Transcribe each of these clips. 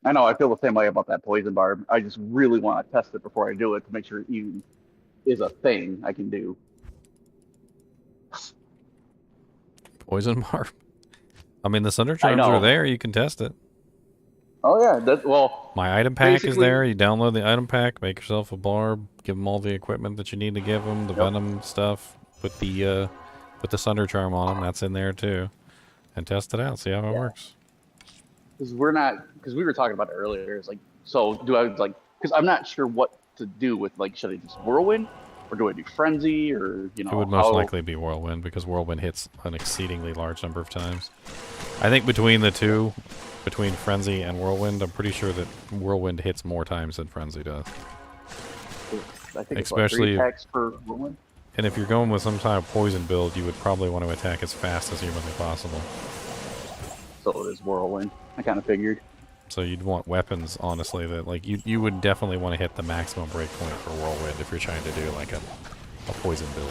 I know I feel the same way about that poison barb. I just really want to test it before I do it to make sure it even is a thing I can do. Poison barb. I mean, the Sunder I charms are know. there. You can test it. Oh yeah, well, My item pack is there. You download the item pack, make yourself a barb, give them all the equipment that you need to give them, the yep. venom stuff, put the Sunder charm on them. That's in there too, and test it out. See how it works. Because we were talking about it earlier. It's like, so do I like? Because I'm not sure what to do with like, should I just whirlwind, or do I do frenzy, or It would most likely be whirlwind because whirlwind hits an exceedingly large number of times. I think between the two, between frenzy and whirlwind, I'm pretty sure that whirlwind hits more times than frenzy does. I think especially it's 3 attacks per whirlwind. And if you're going with some kind of poison build, you would probably want to attack as fast as humanly possible. So it is whirlwind. I kind of figured. So you'd want weapons, honestly, that like you would definitely want to hit the maximum breakpoint for whirlwind if you're trying to do like a poison build.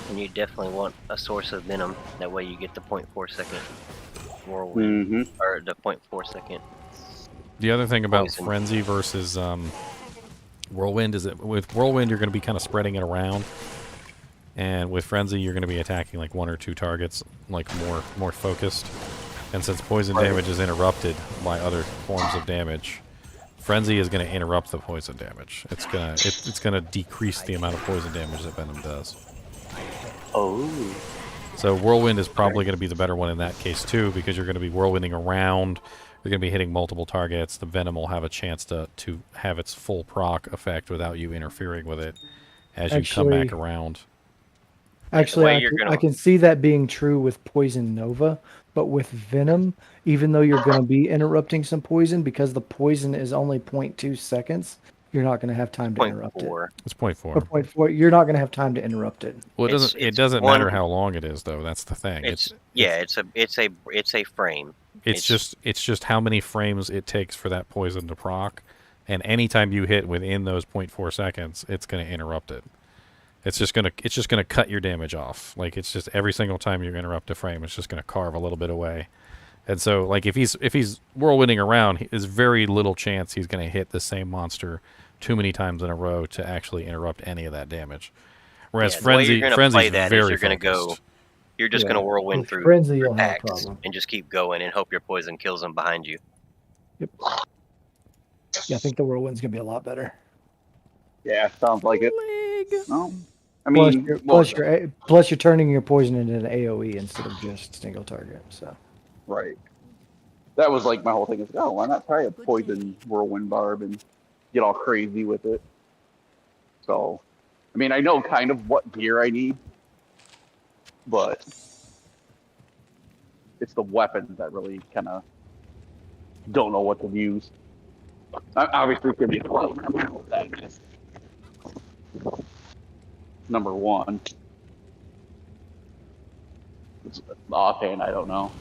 And you definitely want a source of venom. That way you get the 0.4 second whirlwind, or the 0.4 second. The other thing about frenzy versus whirlwind is that with whirlwind you're going to be kind of spreading it around, and with frenzy you're going to be attacking like 1 or 2 targets, like more focused. And since poison damage is interrupted by other forms of damage, frenzy is going to interrupt the poison damage. It's gonna decrease the amount of poison damage that venom does. Oh. So whirlwind is probably going to be the better one in that case too, because you're going to be whirlwinding around. You're going to be hitting multiple targets. The venom will have a chance to have its full proc effect without you interfering with it as you come back around. Actually, I can see that being true with Poison Nova, but with Venom, even though you're going to be interrupting some poison, because the poison is only 0.2 seconds, you're not going to have time to interrupt it. It's 0.4. Or 0.4, you're not going to have time to interrupt it. Well, it doesn't matter how long it is, though. That's the thing. It's a frame. It's just how many frames it takes for that poison to proc, and anytime you hit within those 0.4 seconds, it's going to interrupt it. It's just gonna cut your damage off. Like, it's just every single time you interrupt a frame, it's just gonna carve a little bit away. And so, like, if he's whirlwinding around, there's very little chance he's gonna hit the same monster too many times in a row to actually interrupt any of that damage. Whereas frenzy is very focused. You're just gonna whirlwind through frenzy, you'll have a problem, and just keep going and hope your poison kills them behind you. Yep. Yeah, I think the whirlwind's gonna be a lot better. Yeah, sounds like it. No. I mean, plus you're turning your poison into an AOE instead of just single target. So, right. That was like my whole thing is, oh, why not try a poison whirlwind barb and get all crazy with it? So, I mean, I know kind of what gear I need, but it's the weapons that really kind of don't know what to use. Obviously, it's going to be that. Number 1. It's offhand, I don't know.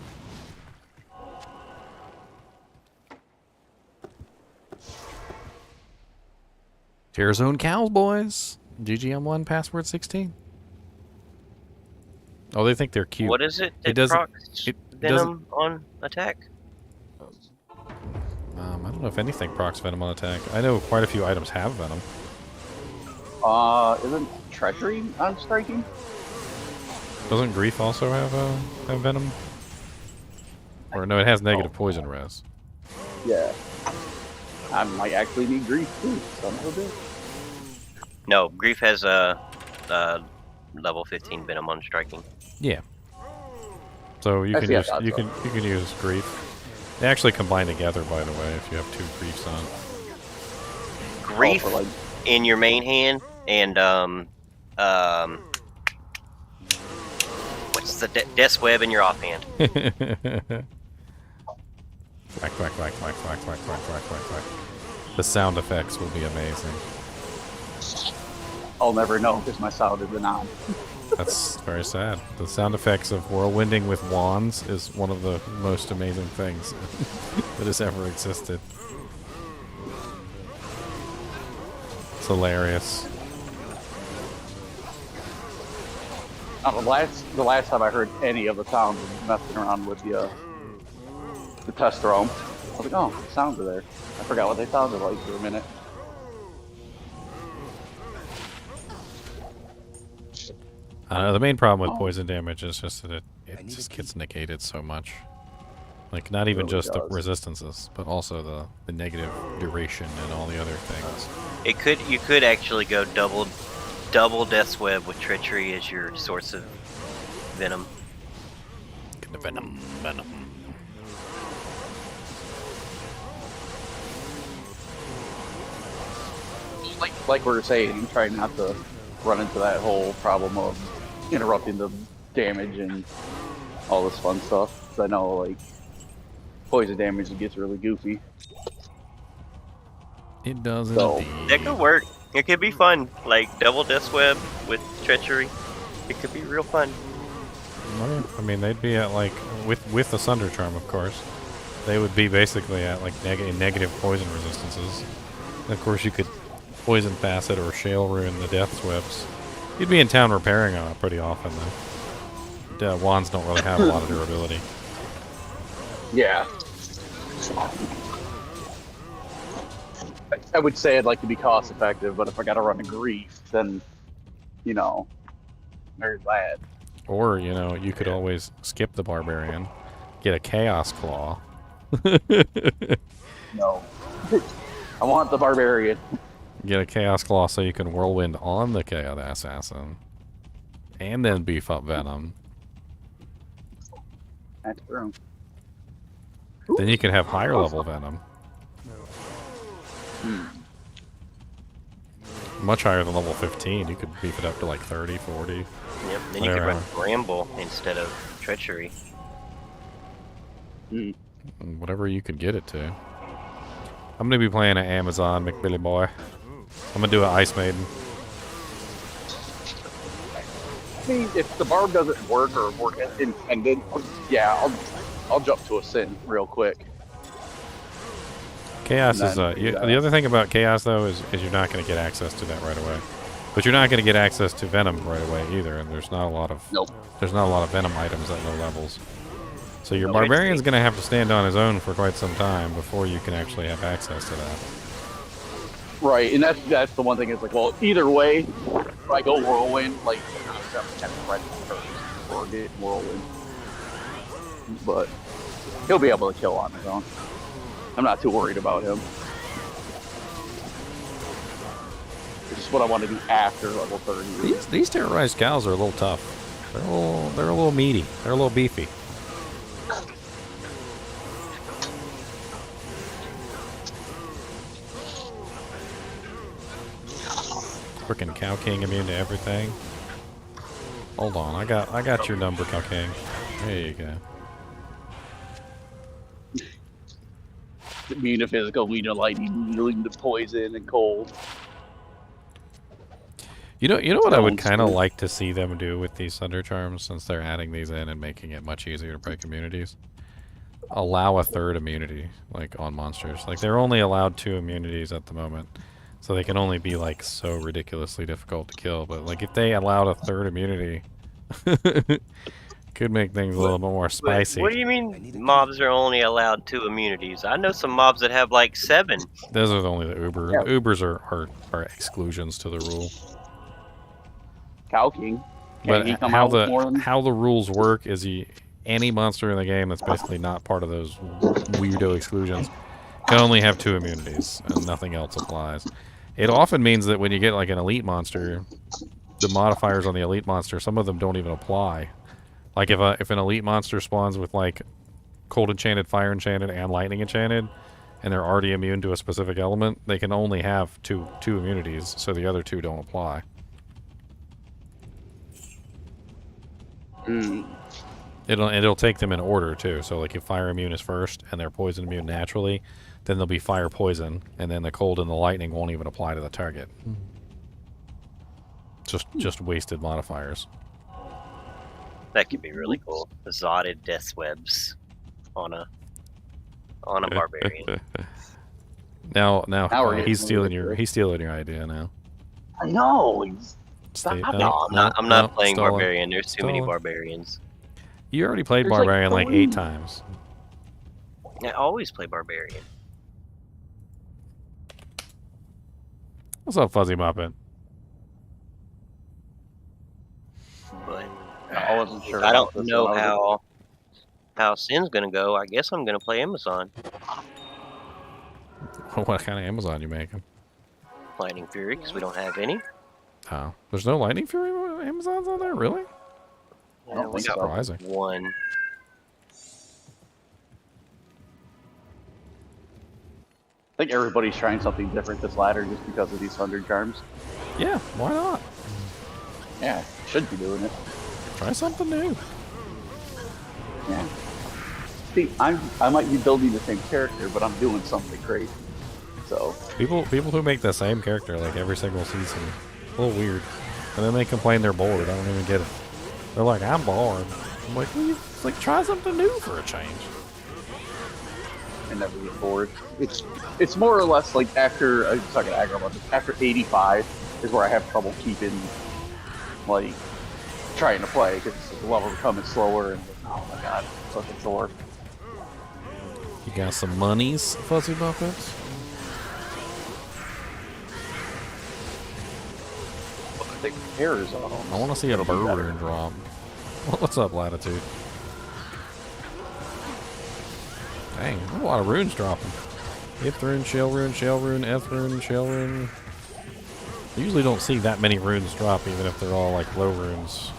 Terror Zone Cows, boys. GGM1 password 16. Oh, they think they're cute. What is it? It doesn't. Venom on attack. I don't know if anything procs venom on attack. I know quite a few items have venom. Isn't Treachery on striking? Doesn't Grief also have venom? Or no, it has negative poison res. Yeah. I might actually need Grief too. Son of a bitch. No, Grief has a level 15 venom on striking. Yeah. So you can use Grief. They actually combine together, by the way, if you have 2 Griefs on. Grief in your main hand, and what's the Death's Web in your offhand? Whack, whack, whack, whack, whack, whack, whack, whack, whack, whack. The sound effects will be amazing. I'll never know because my sound is on. That's very sad. The sound effects of whirlwinding with wands is one of the most amazing things that has ever existed. It's hilarious. The last time I heard any of the sounds was messing around with the test roam. I was like, oh, the sounds are there. I forgot what they sounded like for a minute. The main problem with poison damage is just that it just gets negated so much. Like, not even just the resistances, but also the negative duration and all the other things. You could actually go double Death's Web with Treachery as your source of venom. Venom. Like we were saying, try not to run into that whole problem of interrupting the damage and all this fun stuff. Because I know, like, poison damage gets really goofy. It does So, indeed. That could work. It could be fun. Like double Death's Web with Treachery. It could be real fun. I mean, they'd be at, like, with the Sunder charm, of course. They would be basically at, like, negative poison resistances. And of course, you could poison facet or shale ruin the Death's Webs. You'd be in town repairing on it pretty often, though. Wands don't really have a lot of durability. yeah. I would say I'd like to be cost effective, but if I gotta run a grief, then, there's that. Or, you could always skip the Barbarian, get a Chaos Claw. No. I want the Barbarian. Get a Chaos Claw so you can Whirlwind on the Chaos Assassin. And then beef up Venom. That's true. Then you can have higher level Venom. Much higher than level 15. You could beef it up to like 30, 40. Yep, then you could run Bramble instead of Treachery. Whatever you could get it to. I'm going to be playing at Amazon, McBilly Boy. I'm going to do an Ice Maiden. I mean, if the barb doesn't work or work as intended, yeah, I'll jump to a Sin real quick. Chaos is the other thing about Chaos though is you're not going to get access to that right away, but you're not going to get access to Venom right away either, and there's not a lot of Venom items at low levels. So your Barbarian's going to have to stand on his own for quite some time before you can actually have access to that. Right, and that's the one thing. It's like, well, either way, if I go Whirlwind, like I'm kind of ready first or get Whirlwind, but he'll be able to kill on his own. I'm not too worried about him. It's just what I want to do after level 30. These terrorized cows are a little tough. They're a little meaty. They're a little beefy. Frickin' Cow King immune to everything. Hold on, I got your number, Cow King. There you go. Immune to physical, immune to lightning, immune to poison and cold. You know what I would kind of like to see them do with these Sunder charms, since they're adding these in and making it much easier to break immunities? Allow a third immunity, like, on monsters. Like, they're only allowed 2 immunities at the moment, so they can only be, like, so ridiculously difficult to kill. But, like, if they allowed a third immunity, could make things a little bit more spicy. What do you mean mobs are only allowed 2 immunities? I know some mobs that have like 7. Those are only the Uber. Yeah. The Ubers are exclusions to the rule. Cow King. But how the rules work is any monster in the game that's basically not part of those weirdo exclusions can only have 2 immunities and nothing else applies. It often means that when you get like an elite monster, the modifiers on the elite monster, some of them don't even apply. Like if an elite monster spawns with like cold enchanted, fire enchanted, and lightning enchanted, and they're already immune to a specific element, they can only have two immunities, so the other 2 don't apply. It'll take them in order too. So like if fire immune is first and they're poison immune naturally, then they'll be fire poison, and then the cold and the lightning won't even apply to the target. Just wasted modifiers. That could be really cool. Zotted Death Webs on a Barbarian. now he's stealing your idea now. I know. I'm not playing Barbarian. There's too many Barbarians. You already played Barbarian like 8 times. I always play Barbarian. What's up, Fuzzy Muppet? But I wasn't sure. I about don't this know one. how Sin's gonna go. I guess I'm gonna play Amazon. What kind of Amazon you making? Lightning Fury, because we don't have any. Oh, there's no Lightning Fury Amazons on there, really? I don't we think got surprising. one. I think everybody's trying something different this ladder just because of these Sunder charms. Yeah, why not? Yeah, should be doing it. Try something new. Yeah. See, I might be building the same character, but I'm doing something crazy. So People who make the same character like every single season, a little weird. And then they complain they're bored. I don't even get it. They're like, I'm bored. I'm like, well, like try something new for a change. I never get bored. It's more or less like after I'm talking aggro about this. After 85 is where I have trouble keeping like trying to play because the level becoming slower and oh my god, such a chore. You got some monies, Fuzzy Muppets? I think hair is on. I want to see a bird drop. What's up, Latitude? Dang, a lot of runes dropping. If rune, shell rune, shell rune, F rune, shell rune. I usually don't see that many runes drop, even if they're all like low runes.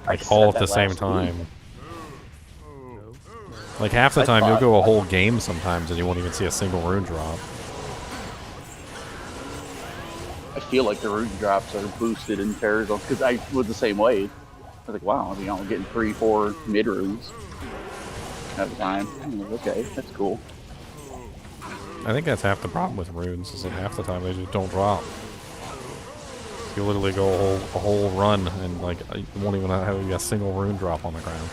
Like all at the same time. Like half the time you'll go a whole game sometimes and you won't even see a single rune drop. I feel like the rune drops are boosted in Terrorism because I was the same way. I was like, wow, you know, I'm getting 3-4 mid runes at a time. Okay, that's cool. I think that's half the problem with runes, is that half the time they just don't drop. You literally go a whole run and like you won't even have a single rune drop on the ground.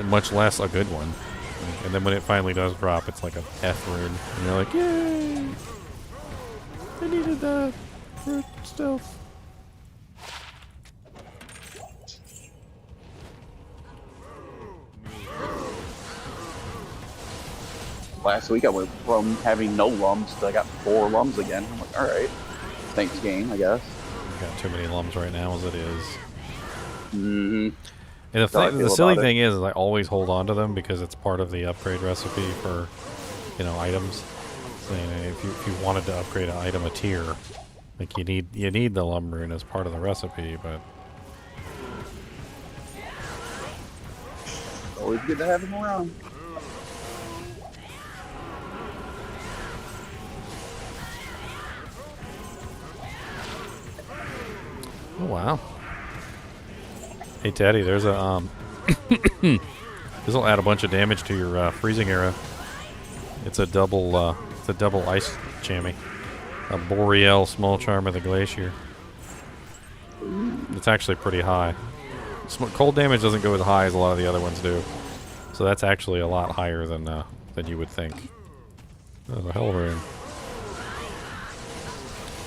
Much less a good one. And then when it finally does drop, it's like a F rune, and you're like, yay! I needed that for stealth. Last week I went from having no lums to I got 4 lums again. I'm like, alright. Thanks game, I guess. You've got too many lums right now as it is. Mm-hmm. And the silly thing is I always hold on to them because it's part of the upgrade recipe for, you know, items. So, you know, if you wanted to upgrade an item a tier, like you need the lum rune as part of the recipe, but Always good to have them around. oh wow. Hey Teddy, there's a this will add a bunch of damage to your freezing era. It's a double ice jammy. A Boreal small charm of the glacier. It's actually pretty high. Cold damage doesn't go as high as a lot of the other ones do. So that's actually a lot higher than you would think. That was a hell rune.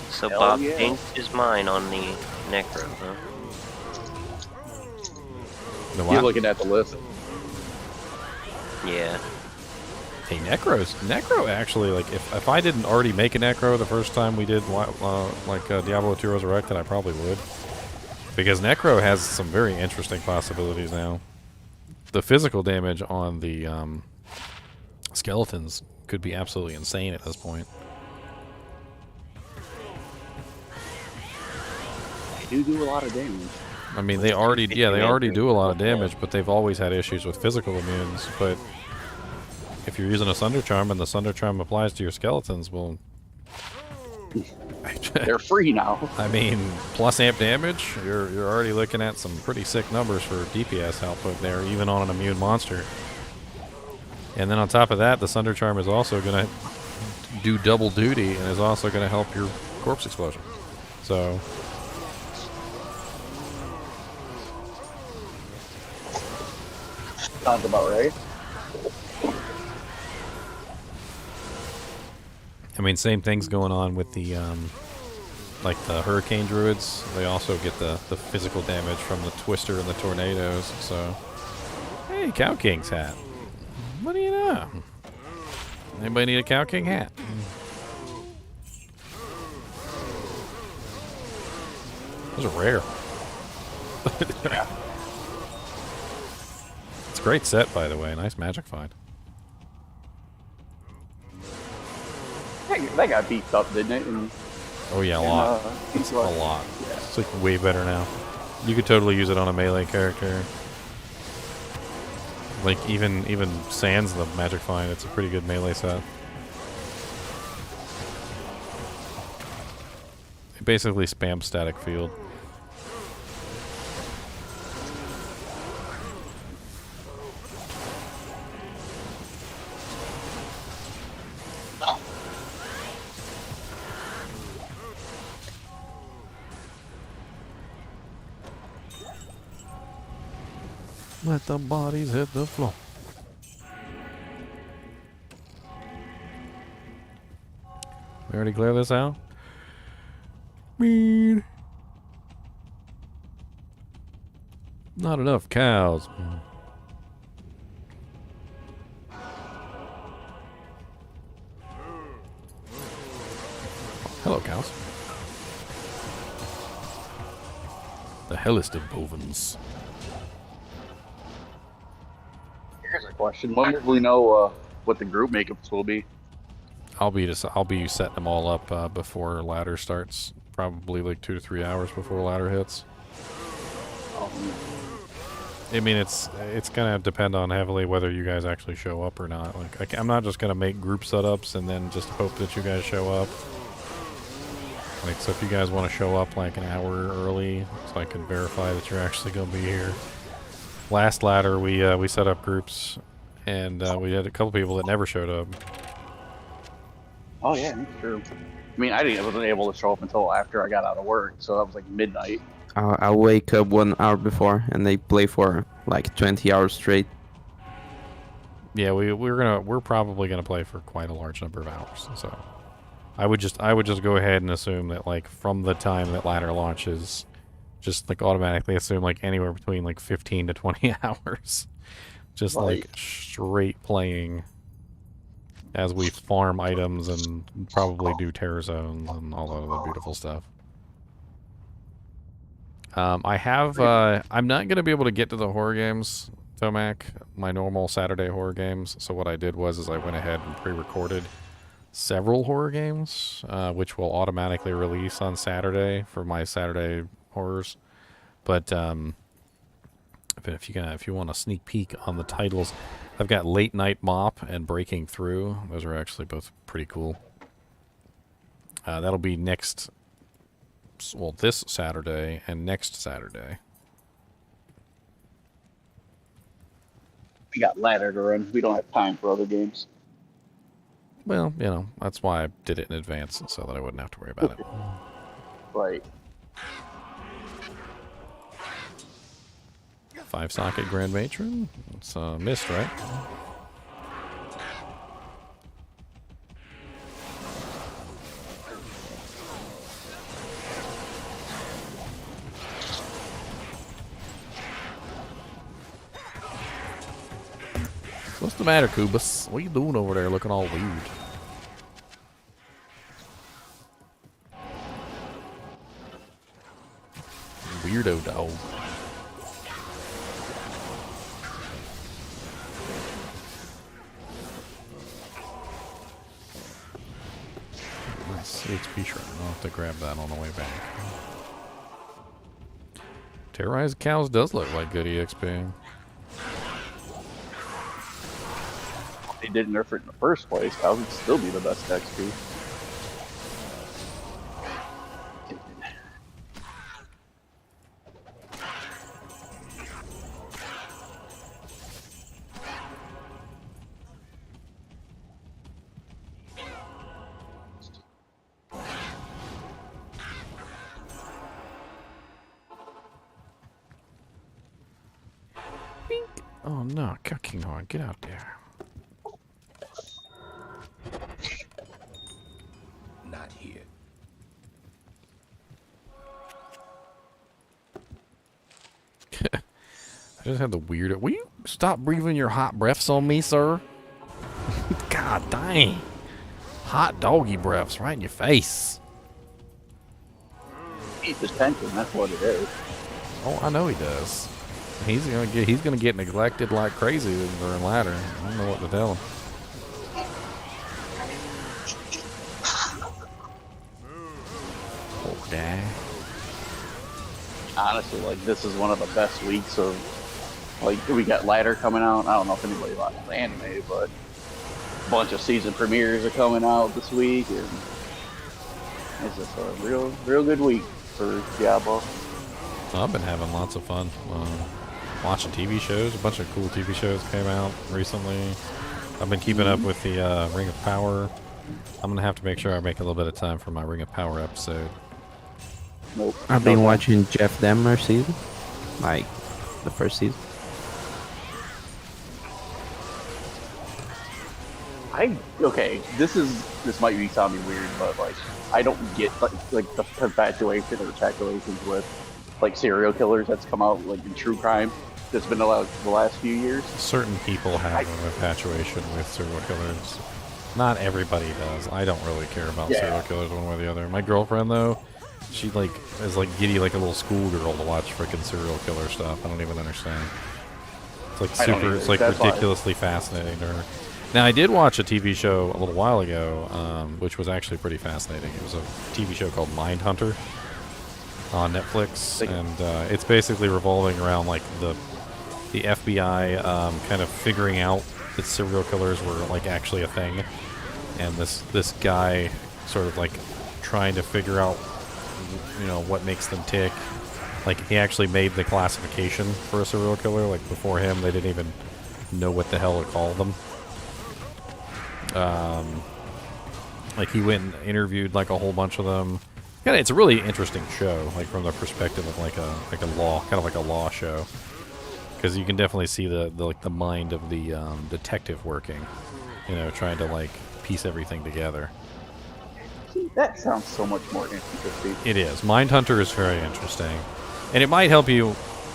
So Bob thinks is mine on the necro, huh? You're looking at the list. Yeah. Hey, Necro actually, like, if I didn't already make a Necro the first time we did, Diablo 2 Resurrected, I probably would. Because Necro has some very interesting possibilities now. The physical damage on the skeletons could be absolutely insane at this point. They do a lot of damage. I mean, they already do a lot of damage, but they've always had issues with physical immunes. But if you're using a Sunder Charm and the Sunder Charm applies to your skeletons, well, they're free now. I mean, plus amp damage, you're already looking at some pretty sick numbers for DPS output there, even on an immune monster. And then on top of that, the Sunder Charm is also going to do double duty and is also going to help your corpse explosion. So sounds about right. I mean, same thing's going on with the like the Hurricane Druids. They also get the physical damage from the Twister and the Tornadoes. So, hey, Cow King's hat. Ah. Anybody need a Cow King hat? Those are rare. It's a great set, by the way. Nice magic find. That got beefed up, didn't it? Oh yeah, a lot. It's a lot. Yeah. It's like way better now. You could totally use it on a melee character. Like even sans the magic find, it's a pretty good melee set. It basically spams static field. Let the bodies hit the floor. We already clear this out? Mean. Not enough cows. Hello, cows. The hellisted bovins. Here's a question. When will we know what the group makeups will be? I'll be setting them all up before ladder starts. Probably like 2 to 3 hours before ladder hits. I mean, it's gonna depend on heavily whether you guys actually show up or not. Like, I'm not just gonna make group setups and then just hope that you guys show up. Like, so if you guys want to show up like an hour early, so I can verify that you're actually gonna be here. Last ladder, we set up groups, and we had a couple people that never showed up. Oh yeah, that's true. I mean, I wasn't able to show up until after I got out of work, so that was like midnight. I'll wake up 1 hour before, and they play for like 20 hours straight. Yeah, we're probably gonna play for quite a large number of hours. So, I would just go ahead and assume that like from the time that ladder launches, just like automatically assume like anywhere between like 15 to 20 hours, just like straight playing. As we farm items and probably do terror zones and all of the beautiful stuff. I'm not going to be able to get to the horror games, Tomac, my normal Saturday horror games. So what I did was I went ahead and pre-recorded several horror games, which will automatically release on Saturday for my Saturday horrors. But if you want a sneak peek on the titles, I've got Late Night Mop and Breaking Through. Those are actually both pretty cool. That'll be this Saturday and next Saturday. We got ladder to run. We don't have time for other games. Well, you know, that's why I did it in advance, so that I wouldn't have to worry about it. Right. 5-socket Grand Matron. It's missed, right? What's the matter, Kubus? What are you doing over there looking all weird? Weirdo dog. HP shrine. I'll have to grab that on the way back. Terrorized cows does look like good EXP. If they didn't nerf it in the first place, that would still be the best XP. Oh no, cucking horn, get out there. Not here. I just had the weird. Will you stop breathing your hot breaths on me, sir? God dang. Hot doggy breaths right in your face. Keep his pension, that's what it is. Oh, I know he does. He's gonna get neglected like crazy during ladder. I don't know what to tell him. Okay. Honestly, like, this is one of the best weeks of, like, we got ladder coming out. I don't know if anybody watches anime, but a bunch of season premieres are coming out this week, and it's just a real good week for Diablo. I've been having lots of fun watching TV shows. A bunch of cool TV shows came out recently. I've been keeping up with the Ring of Power. I'm gonna have to make sure I make a little bit of time for my Ring of Power episode. Nope. I've been watching Jeff Demmer season, like the first season. Okay, this might be sounding weird, but like I don't get like the infatuation or speculations with like serial killers that's come out like in true crime that's been allowed the last few years. Certain people have an infatuation with serial killers. Not everybody does. I don't really care about serial killers one way or the other. My girlfriend though, she like is like giddy like a little schoolgirl to watch freaking serial killer stuff. I don't even understand. It's like super. It's like ridiculously fascinating to her. Now I did watch a TV show a little while ago, which was actually pretty fascinating. It was a TV show called Mindhunter on Netflix, and it's basically revolving around like the FBI kind of figuring out that serial killers were like actually a thing, and this guy sort of like trying to figure out, you know, what makes them tick. Like he actually made the classification for a serial killer. Like before him, they didn't even know what the hell to call them. Like he went and interviewed like a whole bunch of them. Yeah, it's a really interesting show, like from the perspective of like a law, kind of like a law show, because you can definitely see the mind of the detective working, you know, trying to like piece everything together. That sounds so much more interesting. It is. Mindhunter is very interesting, and it might help you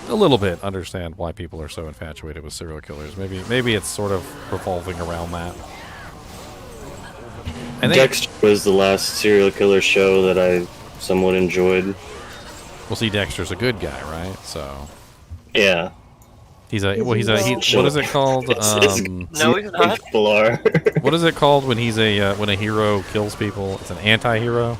a little bit understand why people are so infatuated with serial killers. Maybe it's sort of revolving around that. Dexter was the last serial killer show that I somewhat enjoyed. Well, see, Dexter's a good guy, right? So yeah, what is it called? No, he's not. What is it called when when a hero kills people? It's an anti-hero.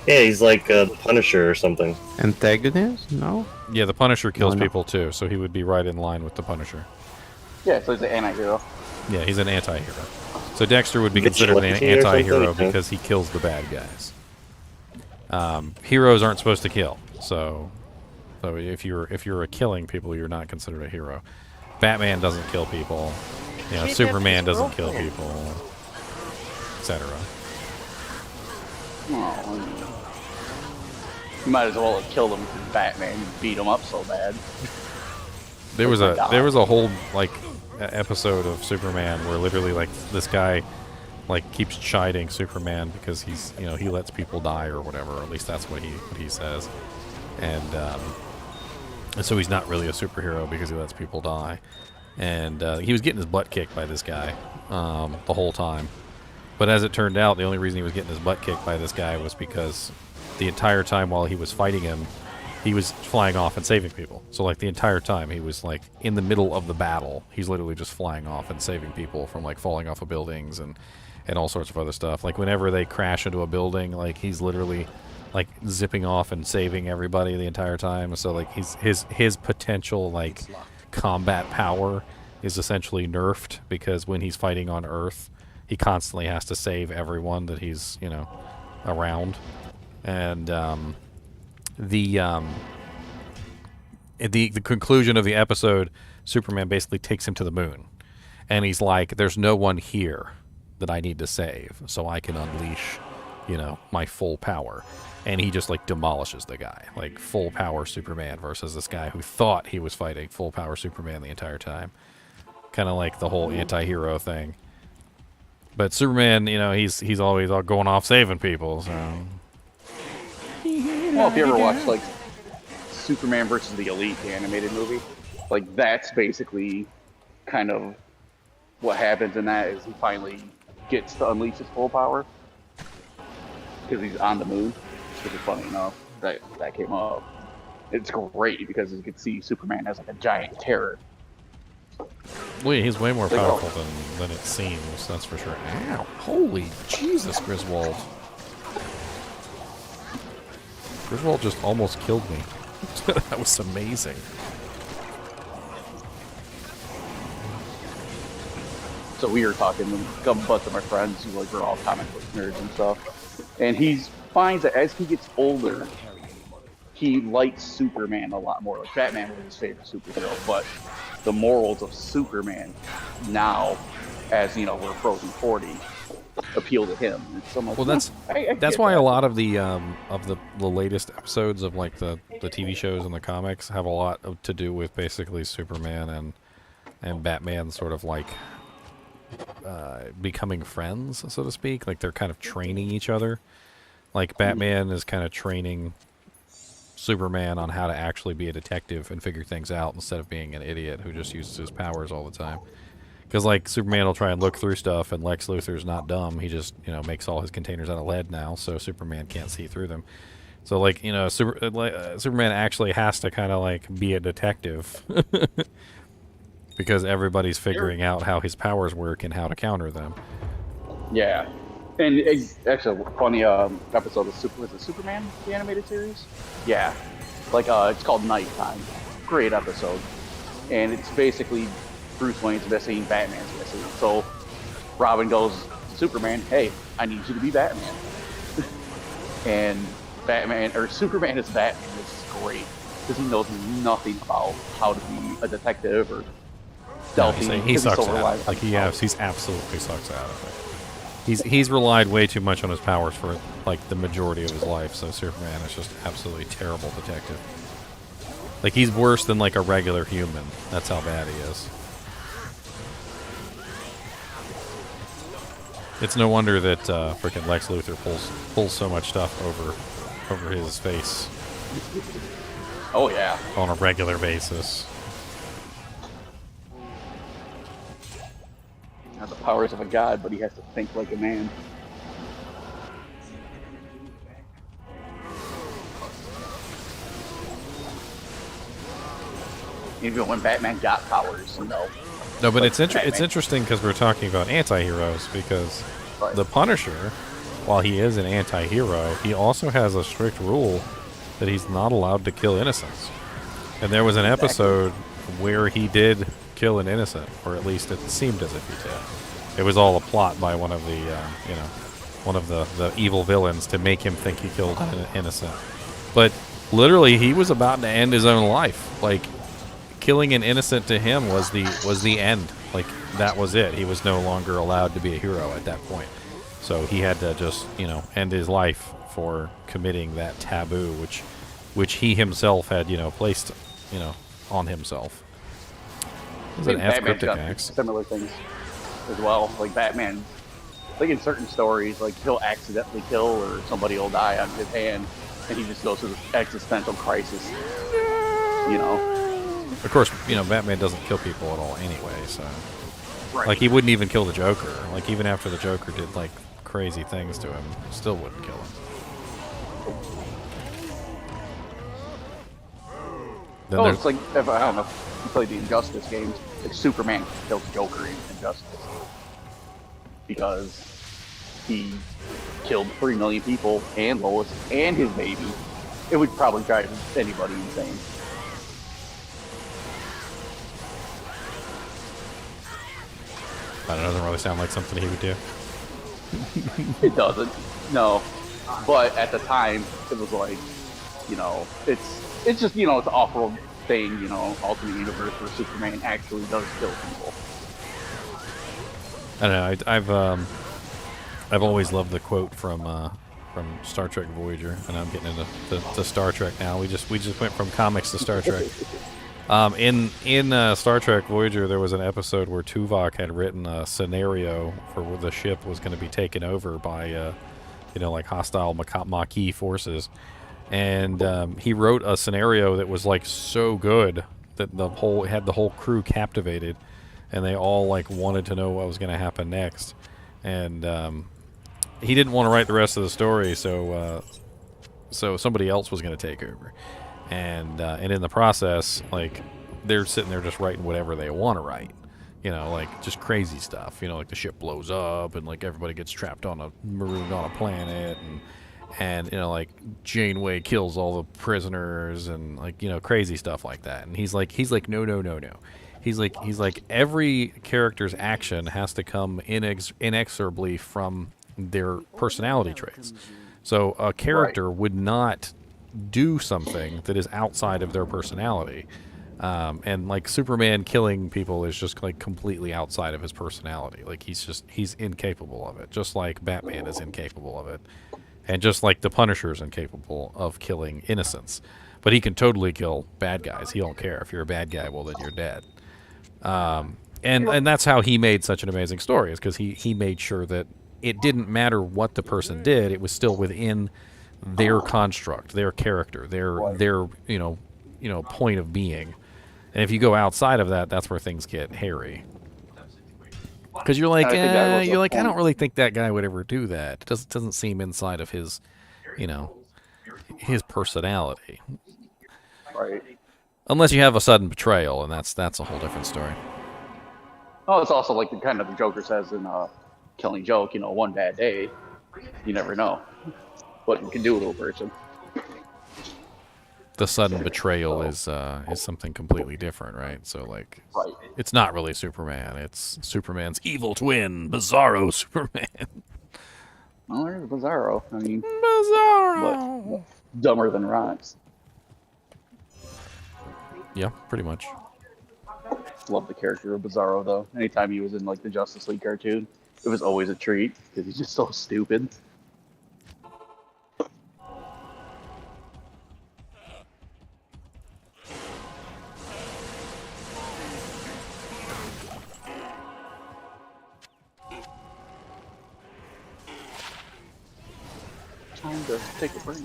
Yeah, he's like the Punisher or something. Antagonist? No. Yeah, the Punisher kills people too, so he would be right in line with the Punisher. Yeah, so he's an anti-hero. Yeah, he's an anti-hero. So Dexter would be considered an anti-hero because he kills the bad guys. Heroes aren't supposed to kill, so if you're killing people, you're not considered a hero. Batman doesn't kill people. You know, Superman doesn't kill people, etc. Oh, you might as well have killed him because Batman beat him up so bad. There was a whole like episode of Superman where literally like this guy like keeps chiding Superman because he's, you know, he lets people die or whatever, or at least that's what he says, and so he's not really a superhero because he lets people die, and he was getting his butt kicked by this guy the whole time. But as it turned out, the only reason he was getting his butt kicked by this guy was because the entire time while he was fighting him, he was flying off and saving people. So like the entire time he was like in the middle of the battle, he's literally just flying off and saving people from like falling off of buildings and all sorts of other stuff. Like whenever they crash into a building, like he's literally like zipping off and saving everybody the entire time. So like his potential like combat power is essentially nerfed because when he's fighting on Earth, he constantly has to save everyone that he's, you know, around. And the conclusion of the episode, Superman basically takes him to the moon, and he's like, "There's no one here that I need to save, so I can unleash, you know, my full power." And he just like demolishes the guy, like full power Superman versus this guy who thought he was fighting full power Superman the entire time. Kind of like the whole anti-hero thing. But Superman, you know, he's always going off saving people. So. Well, if you ever watch like Superman versus the Elite, the animated movie, like that's basically kind of what happens in that is he finally gets to unleash his full power because he's on the moon, which is funny enough that came up. It's great because you can see Superman as like a giant terror. Well, he's way more powerful than it seems, that's for sure. Ow! Holy Jesus, Griswold. Griswold just almost killed me. That was amazing. So we were talking with a bunch of my friends who like are all comic book nerds and stuff, and he finds that as he gets older, he likes Superman a lot more. Like Batman was his favorite superhero, but the morals of Superman now, as you know, we're approaching 40, appeal to him. And so I'm like, well, that's why a lot of the latest episodes of like the TV shows and the comics have a lot to do with basically Superman and Batman sort of like becoming friends, so to speak. Like they're kind of training each other. Like Batman is kind of training Superman on how to actually be a detective and figure things out instead of being an idiot who just uses his powers all the time. Because like Superman will try and look through stuff, and Lex Luthor's not dumb. He just makes all his containers out of lead now, so Superman can't see through them. So like Superman actually has to kind of like be a detective because everybody's figuring out how his powers work and how to counter them. Yeah, and it's actually a funny episode of was it Superman, the animated series? Yeah, like it's called Nighttime. Great episode, and it's basically Bruce Wayne's missing, Batman's missing. So Robin goes to Superman, "Hey, I need you to be Batman." And Superman is Batman. It's great because he knows nothing about how to be a detective or stealthy. He sucks at it. Like he absolutely sucks at it. He's relied way too much on his powers for like the majority of his life. So Superman is just absolutely terrible detective. Like he's worse than like a regular human. That's how bad he is. It's no wonder that freaking Lex Luthor pulls so much stuff over his face. Oh yeah. On a regular basis. Has the powers of a god, but he has to think like a man. Even when Batman got powers, No, but it's interesting because we're talking about anti-heroes, because the Punisher, while he is an anti-hero, he also has a strict rule that he's not allowed to kill innocents. And there was an episode where he did kill an innocent, or at least it seemed as if he did. It was all a plot by one of the evil villains to make him think he killed an innocent. But literally, he was about to end his own life. Like, killing an innocent to him was the end. Like, that was it. He was no longer allowed to be a hero at that point. So he had to just, end his life for committing that taboo, which he himself had, placed, on himself. It was an cryptic act. Similar things as well. Like Batman, like in certain stories, like he'll accidentally kill or somebody will die on his hand, and he just goes through this existential crisis. Of course, Batman doesn't kill people at all anyway, so... Right. Like, he wouldn't even kill the Joker. Like, even after the Joker did, like, crazy things to him, still wouldn't kill him. Then it's like, I don't know, if you play the Injustice games, like Superman kills Joker in Injustice. Because he killed 3 million people, and Lois, and his baby. It would probably drive anybody insane. That doesn't really sound like something he would do. It doesn't, no. But at the time, it was like, it's just, it's an off-world thing, alternate universe where Superman actually does kill people. I don't know. I've always loved the quote from Star Trek Voyager, and I'm getting into Star Trek now. We just went from comics to Star Trek. In Star Trek Voyager, there was an episode where Tuvok had written a scenario for where the ship was going to be taken over by, like hostile Maquis forces, and he wrote a scenario that was like so good that had the whole crew captivated, and they all like wanted to know what was going to happen next. and he didn't want to write the rest of the story, so somebody else was going to take over, and in the process, like, they're sitting there just writing whatever they want to write, you know, like just crazy stuff, you know, like the ship blows up and like everybody gets trapped marooned on a planet, and you know, like Janeway kills all the prisoners, and like, you know, crazy stuff like that. And he's like no. He's like every character's action has to come inexorably from their personality traits. So a character would not do something that is outside of their personality. And like Superman killing people is just like completely outside of his personality. Like he's incapable of it, just like Batman is incapable of it. And just like the Punisher is incapable of killing innocents. But he can totally kill bad guys. He don't care. If you're a bad guy, well, then you're dead. And that's how he made such an amazing story, is because he made sure that it didn't matter what the person did. It was still within their construct, their character, their you know point of being. And if you go outside of that, that's where things get hairy. Because you're like, I don't really think that guy would ever do that. It doesn't seem inside of his, you know, his personality. Right. Unless you have a sudden betrayal, and that's a whole different story. Oh, it's also like the kind of the Joker says in Killing Joke, you know, one bad day, you never know what you can do to a person. The sudden betrayal is something completely different, right? So like, it's not really Superman. It's Superman's evil twin, Bizarro Superman. Well, there's Bizarro. I mean, Bizarro. What? Dumber than rocks. Yeah, pretty much. Love the character of Bizarro though. Anytime he was in like the Justice League cartoon, it was always a treat because he's just so stupid. Time to take a break.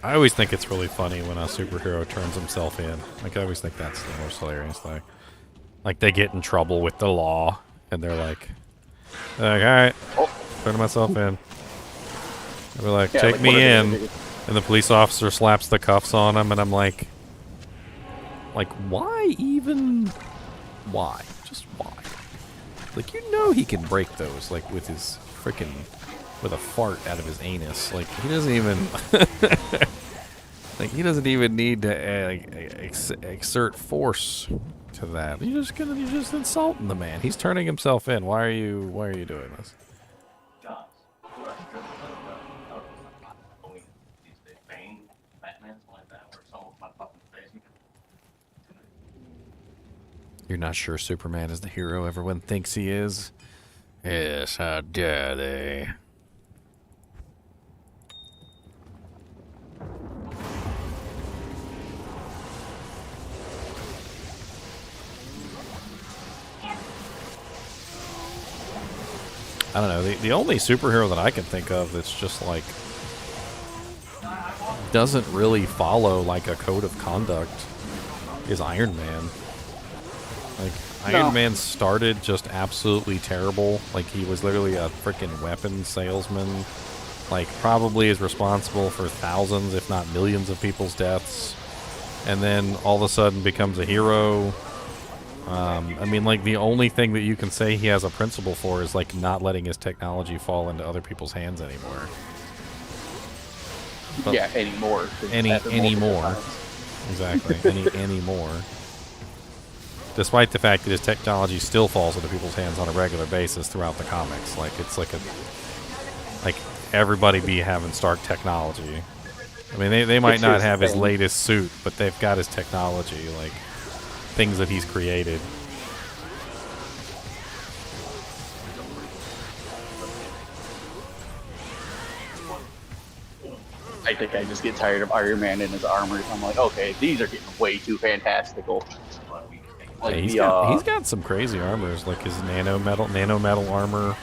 I always think it's really funny when a superhero turns himself in. Like, I always think that's the most hilarious thing. Like, they get in trouble with the law, and they're like alright, turning myself in. They're like, take like, me in. And the police officer slaps the cuffs on him, and I'm like, why even? Why? Just why? Like, you know he can break those, like, with his freaking... with a fart out of his anus. Like, he doesn't even... like, he doesn't even need to exert force to that. You're just insulting the man. He's turning himself in. Why are you doing this? You're not sure Superman is the hero everyone thinks he is? Yes, how dare they? I don't know, the only superhero that I can think of that's just like doesn't really follow like a code of conduct is Iron Man. Like, Iron Man started just absolutely terrible. Like, he was literally a freaking weapon salesman. Like, probably is responsible for thousands, if not millions of people's deaths. And then all of a sudden becomes a hero. I mean, like, the only thing that you can say he has a principle for is, like, not letting his technology fall into other people's hands anymore. But yeah, anymore. Anymore. Exactly. Anymore. Despite the fact that his technology still falls into people's hands on a regular basis throughout the comics. Like, it's like everybody be having Stark technology. I mean, they might not have his latest suit, but they've got his technology, like, things that he's created. I think I just get tired of Iron Man and his armor. I'm like, okay, these are getting way too fantastical. Like, yeah, he's got some crazy armors, like his nanometal armor.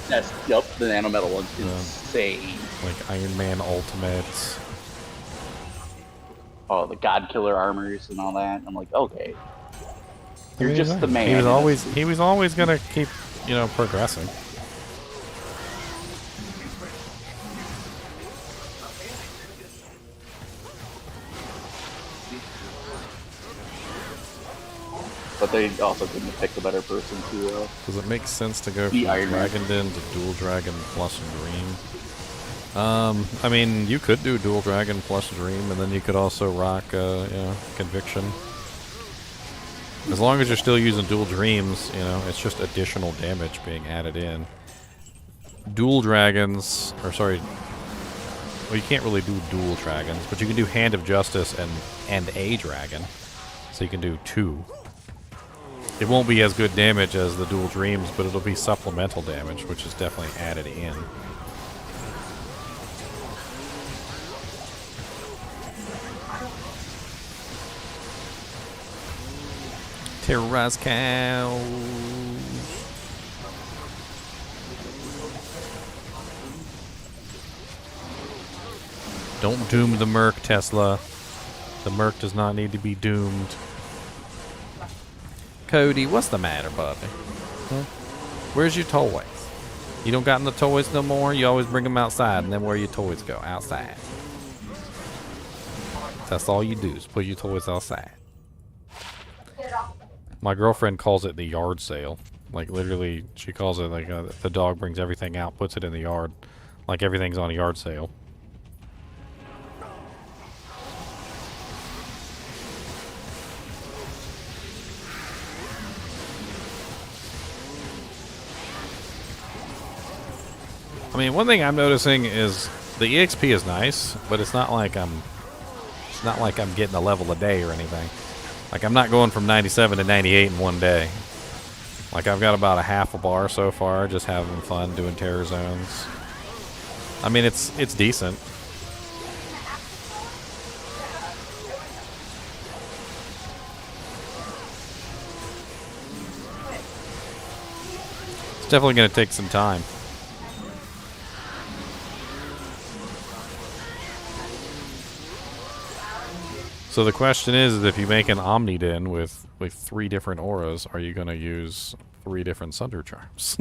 That's the nanometal one's insane. Like Iron Man Ultimates. Oh, the God Killer armors and all that. I'm like, okay, you're just the man. He was always gonna keep, progressing. but they also couldn't have picked a better person to. Does it make sense to go The from Iron Man. Dragon Den to Dual Dragon plus Dream? I mean, you could do Dual Dragon plus Dream, and then you could also rock, Conviction. As long as you're still using Dual Dreams, it's just additional damage being added in. Dual Dragons, well, you can't really do Dual Dragons, but you can do Hand of Justice and a Dragon. So you can do 2. It won't be as good damage as the Dual Dreams, but it'll be supplemental damage, which is definitely added in. Terrorize cows. Don't doom the Merc, Tesla. The Merc does not need to be doomed. Cody, what's the matter, buddy? Huh? Where's your toys? You don't got no toys no more? You always bring them outside, and then where your toys go? Outside. That's all you do, is put your toys outside. My girlfriend calls it the yard sale. Like, literally, she calls it like the dog brings everything out, puts it in the yard. Like everything's on a yard sale. I mean, one thing I'm noticing is the EXP is nice, but it's not like I'm getting a level a day or anything. Like, I'm not going from 97 to 98 in one day. Like, I've got about a half a bar so far, just having fun doing terror zones. I mean, it's decent. It's definitely going to take some time. So the question is if you make an Omni Den with 3 different auras, are you going to use 3 different Sunder Charms?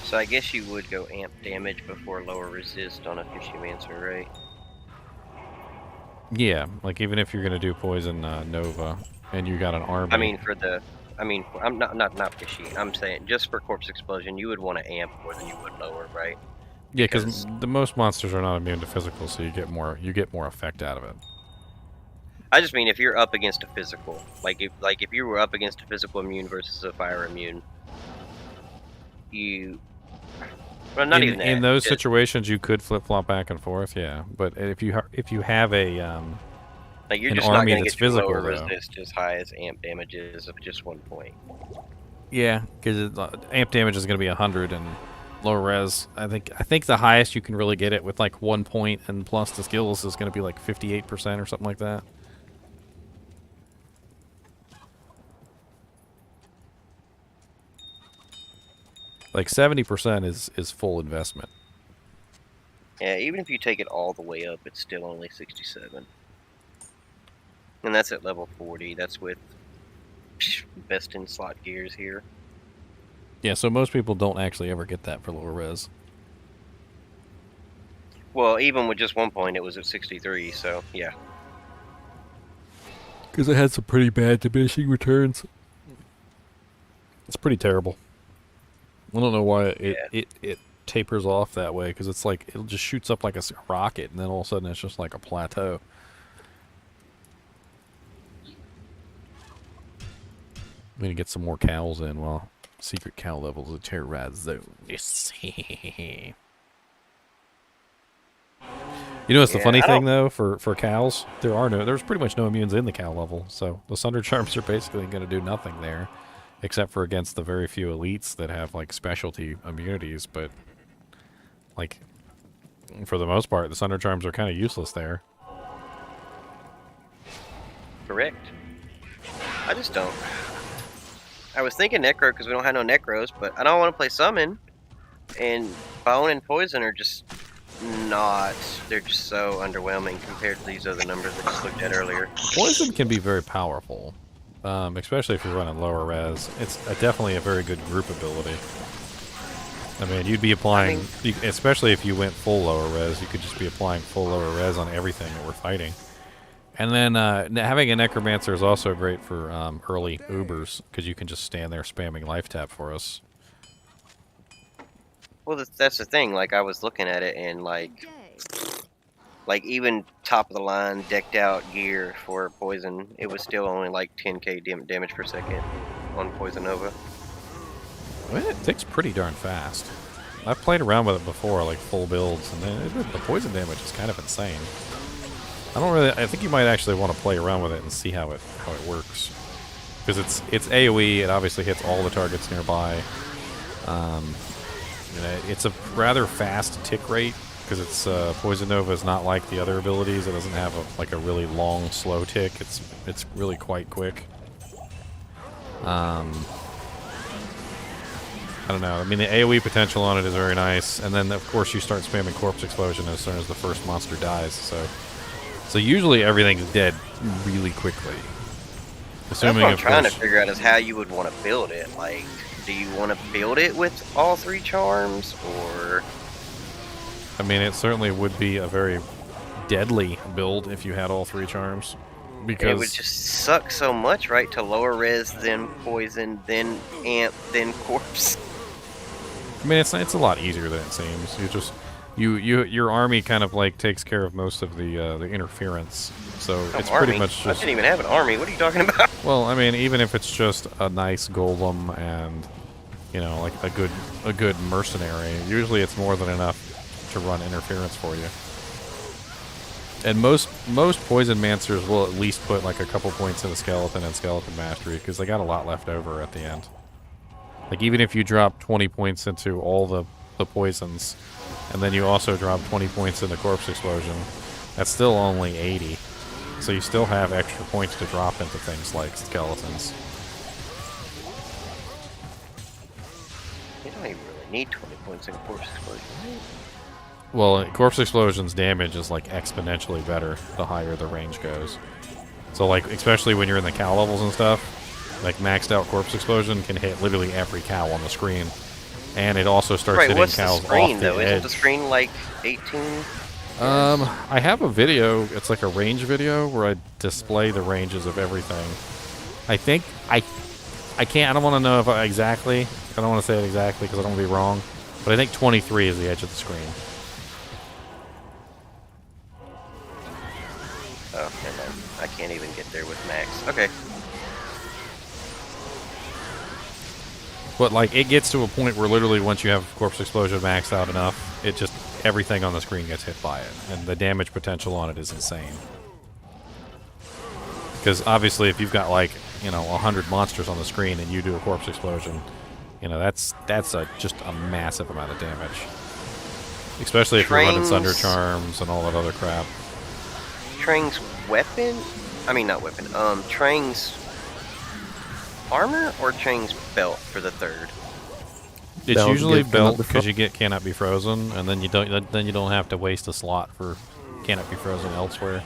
So I guess you would go amp damage before lower resist on a Fishymancer, right? Yeah, like even if you're going to do Poison Nova and you got an army. I mean, I'm not fishy. I'm saying just for Corpse Explosion, you would want to amp more than you would lower, right? Yeah, because the most monsters are not immune to physical, so you get more effect out of it. I just mean if you're up against a physical, like if you were up against a physical immune versus a fire immune, well, not even that. In those situations, you could flip flop back and forth, yeah. But if you have a like you're an just army not going to that's get your physical, lower though. resist as high as amp damage is of just 1 point. Yeah, because amp damage is going to be 100 and lower res. I think the highest you can really get it with like 1 point and plus the skills is going to be like 58% or something like that. Like 70% is full investment. Yeah, even if you take it all the way up, it's still only 67. And that's at level 40. That's with best in slot gears here. Yeah, so most people don't actually ever get that for lower res. Well, even with just 1 point, it was at 63, so yeah. Because it had some pretty bad diminishing returns. It's pretty terrible. I don't know why it tapers off that way, because it's like it just shoots up like a rocket, and then all of a sudden it's just like a plateau. I'm gonna get some more cows in while secret cow levels of terrorize zone. Yes. You know what's the funny thing though for cows? There's pretty much no immunes in the cow level, so the Sunder Charms are basically gonna do nothing there. Except for against the very few elites that have, like, specialty immunities, but, like, for the most part, the Sunder Charms are kind of useless there. Correct. I just don't. I was thinking Necro because we don't have no Necros, but I don't want to play Summon. And Bone and Poison are just not. They're just so underwhelming compared to these other numbers I just looked at earlier. Poison can be very powerful. Especially if you're running lower res. It's definitely a very good group ability. I mean, you'd be applying, especially if you went full lower res, you could just be applying full lower res on everything that we're fighting. And then having a Necromancer is also great for early Ubers, because you can just stand there spamming life tap for us. Well, that's the thing. Like, I was looking at it, and like even top of the line, decked out gear for poison, it was still only like 10k damage per second on Poison Nova. I mean, it ticks pretty darn fast. I've played around with it before, like full builds, and the poison damage is kind of insane. I think you might actually want to play around with it and see how it works, because it's AOE. It obviously hits all the targets nearby. It's a rather fast tick rate, because it's Poison Nova is not like the other abilities. It doesn't have a really long, slow tick. It's really quite quick. I don't know. I mean, the AoE potential on it is very nice, and then of course you start spamming Corpse Explosion as soon as the first monster dies. So usually everything's dead really quickly. Assuming, that's what I'm trying to figure out is how you would want to build it. Like, do you want to build it with all 3 charms, or? I mean, it certainly would be a very deadly build if you had all 3 charms. Because it would just suck so much, right? To lower res, then poison, then amp, then corpse. I mean, it's a lot easier than it seems. Your army kind of like takes care of most of the interference, so it's pretty much just. I didn't even have an army. What are you talking about? Well, I mean, even if it's just a nice golem and like a good mercenary, usually it's more than enough to run interference for you. And most poison mancers will at least put like a couple points in the skeleton and skeleton mastery, because they got a lot left over at the end. Like, even if you drop 20 points into all the poisons, and then you also drop 20 points into Corpse Explosion, that's still only 80. So you still have extra points to drop into things like skeletons. You don't even really need 20 points in Corpse Explosion. Well, Corpse Explosion's damage is like exponentially better the higher the range goes. So like, especially when you're in the cow levels and stuff, like maxed out Corpse Explosion can hit literally every cow on the screen. And it also starts hitting cows off the edge. Isn't the screen like 18? I have a video, it's like a range video where I display the ranges of everything. I think, I don't want to know if I don't want to say it exactly because I don't want to be wrong, but I think 23 is the edge of the screen. Oh, never mind. I can't even get there with max. Okay. But like, it gets to a point where literally once you have Corpse Explosion maxed out enough, it just, everything on the screen gets hit by it, and the damage potential on it is insane. Because obviously if you've got like, 100 monsters on the screen and you do a Corpse Explosion, that's just a massive amount of damage. Especially if you're running Sunder charms and all that other crap. Trang's weapon? I mean, not weapon. Trang's armor or Trang's belt for the third? It's belt, usually belt because you get cannot be frozen, and then you don't have to waste a slot for cannot be frozen elsewhere.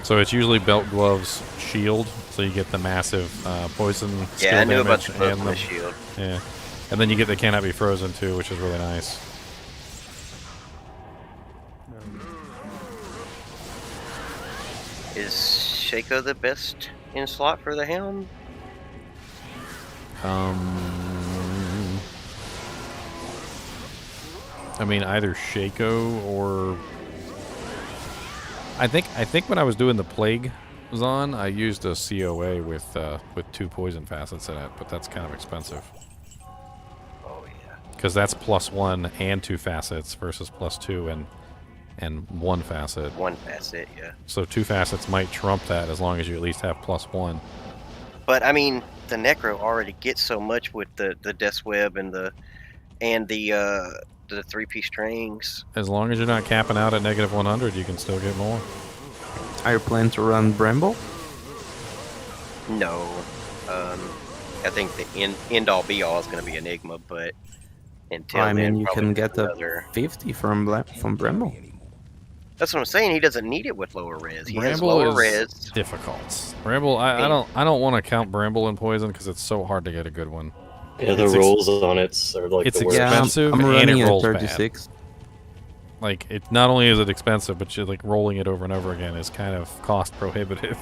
So it's usually belt, gloves, shield, so you get the massive poison skill damage. Yeah, I knew about the gloves and the shield. Yeah, and then you get the cannot be frozen too, which is really nice. Is Shaco the best in slot for the Hound? I mean, either Shaco or I think when I was doing the Plague Zon, I used a COA with 2 poison facets in it, but that's kind of expensive. Oh yeah. Because that's +1 and 2 facets versus +2 and 1 facet. 1 facet, yeah. So 2 facets might trump that as long as you at least have +1. But I mean, the Necro already gets so much with the Death's Web and the 3-piece strings. As long as you're not capping out at -100, you can still get more. Are you planning to run Bramble? No. I think the end all be all is going to be Enigma, but until I mean, then, you can get a 50 from Bramble. That's what I'm saying. He doesn't need it with lower res. He has Bramble lower is res. difficult. Bramble, I don't want to count Bramble in poison because it's so hard to get a good one. Yeah, the rolls on it are like it's the worst. expensive I'm and running it at rolls 36. bad. Like, it not only is it expensive, but like rolling it over and over again is kind of cost prohibitive.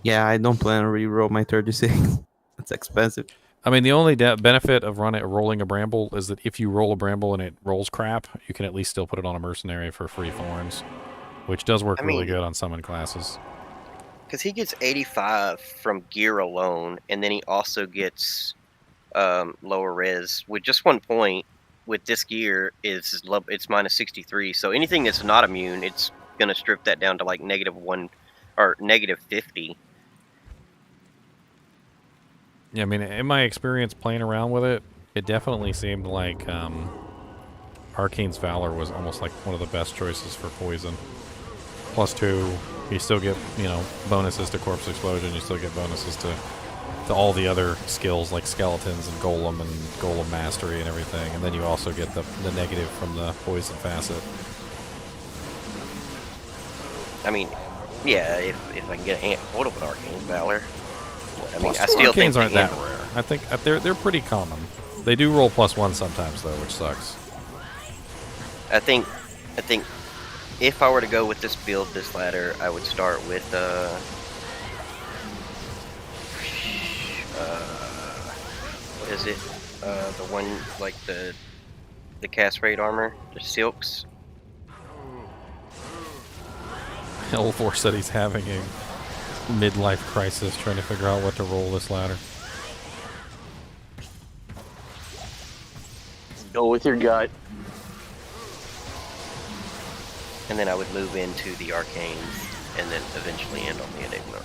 Yeah, I don't plan to re-roll my 36. It's expensive. I mean, the only benefit of rolling a bramble is that if you roll a bramble and it rolls crap, you can at least still put it on a mercenary for free thorns, which does work really good on summon classes. Because he gets 85 from gear alone, and then he also gets lower res with just 1 point. With this gear, it's minus 63. So anything that's not immune, it's gonna strip that down to like -1 or -50. Yeah, I mean, in my experience playing around with it, it definitely seemed like Arcane's Valor was almost like one of the best choices for poison. +2, you still get, you know, bonuses to Corpse Explosion, you still get bonuses to all the other skills like Skeletons and Golem Mastery and everything, and then you also get the negative from the Poison Facet. I mean, yeah, if I can get a hand hold of an Arcane's Valor. I mean, I +2 still think Arcanes aren't that rare. I think they're pretty common. They do roll +1 sometimes though, which sucks. I think if I were to go with this build, this ladder, I would start with what is it? The one like the cast rate armor, the silks. L4 said he's having a midlife crisis trying to figure out what to roll this ladder. Go with your gut. And then I would move into the arcanes, and then eventually end on the enigma.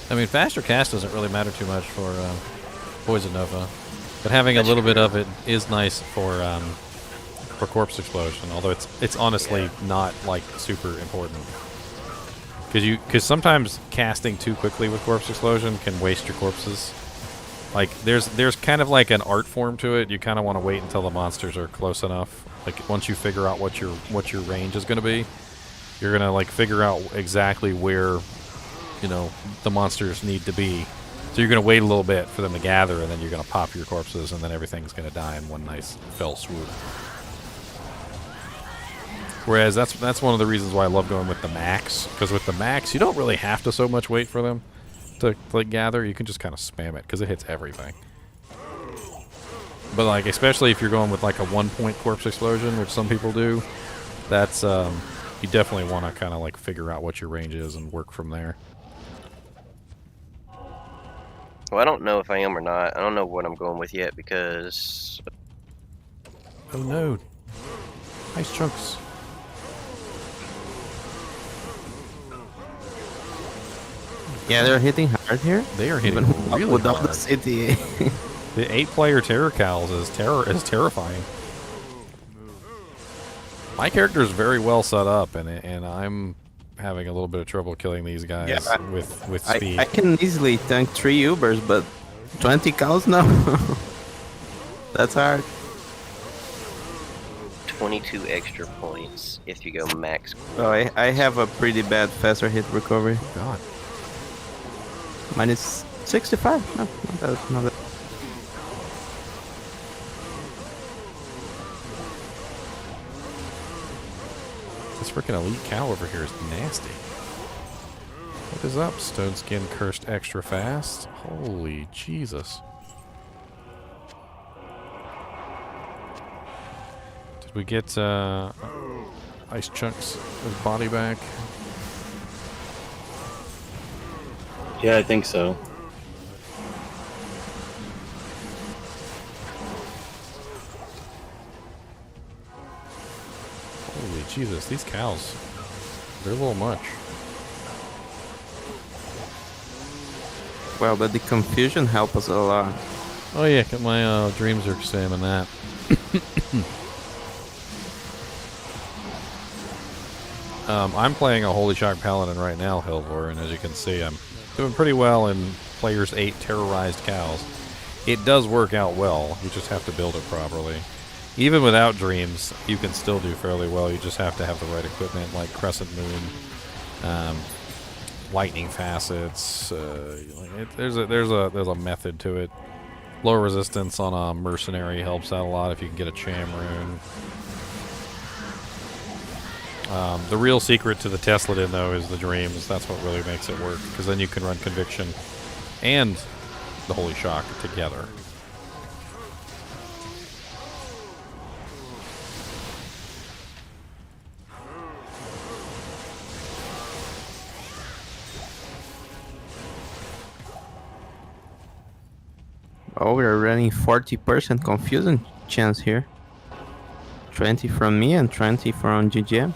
I mean, faster cast doesn't really matter too much for Poison Nova, but having a little bit of it is nice for Corpse Explosion. Although it's honestly not like super important, because sometimes casting too quickly with Corpse Explosion can waste your corpses. Like there's kind of like an art form to it. You kind of want to wait until the monsters are close enough. Like once you figure out what your range is going to be, you're gonna like figure out exactly where, you know, the monsters need to be. So you're going to wait a little bit for them to gather, and then you're going to pop your corpses, and then everything's going to die in one nice fell swoop. Whereas that's one of the reasons why I love going with the max, because with the max you don't really have to so much wait for them to like gather. You can just kind of spam it because it hits everything. But like especially if you're going with like a 1-point Corpse Explosion, which some people do, that's you definitely want to kind of like figure out what your range is and work from there. Well, I don't know if I am or not. I don't know what I'm going with yet because... Oh no. Ice chunks. Yeah, they're hitting hard here. They are hitting Even really without hard. the city. The 8-player Terror Cows is terrifying. My character is very well set up, and I'm having a little bit of trouble killing these guys with speed. I can easily tank 3 Ubers, but 20 cows now? That's hard. 22 extra points if you go max. Oh, I have a pretty bad faster hit recovery. God. Minus 65. No, not bad. This freaking elite cow over here is nasty. What is up, Stone Skin Cursed Extra Fast? Holy Jesus. Did we get Ice Chunks' body back? Yeah, I think so. Holy Jesus, these cows, they're a little much. Well, but the confusion helped us a lot. Oh yeah, my dreams are saying that. I'm playing a Holy Shock Paladin right now, Hilvor, and as you can see, I'm doing pretty well in Players 8 Terrorized Cows. It does work out well, you just have to build it properly. Even without dreams, you can still do fairly well, you just have to have the right equipment, like Crescent Moon, lightning facets. There's a method to it. Low resistance on a Mercenary helps out a lot if you can get a Cham rune. The real secret to the Tesladin, though, is the dreams. That's what really makes it work, because then you can run Conviction and the Holy Shock together. Oh, we're running 40% confusion chance here. 20 from me and 20 from GGM.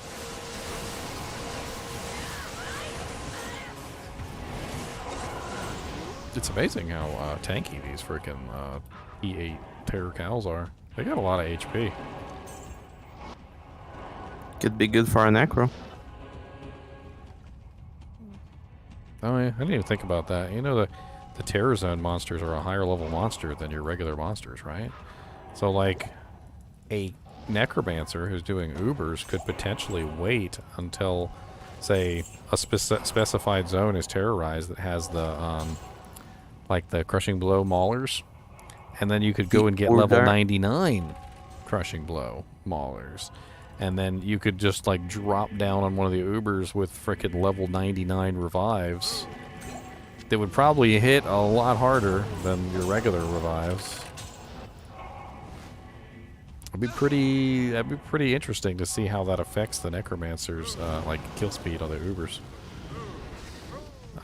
It's amazing how tanky these freaking E8 Terror Cows are. They got a lot of HP. Could be good for a necro. Oh yeah, I didn't even think about that. You know, the Terror Zone monsters are a higher level monster than your regular monsters, right? So like a Necromancer who's doing Ubers could potentially wait until, say, a specified zone is terrorized that has the like the Crushing Blow Maulers, and then you could go and get level 99 Crushing Blow Maulers, and then you could just like drop down on one of the Ubers with frickin' level 99 revives that would probably hit a lot harder than your regular revives. That'd be pretty interesting to see how that affects the Necromancer's like kill speed on the Ubers.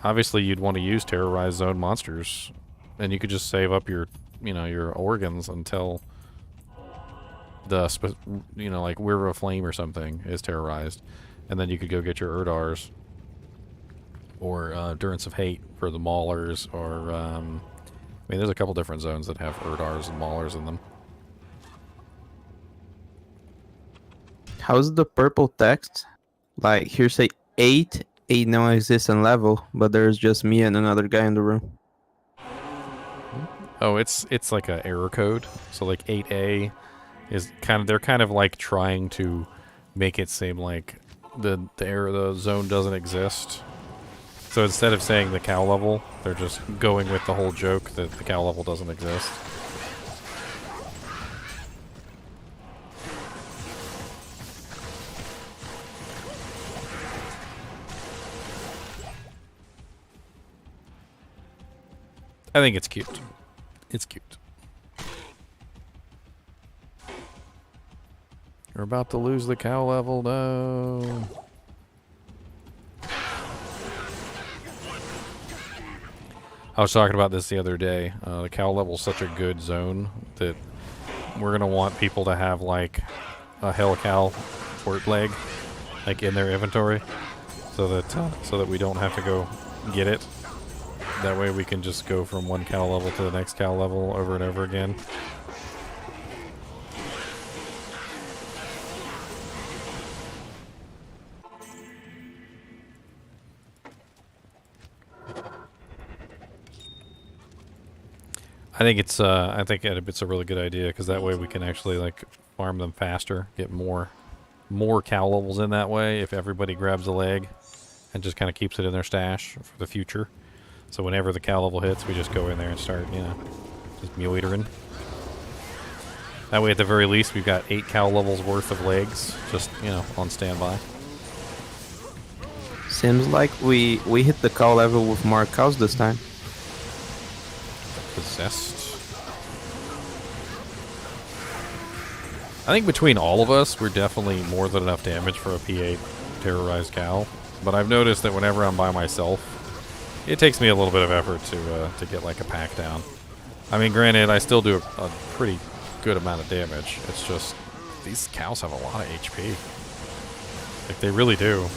Obviously, you'd want to use terrorized zone monsters, and you could just save up your, your organs until the, like River of Flame or something is terrorized, and then you could go get your Urdars or Durance of Hate for the Maulers, or I mean, there's a couple different zones that have Urdars and Maulers in them. How's the purple text? Like, here's a 8 non-existent level, but there's just me and another guy in the room. Oh, it's like a error code. So like 8A is they're kind of like trying to make it seem like the zone doesn't exist. So instead of saying the cow level, they're just going with the whole joke that the cow level doesn't exist. I think it's cute. It's cute. We're about to lose the cow level, no. I was talking about this the other day. The cow level is such a good zone that we're gonna want people to have like a hell cow port leg, like in their inventory, so that we don't have to go get it. That way we can just go from one cow level to the next cow level over and over again. I think it's a really good idea, because that way we can actually like farm them faster, get more cow levels in that way if everybody grabs a leg and just kind of keeps it in their stash for the future. So whenever the cow level hits, we just go in there and start, just mule-eatering. That way, at the very least, we've got 8 cow levels worth of legs, just, on standby. Seems like we hit the cow level with more cows this time. Possessed. I think between all of us, we're definitely more than enough damage for a P8 terrorized cow. But I've noticed that whenever I'm by myself, it takes me a little bit of effort to get like a pack down. I mean, granted, I still do a pretty good amount of damage. It's just these cows have a lot of HP. Like, they really do.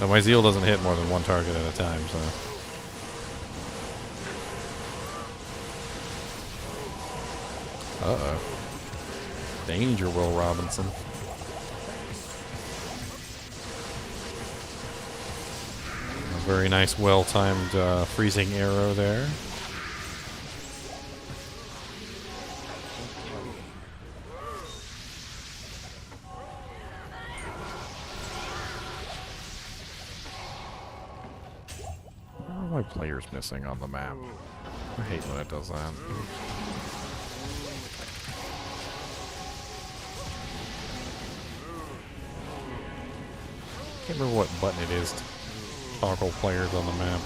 Now, my Zeal doesn't hit more than one target at a time, so. Uh-oh. Danger, Will Robinson. A very nice, well-timed freezing arrow there. my players missing on the map? I hate when it does that. Can't remember what button it is to toggle players on the map.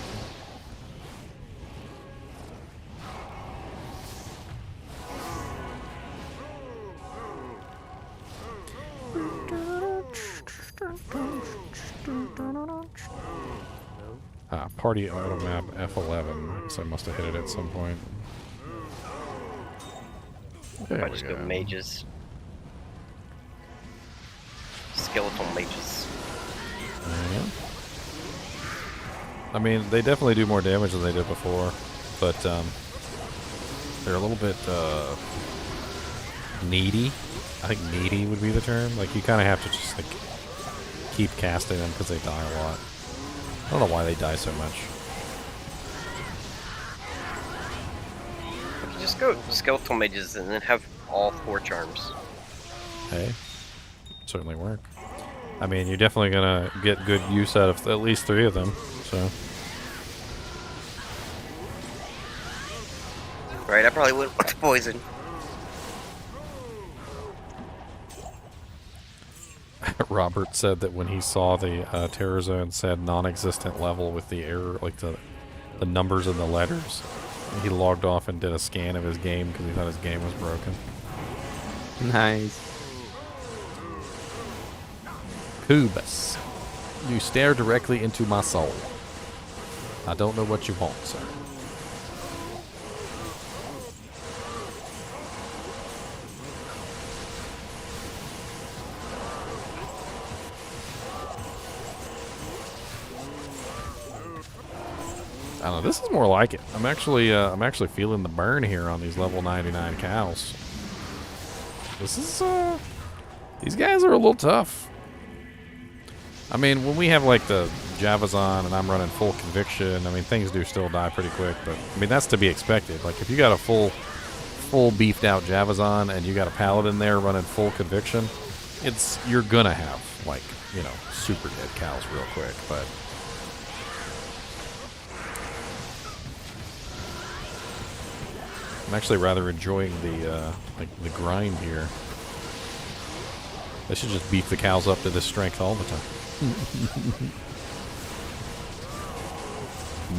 Party auto map F11, so I must have hit it at some point. There I just go mages. Skeletal mages. Yeah. I mean, they definitely do more damage than they did before, but they're a little bit needy. I think needy would be the term. Like, you kind of have to just like keep casting them because they die a lot. I don't know why they die so much. You can just go skeletal mages and then have all 4 charms. Hey, certainly work. I mean, you're definitely gonna get good use out of at least 3 of them, so. Right, I probably wouldn't want to poison. Robert said that when he saw the terror zone said non-existent level with the error, like the numbers and the letters, he logged off and did a scan of his game because he thought his game was broken. Nice. Kubus, you stare directly into my soul. I don't know what you want, sir. I don't know. This is more like it. I'm actually feeling the burn here on these level 99 cows. This is these guys are a little tough. I mean, when we have like the Javas on and I'm running full conviction, I mean things do still die pretty quick, but I mean that's to be expected. Like if you got a full beefed out Javas on and you got a Paladin there running full conviction, you're gonna have like, you know, super dead cows real quick, but I'm actually rather enjoying the grind here. They should just beef the cows up to this strength all the time.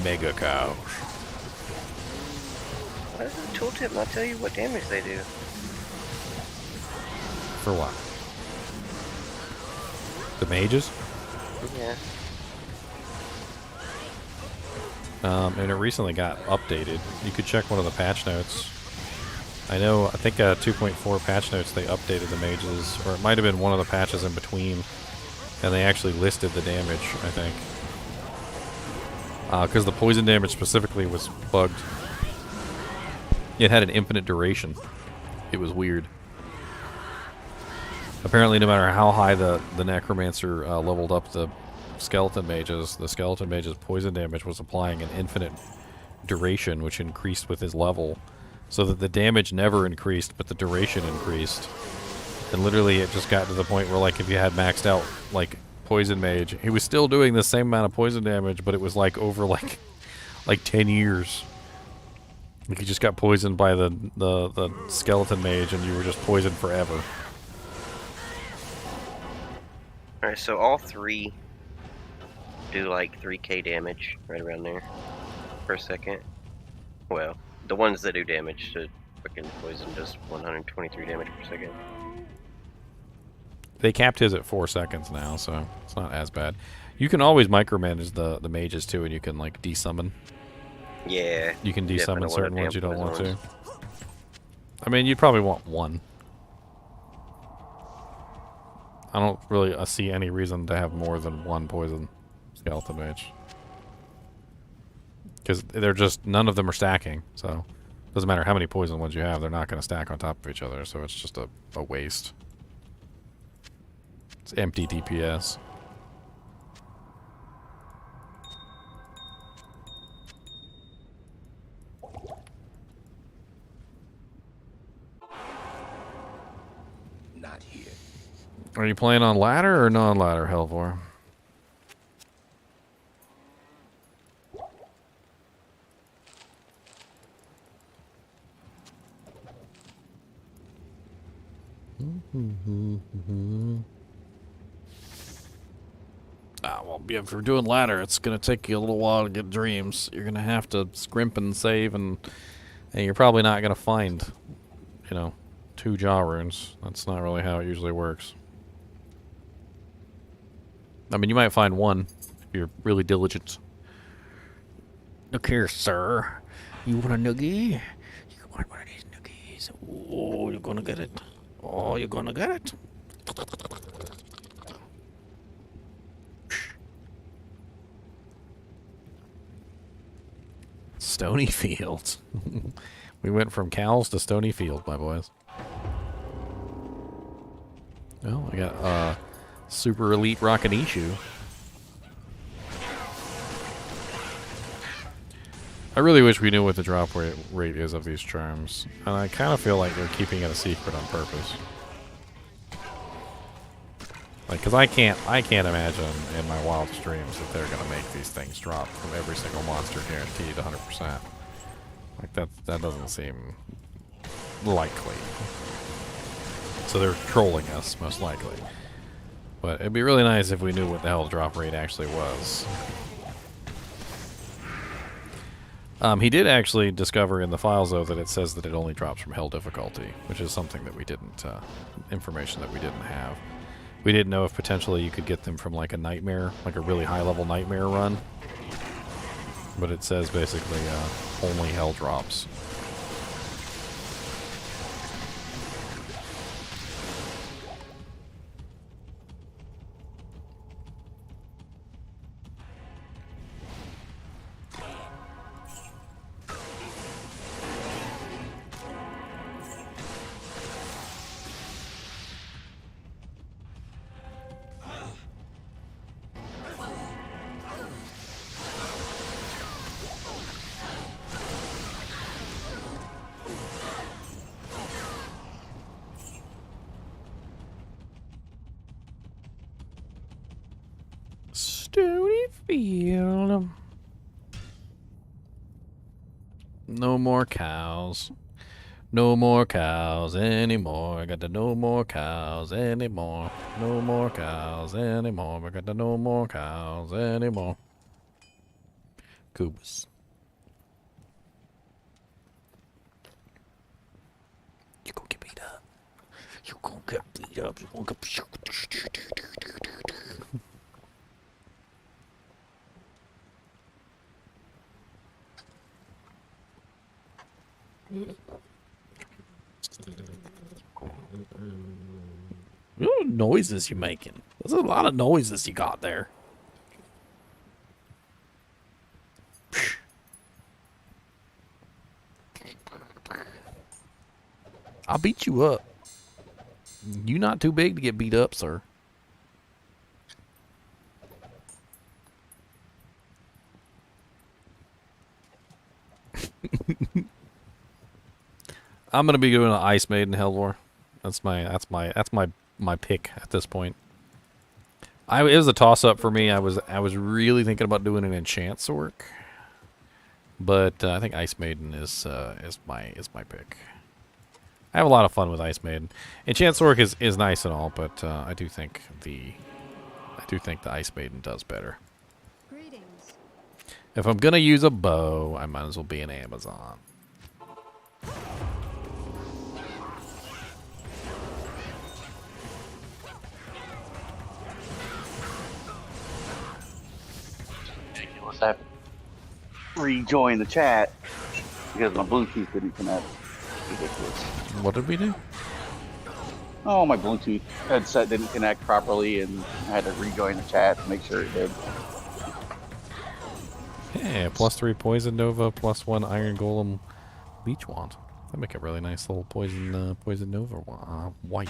Mega cows. Why does the tooltip not tell you what damage they do? For what? The mages? Yeah. And it recently got updated. You could check one of the patch notes. I think 2.4 patch notes, they updated the mages, or it might have been one of the patches in between, and they actually listed the damage, I think. Because the poison damage specifically was bugged. It had an infinite duration. It was weird. Apparently, no matter how high the Necromancer leveled up the skeleton mages poison damage was applying an infinite duration, which increased with his level, so that the damage never increased, but the duration increased. And literally, it just got to the point where, like, if you had maxed out, like, poison mage, he was still doing the same amount of poison damage, but it was like over like 10 years. Like, you just got poisoned by the skeleton mage, and you were just poisoned forever. All right, so all 3 do like 3k damage, right around there, per second. Well, the ones that do damage to freaking poison does 123 damage per second. They capped his at 4 seconds now, so it's not as bad. You can always micromanage the mages too, and you can like desummon. Yeah. You can desummon certain ones you don't want to. I mean, you'd probably want 1. I don't really see any reason to have more than 1 poison skeleton mage. Because they're just, none of them are stacking, so it doesn't matter how many poison ones you have, they're not going to stack on top of each other, so it's just a waste. It's empty DPS. Not here. Are you playing on ladder or non-ladder, Helvor? Well, if you're doing ladder, it's gonna take you a little while to get dreams. You're gonna have to scrimp and save, and you're probably not gonna find, 2 jaw runes. That's not really how it usually works. I mean, you might find 1 if you're really diligent. Look here, sir. You want a noogie? You want one of these noogies? Oh, you're gonna get it. Oh, you're gonna get it. Stony Fields. We went from cows to Stony Field, my boys. Oh, I got super elite Rockanishu. I really wish we knew what the drop rate is of these charms, and I kind of feel like they're keeping it a secret on purpose. Like, cause I can't imagine in my wildest dreams that they're gonna make these things drop from every single monster guaranteed 100%. Like that doesn't seem likely. So they're trolling us, most likely. But it'd be really nice if we knew what the hell the drop rate actually was. He did actually discover in the files, though, that it says that it only drops from hell difficulty, which is something that we didn't, information that we didn't have. We didn't know if potentially you could get them from like a nightmare, like a really high-level nightmare run. But it says basically only hell drops. Stonyfield. No more cows. No more cows anymore. I got the no more cows anymore. No more cows anymore. I got the no more cows anymore. Kubus. You gonna get beat up. You gonna get beat up. You gonna get beat up. What noises you making? There's a lot of noises you got there. I'll beat you up. You not too big to get beat up, sir. I'm gonna be doing an Ice Maiden Hell War. That's my pick at this point. It was a toss up for me. I was really thinking about doing an Enchant Sword, but I think Ice Maiden is my pick. I have a lot of fun with Ice Maiden. Enchant Sword is nice and all, but I do think the Ice Maiden does better. Greetings. If I'm gonna use a bow, I might as well be an Amazon. I have to rejoin the chat because my Bluetooth didn't connect. Ridiculous. What did we do? Oh, my Bluetooth headset didn't connect properly, and I had to rejoin the chat to make sure it did. Yeah, +3 Poison Nova, +1 Iron Golem Leech Wand. That'd make a really nice little Poison Nova white.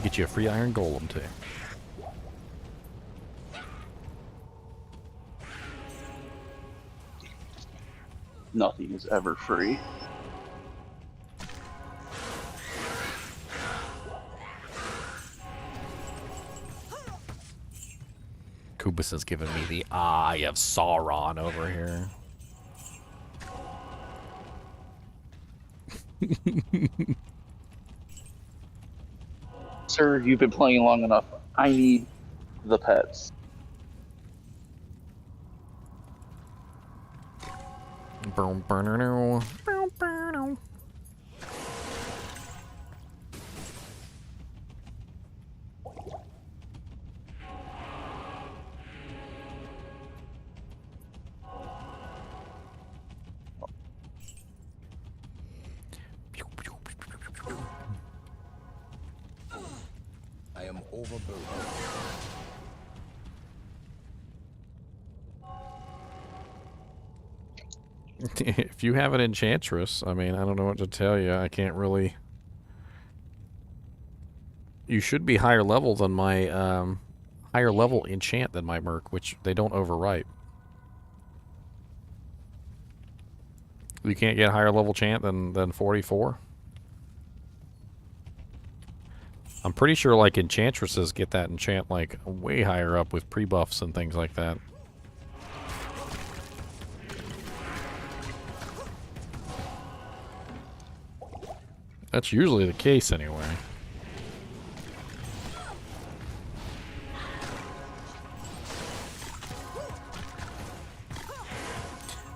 Get you a free Iron Golem too. Nothing is ever free. Kubus has given me the Eye of Sauron over here. sir, you've been playing long enough. I need the pets. I am overburdened. If you have an enchantress, I mean, I don't know what to tell you. I can't really. You should be higher level than my higher level enchant than my merc, which they don't overwrite. You can't get higher level chant than 44. I'm pretty sure like enchantresses get that enchant like way higher up with pre-buffs and things like that. That's usually the case anyway.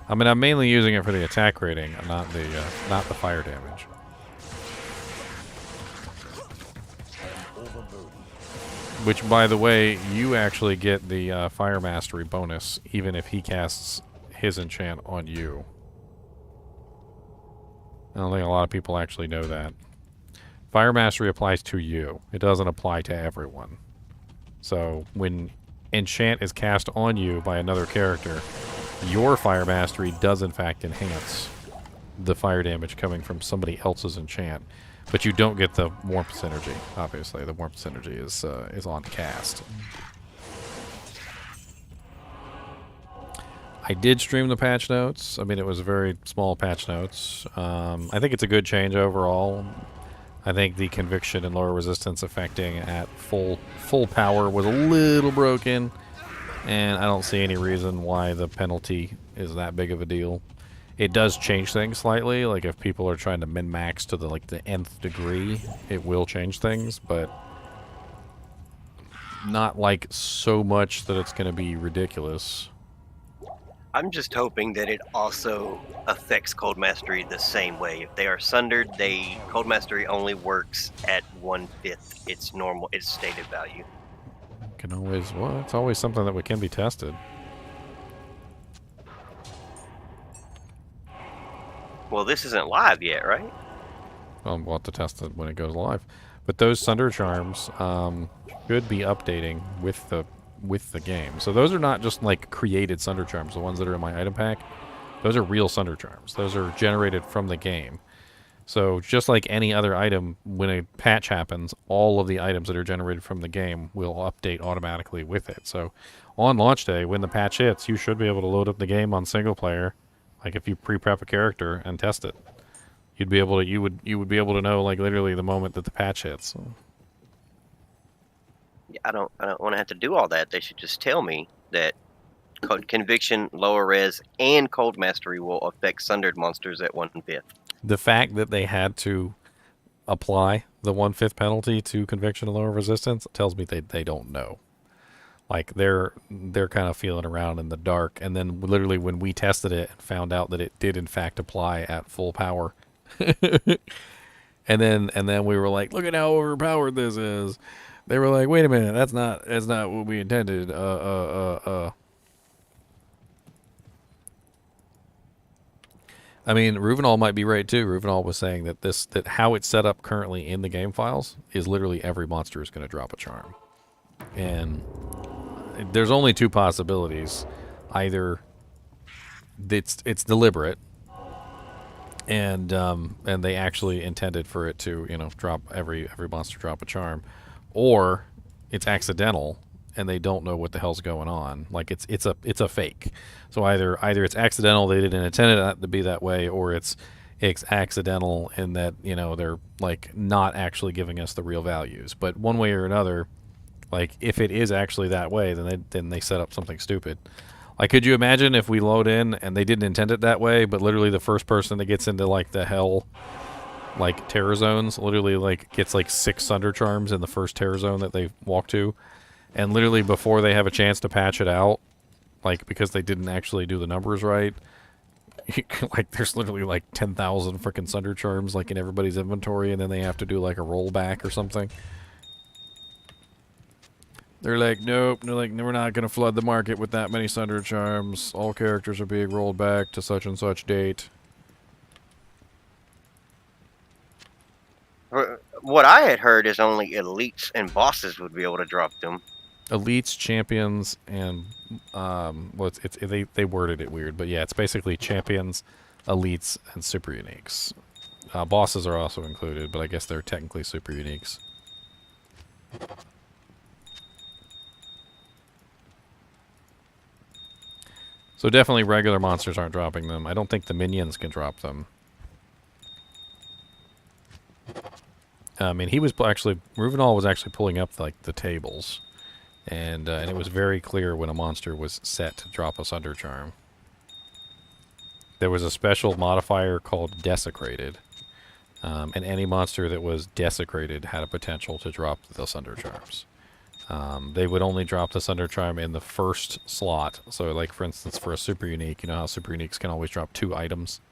I mean, I'm mainly using it for the attack rating, not the fire damage. Which, by the way, you actually get the fire mastery bonus even if he casts his enchant on you. I don't think a lot of people actually know that. Fire mastery applies to you. It doesn't apply to everyone. So when enchant is cast on you by another character, your fire mastery does in fact enhance the fire damage coming from somebody else's enchant, but you don't get the warmth synergy. Obviously, the warmth synergy is on cast. I did stream the patch notes. I mean, it was very small patch notes. I think it's a good change overall. I think the conviction and lower resistance affecting at full power was a little broken, and I don't see any reason why the penalty is that big of a deal. It does change things slightly. Like if people are trying to min-max to the nth degree, it will change things, but not like so much that it's going to be ridiculous. I'm just hoping that it also affects Cold Mastery the same way. If they are sundered, Cold Mastery only works at 1/5 its stated value. Can always, well, it's always something that can be tested. Well, this isn't live yet, right? We'll have to test it when it goes live. But those Sunder charms should be updating with the game. So those are not just like created Sunder charms, the ones that are in my item pack. Those are real Sunder charms. Those are generated from the game. So just like any other item, when a patch happens, all of the items that are generated from the game will update automatically with it. So on launch day, when the patch hits, you should be able to load up the game on single player. Like if you pre-prep a character and test it, you'd be able to you would be able to know like literally the moment that the patch hits. So. Yeah, I don't want to have to do all that. They should just tell me that conviction, lower res, and cold mastery will affect sundered monsters at 1/5. The fact that they had to apply the 1/5 penalty to conviction and lower resistance tells me they don't know. Like they're kind of feeling around in the dark, and then literally when we tested it and found out that it did in fact apply at full power, and then we were like, look at how overpowered this is. They were like, wait a minute, that's not what we intended. I mean, Ruvenal might be right too. Ruvenal was saying that how it's set up currently in the game files is literally every monster is going to drop a charm, and there's only two possibilities. Either it's deliberate, and they actually intended for it to drop every monster drop a charm, or it's accidental and they don't know what the hell's going on. Like it's a fake. So either it's accidental, they didn't intend it to be that way, or it's accidental in that they're like not actually giving us the real values. But one way or another, like if it is actually that way, then they set up something stupid. Like, could you imagine if we load in and they didn't intend it that way, but literally the first person that gets into like the hell like terror zones. Literally, like gets like 6 Sunder Charms in the first terror zone that they walk to, and literally before they have a chance to patch it out, like because they didn't actually do the numbers right. Like there's literally like 10,000 freaking Sunder Charms like in everybody's inventory, and then they have to do like a rollback or something. They're like, nope. They're like, no, we're not gonna flood the market with that many Sunder Charms. All characters are being rolled back to such and such date. What I had heard is only elites and bosses would be able to drop them. Elites, champions, and well, they worded it weird, but yeah, it's basically champions, elites, and super uniques. Bosses are also included, but I guess they're technically super uniques. So definitely regular monsters aren't dropping them. I don't think the minions can drop them. I mean, he was actually, Ruvenal was actually pulling up like the tables. And it was very clear when a monster was set to drop a Sunder Charm. There was a special modifier called Desecrated. And any monster that was Desecrated had a potential to drop the Sunder Charms. They would only drop the Sunder Charm in the first slot. So like for instance for a super unique, you know how super uniques can always drop 2 items?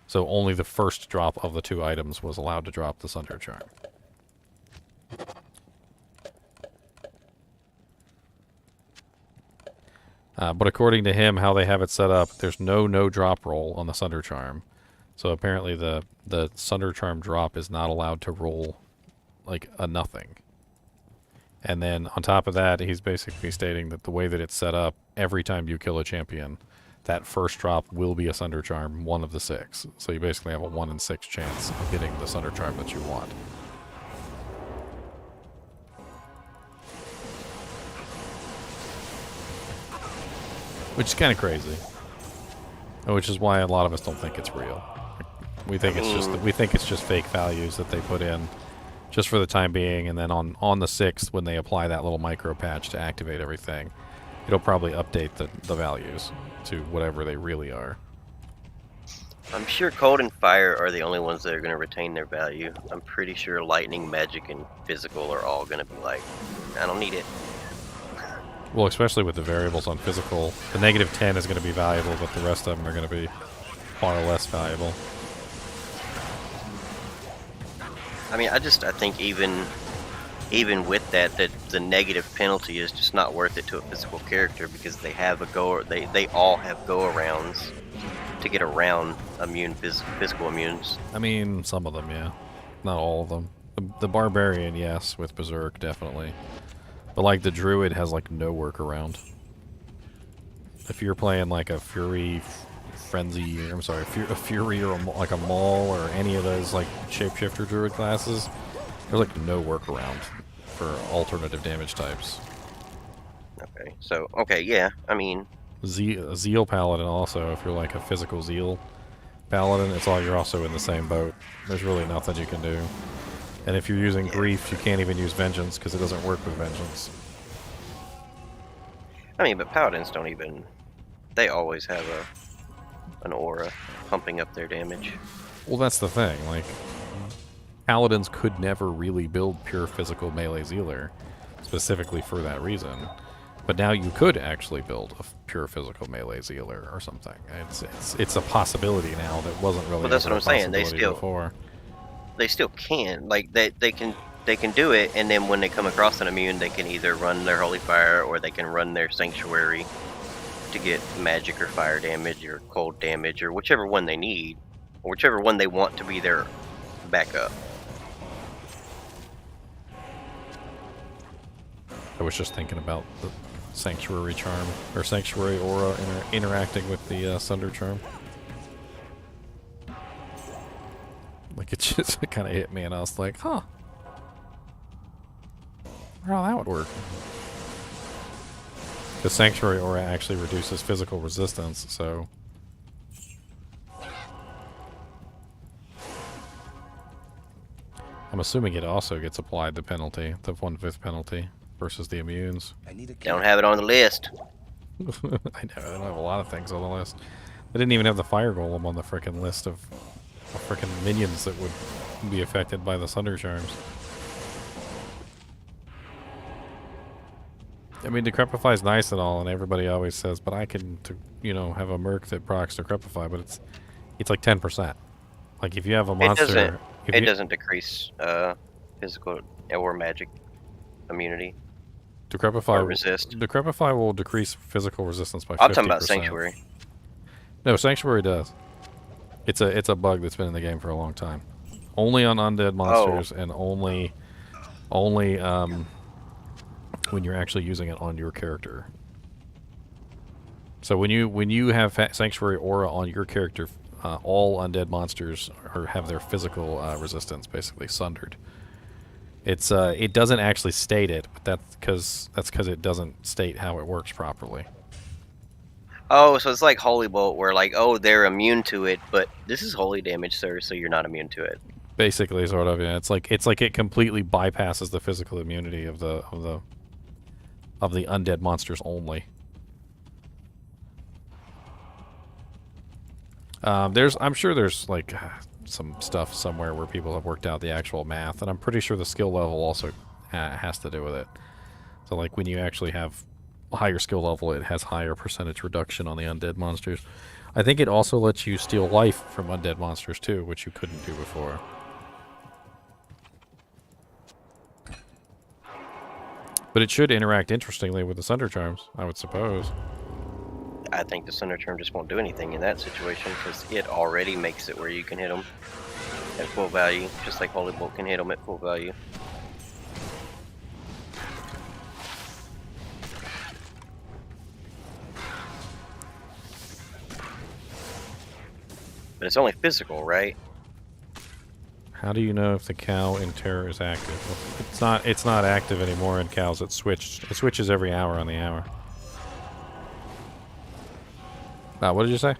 So only the first drop of the 2 items was allowed to drop the Sunder Charm. But according to him, how they have it set up, there's no drop roll on the Sunder Charm. So apparently the Sunder Charm drop is not allowed to roll like a nothing. And then on top of that, he's basically stating that the way that it's set up, every time you kill a champion, that first drop will be a Sunder Charm, 1 of the 6. So you basically have a 1 in 6 chance of getting the Sunder Charm that you want. Which is kind of crazy. Which is why a lot of us don't think it's real. We think it's just fake values that they put in just for the time being, and then on the 6th when they apply that little micro patch to activate everything, it'll probably update the values to whatever they really are. I'm sure cold and fire are the only ones that are going to retain their value. I'm pretty sure lightning, magic, and physical are all going to be like, I don't need it. Well, especially with the variables on physical, the -10 is going to be valuable, but the rest of them are going to be far less valuable. I mean, I think even with that the negative penalty is just not worth it to a physical character because they have they all have go-arounds to get around physical immunes. I mean, some of them, yeah. Not all of them. The Barbarian, yes, with Berserk, definitely. But like the Druid has like no workaround. If you're playing like a Fury, Frenzy, I'm sorry, a Fury or like a Maul or any of those like Shapeshifter Druid classes, there's like no workaround for alternative damage types. Okay, so, okay, yeah, I mean... Zeal Paladin also, if you're like a physical Zeal Paladin, you're also in the same boat. There's really nothing you can do. And if you're using Grief, you can't even use Vengeance because it doesn't work with Vengeance. I mean, but Paladins don't even... They always have an aura pumping up their damage. Well, that's the thing. Like, Paladins could never really build pure physical melee Zealer, specifically for that reason. But now you could actually build a pure physical melee Zealer or something. It's a possibility now that wasn't really. Well, that's what I'm saying. Before. They still can. Like they can do it, and then when they come across an immune, they can either run their Holy Fire or they can run their Sanctuary to get magic or fire damage or cold damage or whichever one they need, or whichever one they want to be their backup. I was just thinking about the Sanctuary Charm, or Sanctuary Aura interacting with the Sunder Charm. Like, it just kind of hit me, and I was like, huh. I wonder how that would work. The Sanctuary Aura actually reduces physical resistance, so... I'm assuming it also gets applied the penalty, the 1/5 penalty. Versus the immunes. Don't have it on the list. I know, they don't have a lot of things on the list. They didn't even have the Fire Golem on the frickin' list of freaking minions that would be affected by the Sunder Charms. I mean, Decrepify is nice and all, and everybody always says, but I can, you know, have a merc that procs Decrepify, but it's like 10%. Like, if you have a monster... It doesn't decrease physical or magic immunity. Decrepify, or resist. Decrepify will decrease physical resistance by 50%. I'm talking about Sanctuary. No, Sanctuary does. It's a bug that's been in the game for a long time. Only on undead monsters, and only when you're actually using it on your character. So when you have Sanctuary Aura on your character, all undead monsters have their physical resistance basically sundered. It doesn't actually state it, but that's because it doesn't state how it works properly. Oh, so it's like Holy Bolt, where like, oh, they're immune to it, but this is holy damage, sir, so you're not immune to it. Basically, sort of, yeah. It's like it completely bypasses the physical immunity of the undead monsters only. I'm sure there's like some stuff somewhere where people have worked out the actual math, and I'm pretty sure the skill level also has to do with it. So like when you actually have a higher skill level, it has higher percentage reduction on the undead monsters. I think it also lets you steal life from undead monsters too, which you couldn't do before. But it should interact interestingly with the Sunder Charms, I would suppose. I think the Sunder Charm just won't do anything in that situation, because it already makes it where you can hit them at full value, just like Holy Bolt can hit them at full value. But it's only physical, right? How do you know if the cow in Terror is active? Well, it's not active anymore in cows. It switches every hour on the hour. What did you say?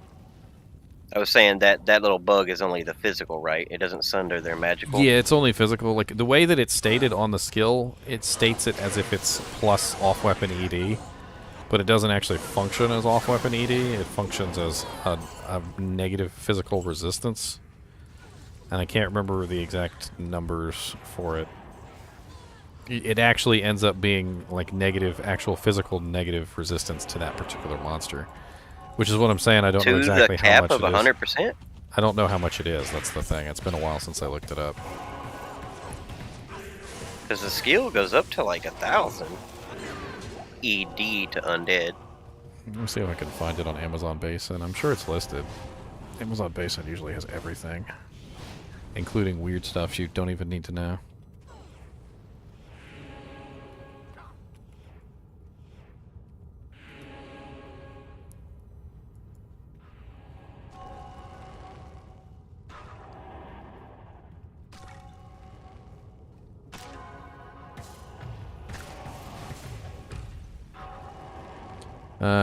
I was saying that little bug is only the physical, right? It doesn't sunder their magical. Yeah, it's only physical. Like the way that it's stated on the skill, it states it as if it's plus off weapon ED, but it doesn't actually function as off weapon ED. It functions as a negative physical resistance, and I can't remember the exact numbers for it. It actually ends up being like negative, actual physical negative resistance to that particular monster. Which is what I'm saying. I don't know exactly how much it is. To the cap of 100%? I don't know how much it is. That's the thing. It's been a while since I looked it up. Because the skill goes up to like 1,000 ED to undead. Let me see if I can find it on Amazon Basin. I'm sure it's listed. Amazon Basin usually has everything, including weird stuff you don't even need to know.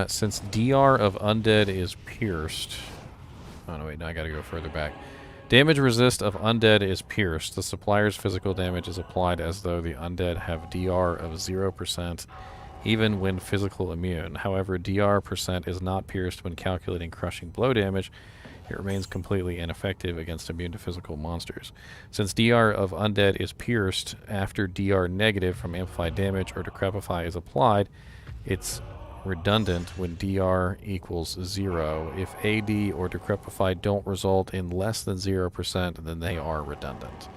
Since DR of undead is pierced... Oh, no, wait, no, I gotta go further back. Damage resist of undead is pierced. The supplier's physical damage is applied as though the undead have DR of 0%, even when physical immune. However, DR % is not pierced when calculating crushing blow damage. It remains completely ineffective against immune to physical monsters. Since DR of undead is pierced after DR negative from amplified damage or Decrepify is applied, it's redundant when DR equals 0. If AD or Decrepify don't result in less than 0%, then they are redundant.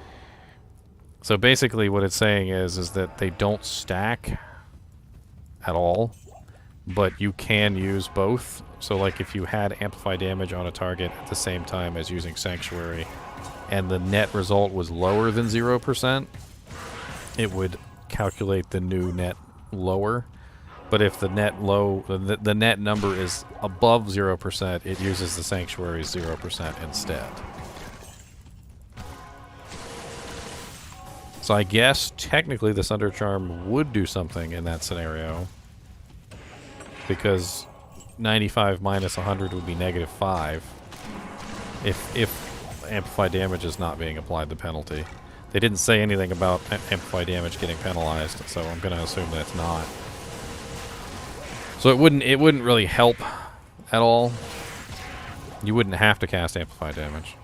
So basically what it's saying is that they don't stack at all, but you can use both. So like if you had amplify damage on a target at the same time as using Sanctuary, and the net result was lower than 0%, it would calculate the new net lower. But if the net the net number is above 0%, it uses the Sanctuary's 0% instead. So I guess technically the Sunder Charm would do something in that scenario, because 95 minus 100 would be -5 if amplified damage is not being applied the penalty. They didn't say anything about amplified damage getting penalized, so I'm going to assume that it's not. So it wouldn't really help at all. You wouldn't have to cast amplified damage.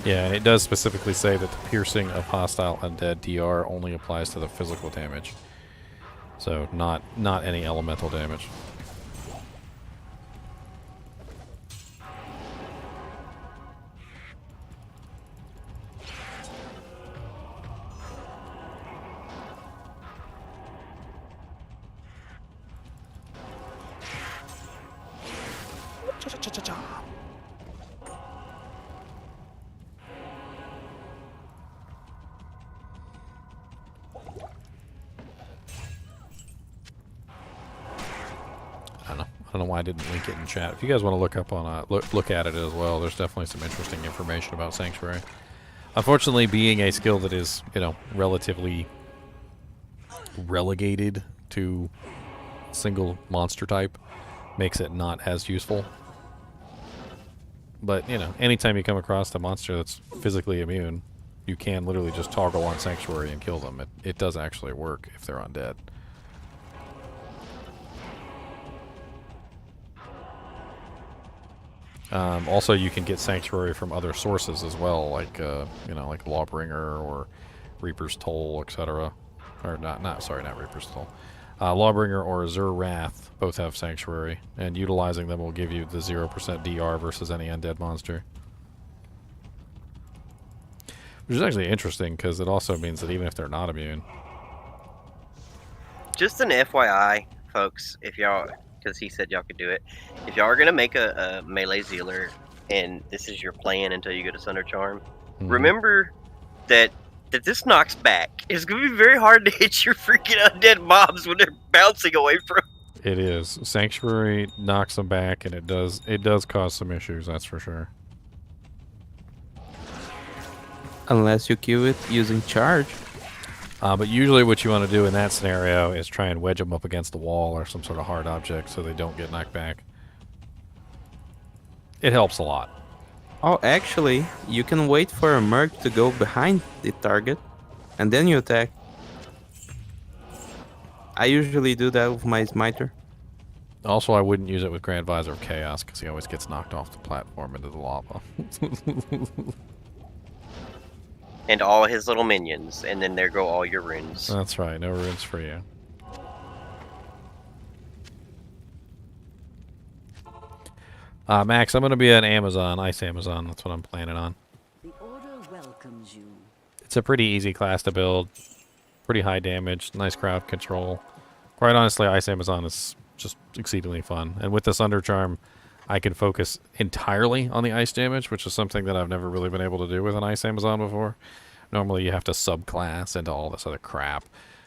Yeah, and it does specifically say that the piercing of hostile undead DR only applies to the physical damage. So not any elemental damage. I don't know why I didn't link it in chat. If you guys want to look up on look at it as well, there's definitely some interesting information about Sanctuary. Unfortunately, being a skill that is, you know, relatively relegated to single monster type makes it not as useful. But, you know, anytime you come across a monster that's physically immune, you can literally just toggle on Sanctuary and kill them. It does actually work if they're undead. Also, you can get Sanctuary from other sources as well, like, you know, like Lawbringer or Reaper's Toll, etc. Or not Reaper's Toll. Lawbringer or Azure Wrath both have Sanctuary, and utilizing them will give you the 0% DR versus any undead monster. Which is actually interesting, because it also means that even if they're not immune... Just an FYI, folks, if y'all... because he said y'all could do it. If y'all are going to make a melee Zealer, and this is your plan until you get a Sunder Charm, remember that this knocks back. It's going to be very hard to hit your freaking undead mobs when they're bouncing away from. It is. Sanctuary knocks them back, and it does cause some issues, that's for sure. Unless you kill it using charge. But usually what you want to do in that scenario is try and wedge them up against the wall or some sort of hard object so they don't get knocked back. It helps a lot. Oh, actually, you can wait for a merc to go behind the target, and then you attack. I usually do that with my smiter. Also, I wouldn't use it with Grand Visor of Chaos because he always gets knocked off the platform into the lava. And all his little minions, and then there go all your runes. That's right, no runes for you. Max, I'm going to be an Amazon, Ice Amazon. That's what I'm planning on. The order welcomes you. It's a pretty easy class to build. Pretty high damage, nice crowd control. Quite honestly, Ice Amazon is just exceedingly fun. And with the Sunder Charm, I can focus entirely on the ice damage, which is something that I've never really been able to do with an Ice Amazon before. Normally you have to subclass into all this other crap,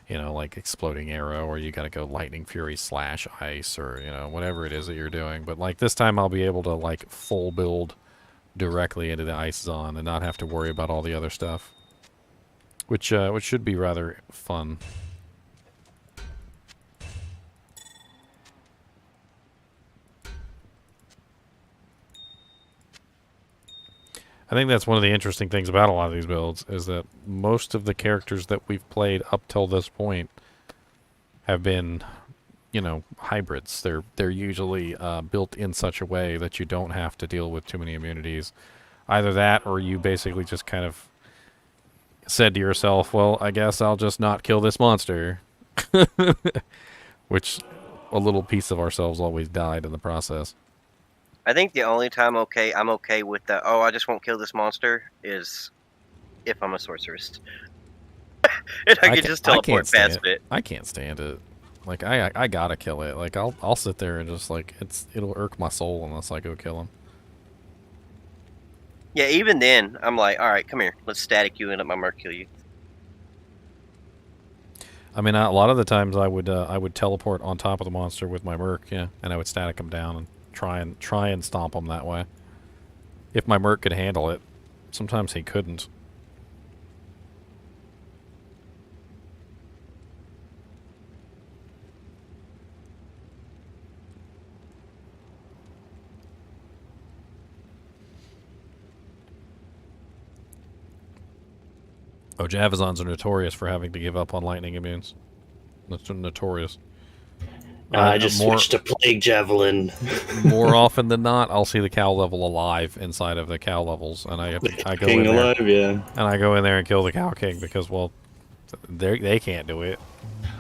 you know, like Exploding Arrow, or you gotta go Lightning Fury / Ice, or, you know, whatever it is that you're doing. But, like, this time I'll be able to, like, full build directly into the Ice Zone and not have to worry about all the other stuff. Which should be rather fun. I think that's one of the interesting things about a lot of these builds, is that most of the characters that we've played up till this point have been, you know, hybrids. They're usually built in such a way that you don't have to deal with too many immunities. Either that, or you basically just kind of said to yourself, well, I guess I'll just not kill this monster. Which a little piece of ourselves always died in the process. I think the only time I'm okay with the, oh, I just won't kill this monster, is if I'm a sorceress. And I can just teleport past it. I can't stand it. Like, I gotta kill it. Like, I'll sit there and just, like, it'll irk my soul unless I go kill him. Yeah, even then, I'm like, alright, come here. Let's static you and let my merc kill you. I mean, a lot of the times I would teleport on top of the monster with my merc, yeah, and I would static him down and try and stomp him that way. If my merc could handle it. Sometimes he couldn't. Oh, Javazons are notorious for having to give up on lightning immunes. That's notorious. I just switched to Plague Javelin. More often than not, I'll see the cow level alive inside of the cow levels, and I go in there. Alive, yeah. And I go in there and kill the cow king because, well, they can't do it.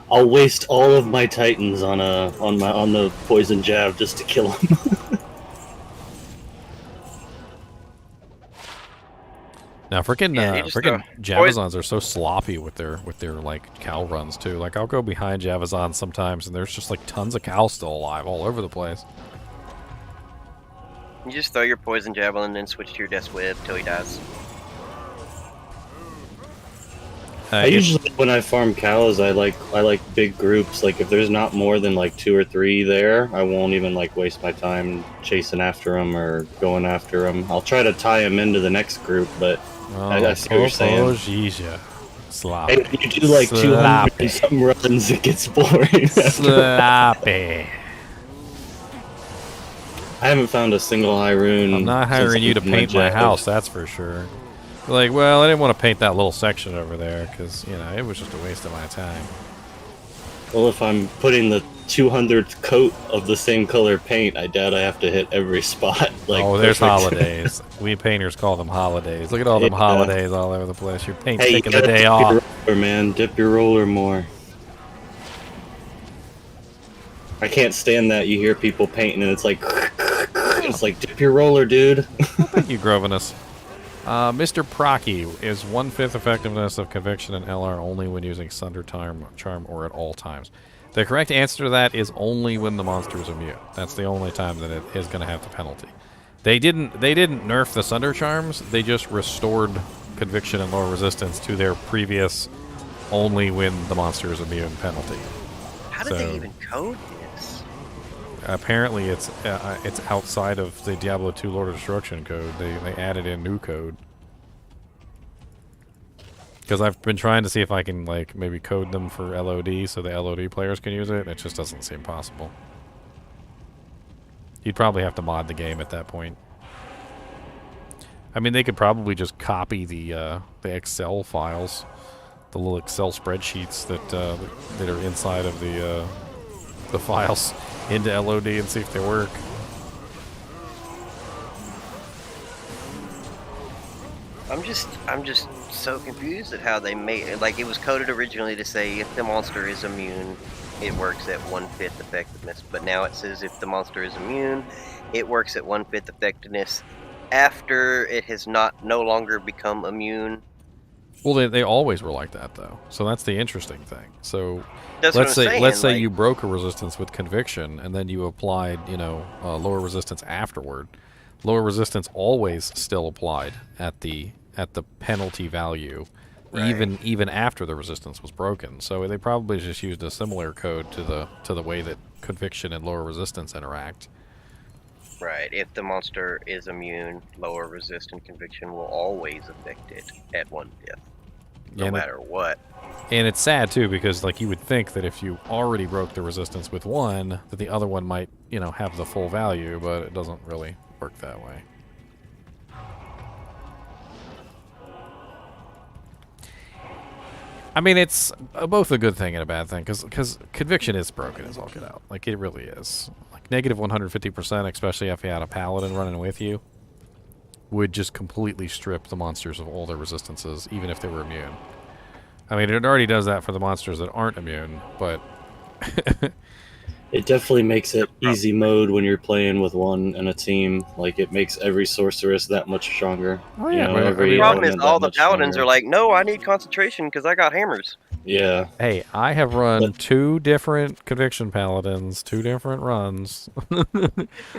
I'll waste all of my titans on the poison jab just to kill him. Now, freaking Javazons are so sloppy with their like cow runs too. Like I'll go behind Javazons sometimes, and there's just like tons of cows still alive all over the place. You just throw your poison javelin and then switch to your death whip till he dies. I usually, when I farm cows, I like big groups. Like if there's not more than like 2 or 3 there, I won't even like waste my time chasing after them or going after them. I'll try to tie them into the next group, but I see what you're saying. Oh, jeez, yeah. Sloppy. Hey, you do like 200 and some runs, it gets boring. Sloppy. I haven't found a single high rune. I'm not hiring you to paint my house, that's for sure. Like, well, I didn't want to paint that little section over there because, you know, it was just a waste of my time. Well, if I'm putting the 200th coat of the same color paint, I doubt I have to hit every spot. Like, oh, there's holidays. We painters call them holidays. Look at all them holidays all over the place. Your paint's taking the day off. Your roller, man. Dip your roller more. I can't stand that. You hear people painting and it's like dip your roller, dude. Well, thank you, Grovinus. Mr. Procky is 1/5 effectiveness of Conviction and LR only when using Sunder charm or at all times. The correct answer to that is only when the monster is immune. That's the only time that it is going to have the penalty. They didn't nerf the Sunder charms. They just restored Conviction and lower resistance to their previous only when the monster is immune penalty. How did they even code this? Apparently, it's outside of the Diablo 2 Lord of Destruction code. They added in new code. Because I've been trying to see if I can like maybe code them for LOD so the LOD players can use it, and it just doesn't seem possible. You'd probably have to mod the game at that point. I mean, they could probably just copy the Excel files, the little Excel spreadsheets that are inside of the files into LOD and see if they work. I'm just so confused at how they made it. Like, it was coded originally to say if the monster is immune, it works at 1/5 effectiveness. But now it says if the monster is immune, it works at 1/5 effectiveness after it has no longer become immune. Well, they always were like that though. So that's the interesting thing. So That's let's say like, you broke a resistance with Conviction and then you applied, lower resistance afterward. Lower resistance always still applied at the penalty value, right, even after the resistance was broken. So they probably just used a similar code to the way that Conviction and lower resistance interact. Right. If the monster is immune, lower resistant Conviction will always affect it at 1/5, no matter what. And it's sad too because like you would think that if you already broke the resistance with one, that the other one might have the full value, but it doesn't really work that way. I mean, it's both a good thing and a bad thing because Conviction is broken as all get out. Like, it really is. Like, negative 150%, especially if you had a Paladin running with you, would just completely strip the monsters of all their resistances, even if they were immune. I mean, it already does that for the monsters that aren't immune, but... It definitely makes it easy mode when you're playing with one in a team. Like, it makes every sorceress that much stronger. Oh, yeah. The problem is all the paladins are like, no, I need concentration because I got hammers. Yeah. Hey, I have run 2 different Conviction Paladins, 2 different runs.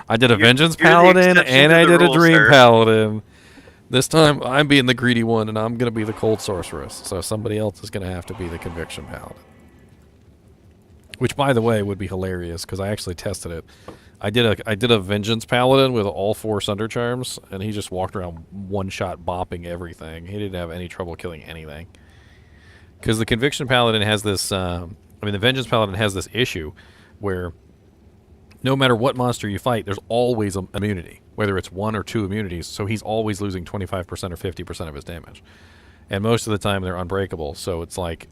I did a Vengeance Paladin and I did a Dream Paladin. This time, I'm being the greedy one and I'm going to be the Cold Sorceress. So somebody else is going to have to be the Conviction Paladin. Which, by the way, would be hilarious because I actually tested it. I did a Vengeance Paladin with all 4 Sunder charms, and he just walked around one-shot bopping everything. He didn't have any trouble killing anything. Because the Conviction Paladin has this... the Vengeance Paladin has this issue where no matter what monster you fight, there's always an immunity. Whether it's 1 or 2 immunities, so he's always losing 25% or 50% of his damage. And most of the time, they're unbreakable, so it's like...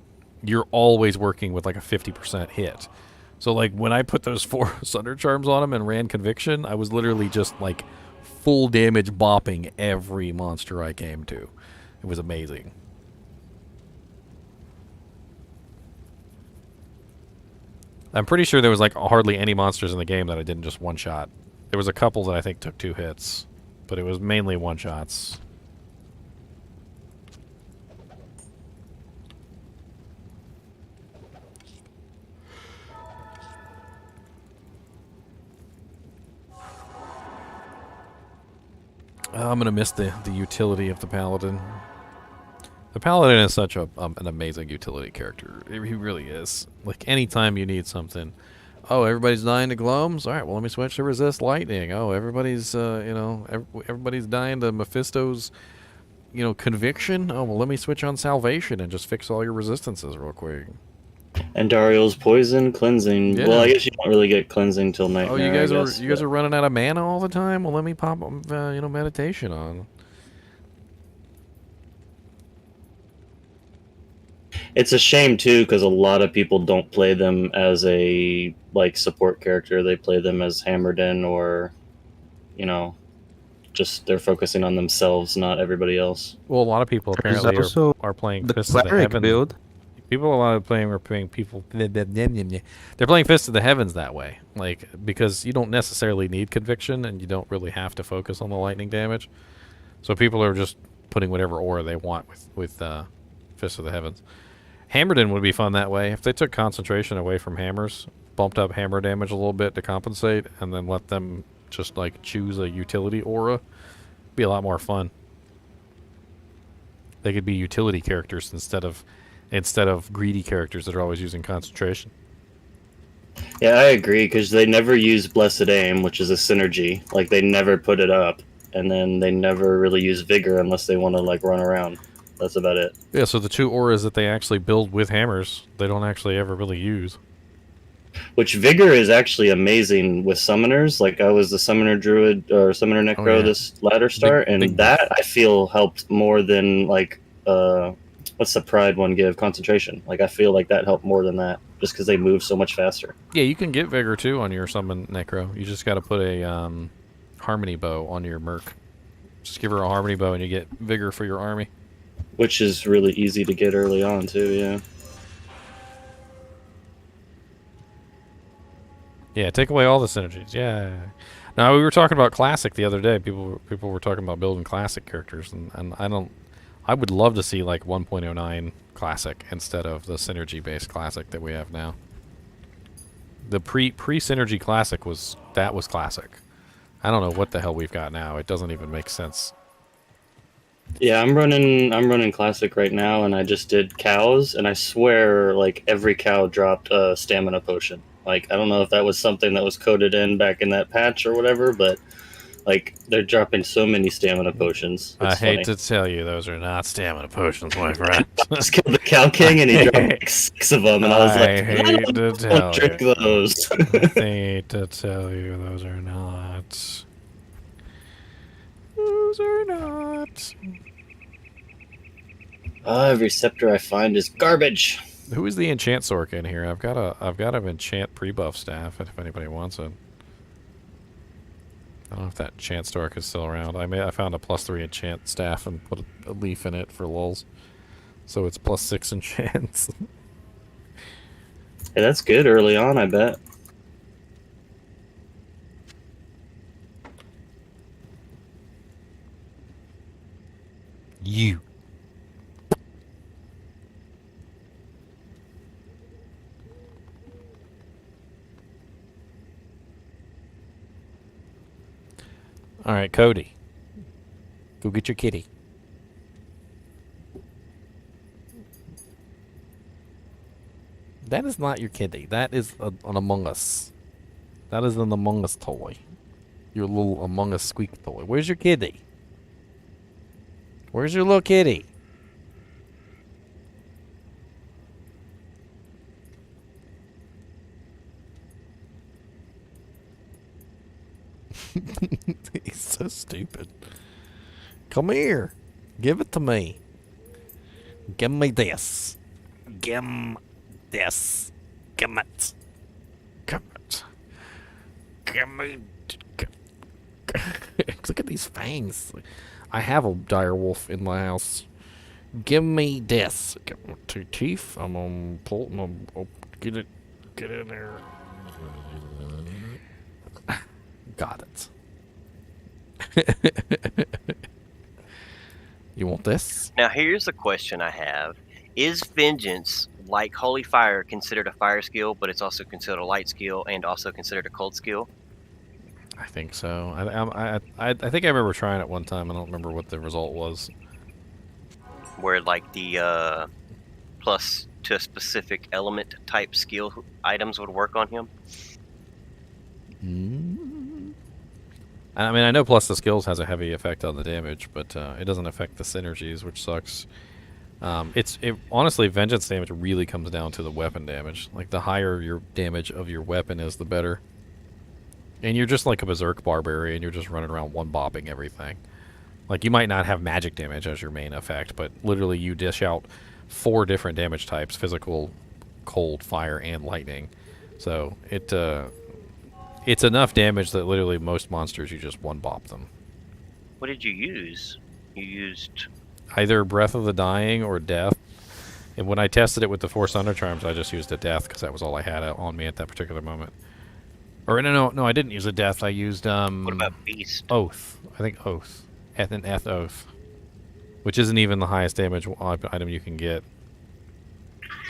You're always working with like a 50% hit. So like when I put those 4 Sunder Charms on him and ran Conviction, I was literally just like full damage bopping every monster I came to. It was amazing. I'm pretty sure there was like hardly any monsters in the game that I didn't just one-shot. There was a couple that I think took 2 hits, but it was mainly one-shots. I'm gonna miss the utility of the Paladin. The Paladin is such an amazing utility character. He really is. Like, anytime you need something. Oh, everybody's dying to Gloams? Alright, well, let me switch to Resist Lightning. Oh, everybody's, everybody's dying to Mephisto's, Conviction? Oh, well, let me switch on Salvation and just fix all your resistances real quick. And Dario's Poison, Cleansing. Yeah. Well, I guess you don't really get Cleansing till Nightmare. Oh, you guys are running out of mana all the time? Well, let me pop, Meditation on. It's a shame too, because a lot of people don't play them as a support character. They play them as hammered in, or just they're focusing on themselves, not everybody else. Well, a lot of people apparently are playing the Fists of the cleric Heavens. build. They're playing Fists of the Heavens that way, like, because you don't necessarily need Conviction and you don't really have to focus on the lightning damage. So people are just putting whatever aura they want with Fists of the Heavens. Hammerden would be fun that way. If they took concentration away from hammers, bumped up hammer damage a little bit to compensate, and then let them just like choose a utility aura, it'd be a lot more fun. They could be utility characters instead of greedy characters that are always using concentration. Yeah, I agree, because they never use Blessed Aim, which is a synergy. Like, they never put it up, and then they never really use Vigor unless they want to run around. That's about it. Yeah, so the 2 auras that they actually build with hammers, they don't actually ever really use. Which Vigor is actually amazing with summoners. Like, I was the Summoner Druid or Summoner Necro this ladder start, and that I feel helped more than what's the Pride one give? Concentration. Like, I feel like that helped more than that, just because they move so much faster. Yeah, you can get Vigor too on your Summon Necro. You just got to put a Harmony Bow on your Merc. Just give her a Harmony Bow and you get Vigor for your army. Which is really easy to get early on too, yeah. Yeah, take away all the synergies. Yeah. Now, we were talking about Classic the other day. People were talking about building Classic characters, and I would love to see like 1.09 Classic instead of the synergy-based Classic that we have now. The pre-synergy Classic was Classic. I don't know what the hell we've got now. It doesn't even make sense. Yeah, I'm running Classic right now, and I just did cows, and I swear every cow dropped a stamina potion. I don't know if that was something that was coded in back in that patch or whatever, but they're dropping so many stamina potions. I hate to tell you, those are not stamina potions, my friend. I just killed the Cow King, and he dropped 6 of them, and I was like, hate to tell drink you. those. I hate to tell you, those are not. Those are not. Every scepter I find is garbage. Who is the enchant sork in here? I've got an enchant pre-buff staff if anybody wants it. I don't know if that enchant sork is still around. I found a +3 enchant staff and put a leaf in it for lulz. So it's +6 enchants. Hey, that's good early on, I bet. You. All right, Cody. Go get your kitty. That is not your kitty. That is an Among Us. That is an Among Us toy. Your little Among Us squeak toy. Where's your kitty? Where's your little kitty? He's so stupid. Come here. Give it to me. Give me this. Give this. Give it. Give me. Look at these fangs. I have a dire wolf in my house. Give me this. Get my 2 teeth. I'm gonna pull. Get it. Get in there. Got it. You want this? Now, here's a question I have. Is Vengeance, like Holy Fire, considered a fire skill, but it's also considered a light skill and also considered a cold skill? I think so. I think I remember trying it one time. I don't remember what the result was. Where, like, the plus to a specific element type skill items would work on him? I mean, I know plus the skills has a heavy effect on the damage, but it doesn't affect the synergies, which sucks. Honestly, Vengeance damage really comes down to the weapon damage. Like, the higher your damage of your weapon is, the better. And you're just like a Berserk Barbarian, you're just running around one-bopping everything. Like, you might not have magic damage as your main effect, but literally you dish out 4 different damage types: physical, cold, fire, and lightning. So, it's enough damage that literally most monsters, you just one-bop them. What did you use? You used... Either Breath of the Dying or Death. And when I tested it with the 4 Sunder Charms, I just used a Death because that was all I had on me at that particular moment. Or no, I didn't use a Death. I used What about Beast? Oath. I think Oath. An Oath. Which isn't even the highest damage item you can get.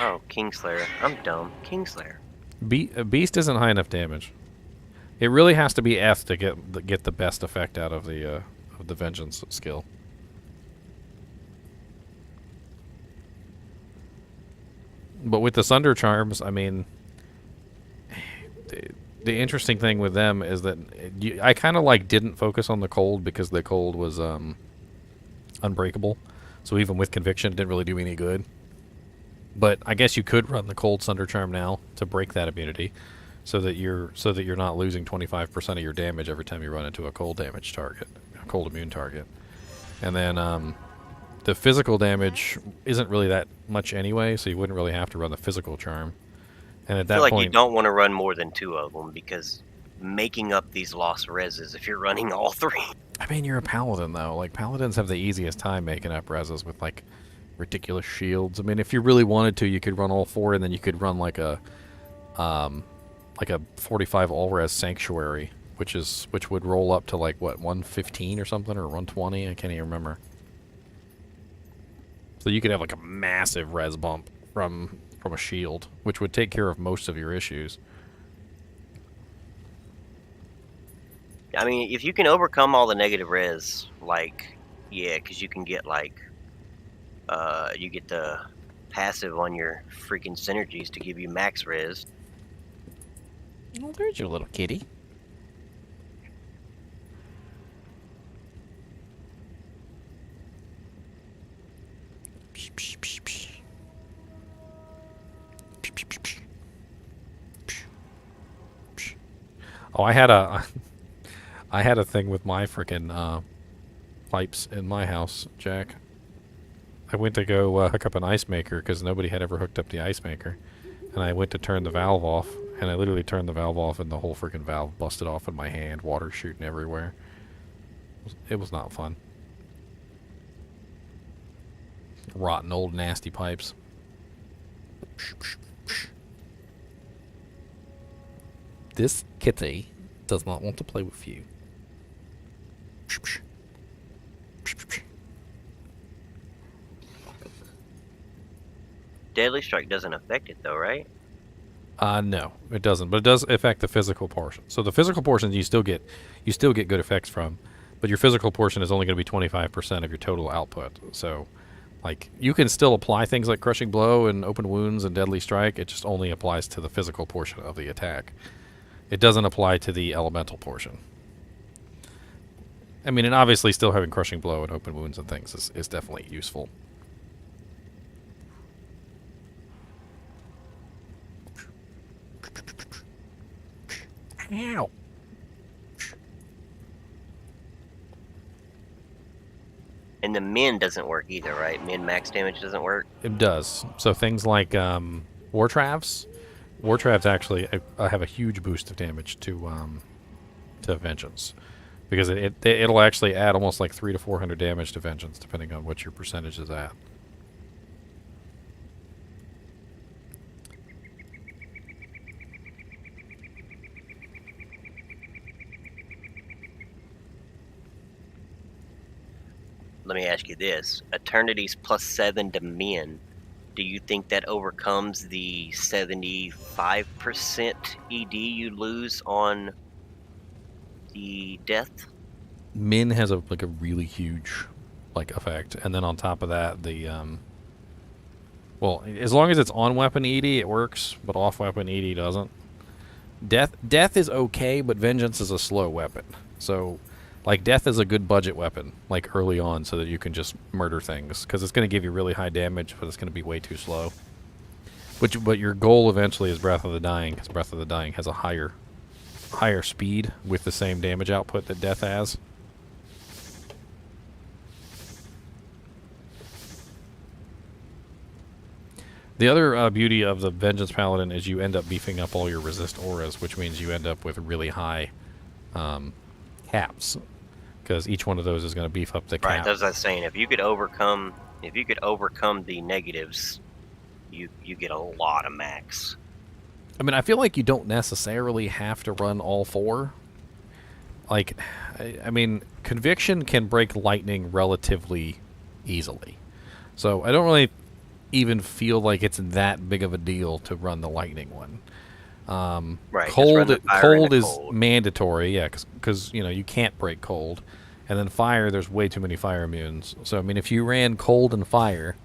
Oh, Kingslayer. I'm dumb. Kingslayer. Beast isn't high enough damage. It really has to be F to get the best effect out of the Vengeance skill. But with the Sunder Charms, I mean, the interesting thing with them is that I kind of like didn't focus on the cold because the cold was unbreakable. So even with Conviction, it didn't really do me any good. But I guess you could run the cold Sunder Charm now to break that immunity, so that you're not losing 25% of your damage every time you run into a cold damage target, a cold immune target. And then the physical damage isn't really that much anyway, so you wouldn't really have to run the physical charm. And at that I feel point, like you don't want to run more than 2 of them, because making up these lost reses if you're running all 3. I mean, you're a paladin though. Like, paladins have the easiest time making up reses with like ridiculous shields. I mean, if you really wanted to, you could run all 4, and then you could run like a 45 all res Sanctuary, which would roll up to like what, 115 or something, or 120. I can't even remember. So you could have like a massive res bump from a shield, which would take care of most of your issues. I mean, if you can overcome all the negative res, like, yeah, because you can get like, you get the passive on your freaking synergies to give you max res. Oh, there's your little kitty. Oh, I had a thing with my frickin' pipes in my house, Jack. I went to go hook up an ice maker because nobody had ever hooked up the ice maker, and I went to turn the valve off, and I literally turned the valve off, and the whole frickin' valve busted off in my hand, water shooting everywhere. It was not fun. Rotten old nasty pipes. This kitty does not want to play with you. Deadly Strike doesn't affect it though, right? No, it doesn't. But it does affect the physical portion. So the physical portion you still get good effects from, but your physical portion is only going to be 25% of your total output. So, like, you can still apply things like Crushing Blow and Open Wounds and Deadly Strike. It just only applies to the physical portion of the attack. It doesn't apply to the elemental portion. I mean, and obviously still having Crushing Blow and Open Wounds and things is definitely useful. Ow. And the min doesn't work either, right? Min max damage doesn't work? It does. So things like War Travs actually have a huge boost of damage to to Vengeance, because it'll actually add almost like 300 to 400 damage to Vengeance, depending on what your percentage is at. Let me ask you this: Eternity's +7 to men. Do you think that overcomes the 75% ED you lose on the death? Min has a really huge effect, and then on top of that, the well, as long as it's on weapon ED, it works, but off weapon ED doesn't. Death is okay, but Vengeance is a slow weapon, so. Death is a good budget weapon, early on, so that you can just murder things, because it's going to give you really high damage, but it's going to be way too slow. But your goal eventually is Breath of the Dying, because Breath of the Dying has a higher speed with the same damage output that Death has. The other beauty of the Vengeance Paladin is you end up beefing up all your resist auras, which means you end up with really high caps. Because each one of those is going to beef up the cap. Right, that's what I was saying. If you could overcome the negatives, you get a lot of max. I mean, I feel like you don't necessarily have to run all four. I mean, Conviction can break lightning relatively easily, so I don't really even feel like it's that big of a deal to run the lightning one. Right, cold is cold. mandatory, yeah, because you can't break cold, and then fire, there's way too many fire immunes. So I mean, if you ran cold and fire,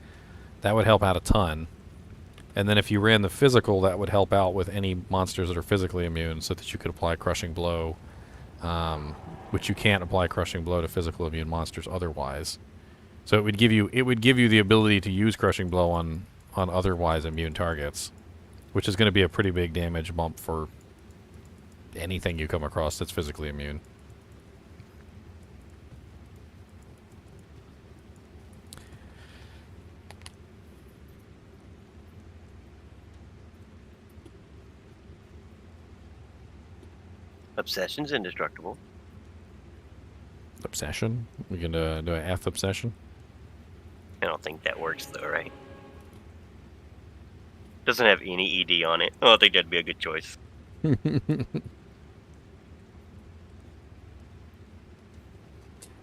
that would help out a ton. And then if you ran the physical, that would help out with any monsters that are physically immune, so that you could apply Crushing Blow, which you can't apply Crushing Blow to physical immune monsters otherwise. So it would give you the ability to use Crushing Blow on otherwise immune targets, which is going to be a pretty big damage bump for anything you come across that's physically immune. Obsession's indestructible. Obsession? We can do an F obsession? I don't think that works though, right? Doesn't have any ED on it. Oh, I think that'd be a good choice.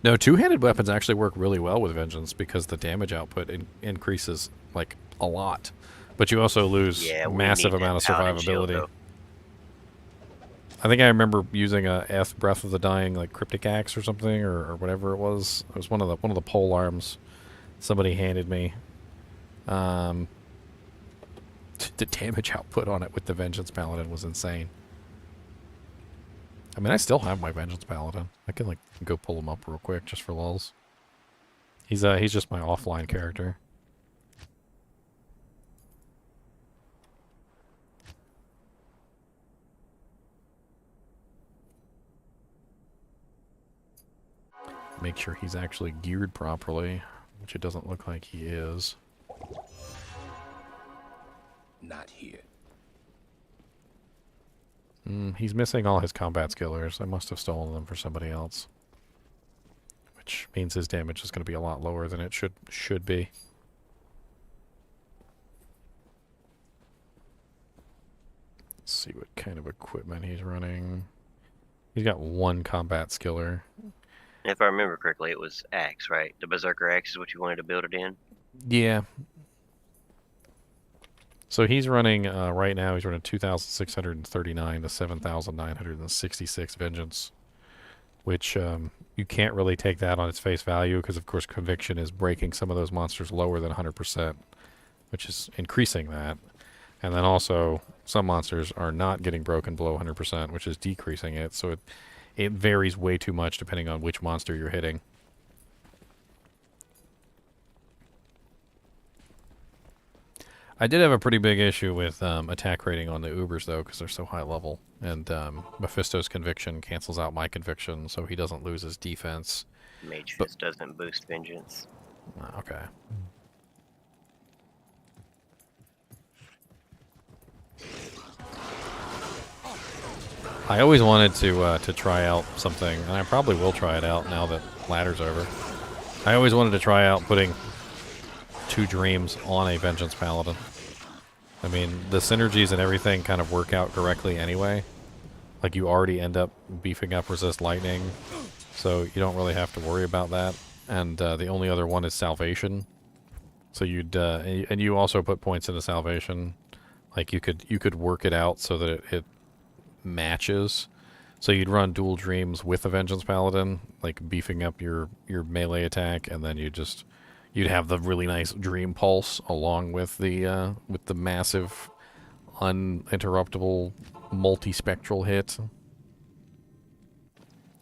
No, two-handed weapons actually work really well with Vengeance because the damage output increases a lot, but you also lose massive amount of survivability. I think I remember using a F Breath of the Dying Cryptic Axe or something, or whatever it was. It was one of the pole arms somebody handed me. The damage output on it with the Vengeance Paladin was insane. I mean, I still have my Vengeance Paladin. I can go pull him up real quick just for lulz. He's just my offline character. Make sure he's actually geared properly, which it doesn't look like he is. Not here. He's missing all his combat skillers. I must have stolen them for somebody else. Which means his damage is going to be a lot lower than it should be. Let's see what kind of equipment he's running. He's got one combat skiller. If I remember correctly, it was axe, right? The Berserker axe is what you wanted to build it in? Yeah. So he's running, right now, he's running 2,639 to 7,966 Vengeance. Which, you can't really take that on its face value, because of course Conviction is breaking some of those monsters lower than 100%, which is increasing that. And then also, some monsters are not getting broken below 100%, which is decreasing it, so it varies way too much depending on which monster you're hitting. I did have a pretty big issue with attack rating on the Ubers, though, because they're so high level. And Mephisto's Conviction cancels out my Conviction, so he doesn't lose his defense. Mage Fist doesn't boost Vengeance. Okay. I always wanted to try out something, and I probably will try it out now that ladder's over. I always wanted to try out putting 2 dreams on a Vengeance Paladin. I mean, the synergies and everything kind of work out directly anyway. Like, you already end up beefing up resist lightning, so you don't really have to worry about that. And the only other one is salvation. So you'd and you also put points into salvation. Like, you could work it out so that it matches. So you'd run dual dreams with a Vengeance Paladin, like beefing up your melee attack, and then you'd have the really nice dream pulse along with the massive uninterruptible multi-spectral hit.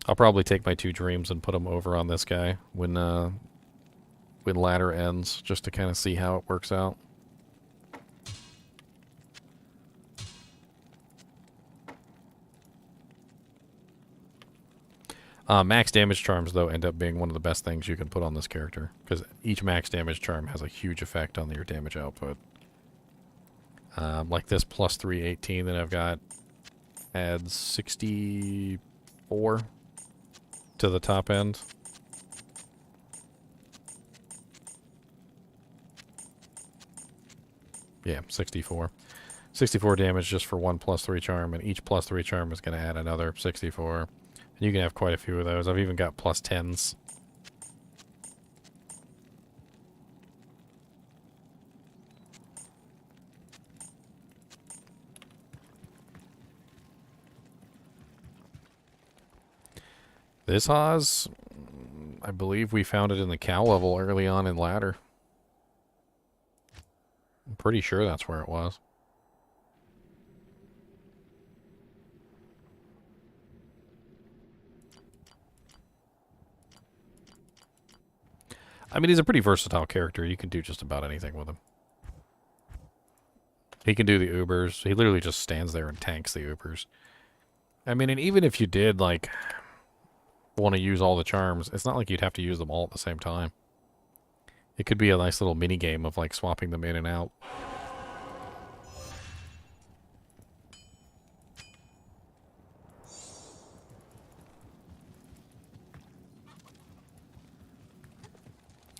I'll probably take my 2 dreams and put them over on this guy when ladder ends, just to kind of see how it works out. Max damage charms, though, end up being one of the best things you can put on this character, because each max damage charm has a huge effect on your damage output. Like this plus 318 that I've got adds 64 to the top end. Yeah, 64. 64 damage just for 1 plus 3 charm, and each plus 3 charm is going to add another 64. And you can have quite a few of those. I've even got plus 10s. This Oz, I believe we found it in the cow level early on in ladder. I'm pretty sure that's where it was. I mean, he's a pretty versatile character. You can do just about anything with him. He can do the Ubers. He literally just stands there and tanks the Ubers. I mean, and even if you did, like, want to use all the charms, it's not like you'd have to use them all at the same time. It could be a nice little mini game of, like, swapping them in and out.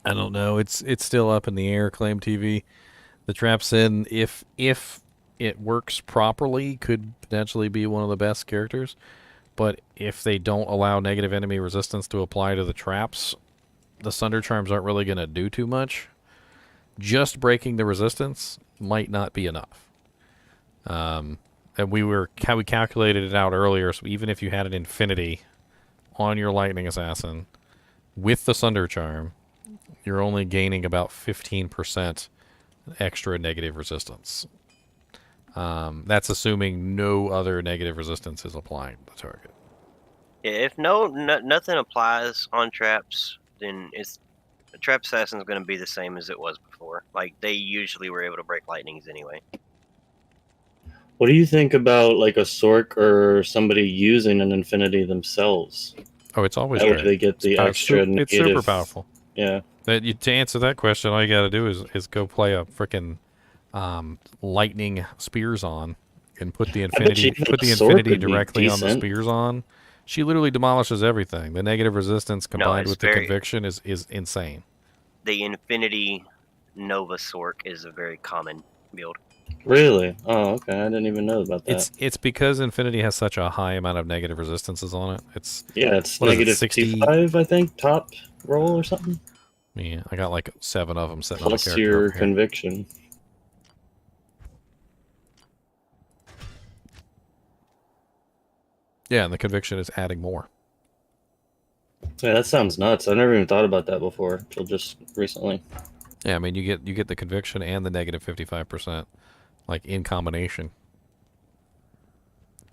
I don't know. It's still up in the air. Claim TV. The Trap's in, if it works properly, could potentially be one of the best characters. But if they don't allow negative enemy resistance to apply to the traps, the Sunder charms aren't really going to do too much. Just breaking the resistance might not be enough. And we calculated it out earlier. So even if you had an infinity on your Lightning Assassin with the Sunder charm, you're only gaining about 15% extra negative resistance. That's assuming no other negative resistance is applying to the target. Yeah, if nothing applies on traps, then the Trap Assassin is going to be the same as it was before. Like, they usually were able to break lightnings anyway. What do you think about, like, a Sork or somebody using an Infinity themselves? Oh, it's always That great. way they get the extra negative. It's super powerful. Yeah. To answer that question, all you got to do is go play a frickin' lightning spears on, and put the infinity directly on the spears on. She literally demolishes everything. The negative resistance combined with the conviction is insane. The Infinity Nova Sork is a very common build. Really? Oh, okay. I didn't even know about that. It's because Infinity has such a high amount of negative resistances on it. It's negative 65, I think, top roll or something. Yeah, I got like 7 of them sitting plus on the character. Your conviction. Yeah, and the conviction is adding more. Yeah, that sounds nuts. I never even thought about that before until just recently. Yeah, I mean, you get the conviction and the negative 55%, like, in combination.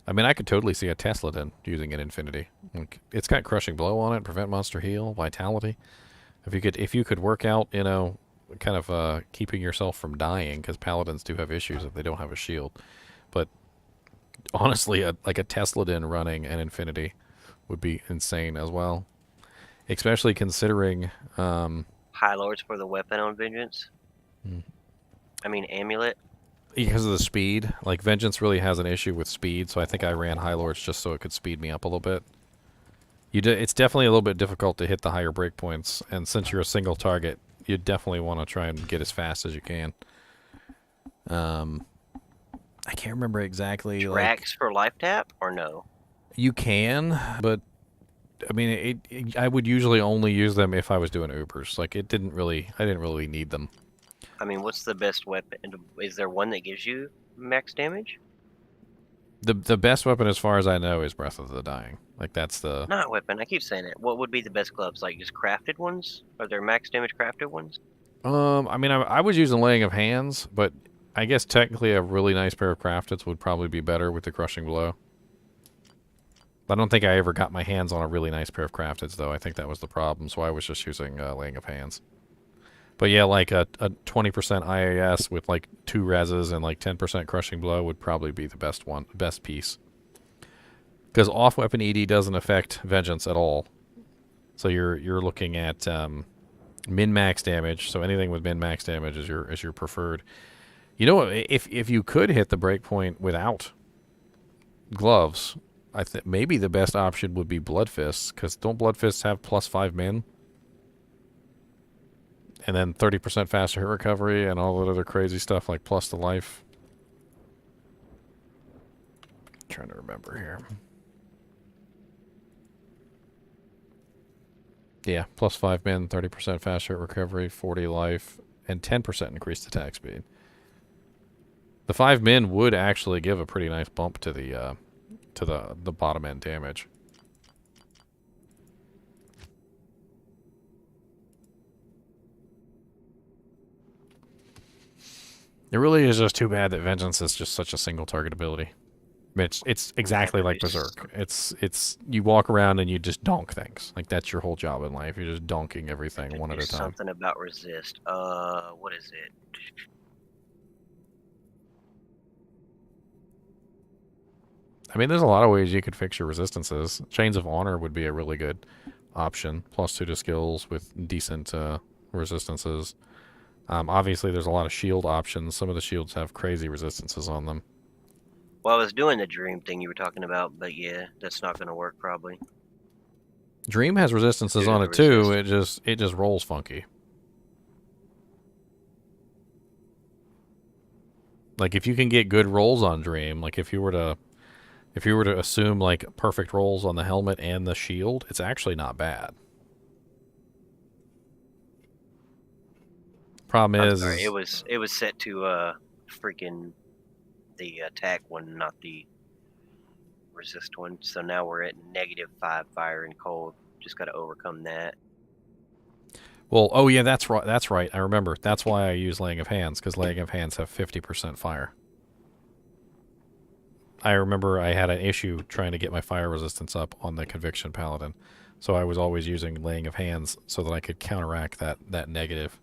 I mean, I could totally see a Tesladin using an Infinity. Like, it's got crushing blow on it, prevent monster heal, vitality. If you could work out, you know, kind of keeping yourself from dying, because Paladins do have issues if they don't have a shield. But honestly, like a Tesladin running an Infinity would be insane as well. Especially considering High Lords for the weapon on Vengeance. I mean, Amulet. because of the speed. Like, Vengeance really has an issue with speed, so I think I ran High Lords just so it could speed me up a little bit. It's definitely a little bit difficult to hit the higher breakpoints, and since you're a single target, you definitely want to try and get as fast as you can. I can't remember exactly. Tracks for life tap or no? You can, but I mean, I would usually only use them if I was doing Ubers. Like, I didn't really need them. I mean, what's the best weapon? Is there one that gives you max damage? The best weapon, as far as I know, is Breath of the Dying. Like, that's the... Not weapon, I keep saying it. What would be the best gloves? Like, just crafted ones? Are there max damage crafted ones? I mean, I was using Laying of Hands, but I guess technically a really nice pair of Crafteds would probably be better with the Crushing Blow. I don't think I ever got my hands on a really nice pair of Crafteds, though. I think that was the problem, so I was just using Laying of Hands. But yeah, like a 20% IAS with like 2 reses and like 10% Crushing Blow would probably be the best piece. Because off-weapon ED doesn't affect Vengeance at all. So you're looking at min-max damage, so anything with min-max damage is your preferred. You know, if you could hit the breakpoint without gloves, I think maybe the best option would be Blood Fists, because don't Blood Fists have +5 min? And then 30% faster hit recovery and all that other crazy stuff like plus to life. I'm trying to remember here. Yeah, +5 min, 30% faster hit recovery, 40 life, and 10% increased attack speed. The 5 min would actually give a pretty nice bump to the bottom end damage. It really is just too bad that Vengeance is just such a single target ability. I mean, it's exactly like Berserk. It's you walk around and you just donk things. Like, that's your whole job in life. You're just donking everything one at a time. Something about resist. What is it? I mean, there's a lot of ways you could fix your resistances. Chains of Honor would be a really good option. +2 to skills with decent resistances. Obviously, there's a lot of shield options. Some of the shields have crazy resistances on them. Well, I was doing the Dream thing you were talking about, but yeah, that's not going to work probably. Dream has resistances on it too. It just rolls funky. Like, if you can get good rolls on Dream, like if you were to assume like perfect rolls on the helmet and the shield, it's actually not bad. Problem is, sorry, it was set to freaking the attack one, not the resist one. So now we're at -5 fire and cold. Just got to overcome that. Well, oh yeah, that's right. That's right. I remember. That's why I use Laying of Hands, because Laying of Hands have 50% fire. I remember I had an issue trying to get my fire resistance up on the Conviction Paladin, so I was always using Laying of Hands so that I could counteract that negative.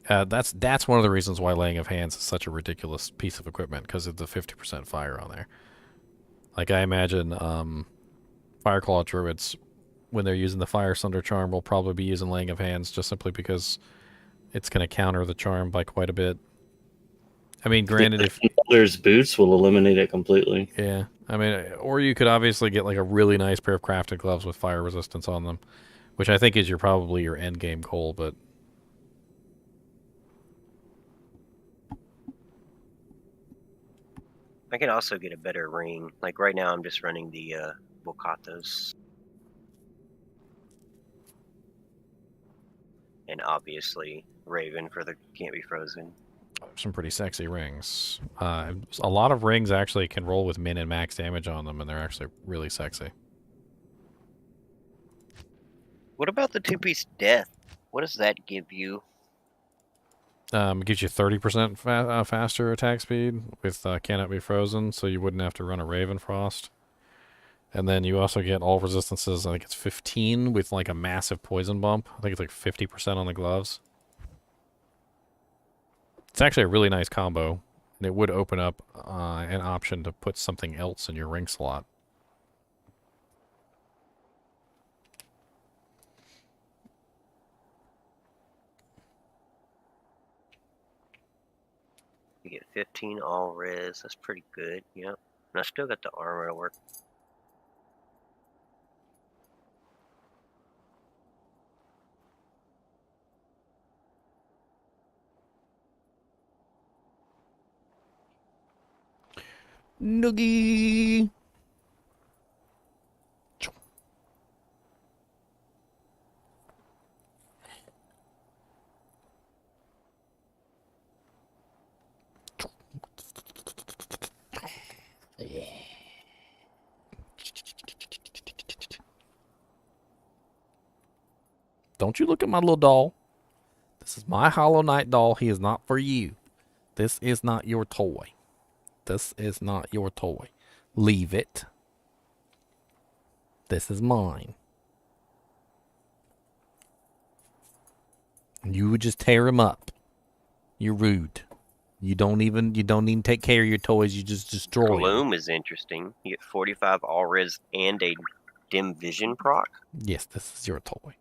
That's one of the reasons why Laying of Hands is such a ridiculous piece of equipment, because of the 50% fire on there. Like, I imagine Fireclaw Druids, when they're using the Fire Sunder charm, will probably be using Laying of Hands just simply because it's going to counter the charm by quite a bit. I mean, granted, if there's boots, will eliminate it completely. Yeah, I mean, or you could obviously get like a really nice pair of crafted gloves with fire resistance on them, which I think is probably your end game goal, but. I can also get a better ring. Like right now, I'm just running the Bocatos. And obviously, Raven for the Can't Be Frozen. Some pretty sexy rings. A lot of rings actually can roll with min and max damage on them, and they're actually really sexy. What about the 2-piece Death? What does that give you? It gives you 30% faster attack speed with Cannot Be Frozen, so you wouldn't have to run a Raven Frost. And then you also get all resistances. I think it's 15 with like a massive poison bump. I think it's like 50% on the gloves. It's actually a really nice combo, and it would open up an option to put something else in your ring slot. You get 15 all res. That's pretty good. Yep. And I still got the armor to work. Noogie. Don't you look at my little doll. This is my Hollow Knight doll. He is not for you. This is not your toy. This is not your toy. Leave it. This is mine. You would just tear him up. You're rude. You don't even take care of your toys. You just destroy them. Gloom is interesting. You get 45 all res and a dim vision proc. Yes, this is your toy.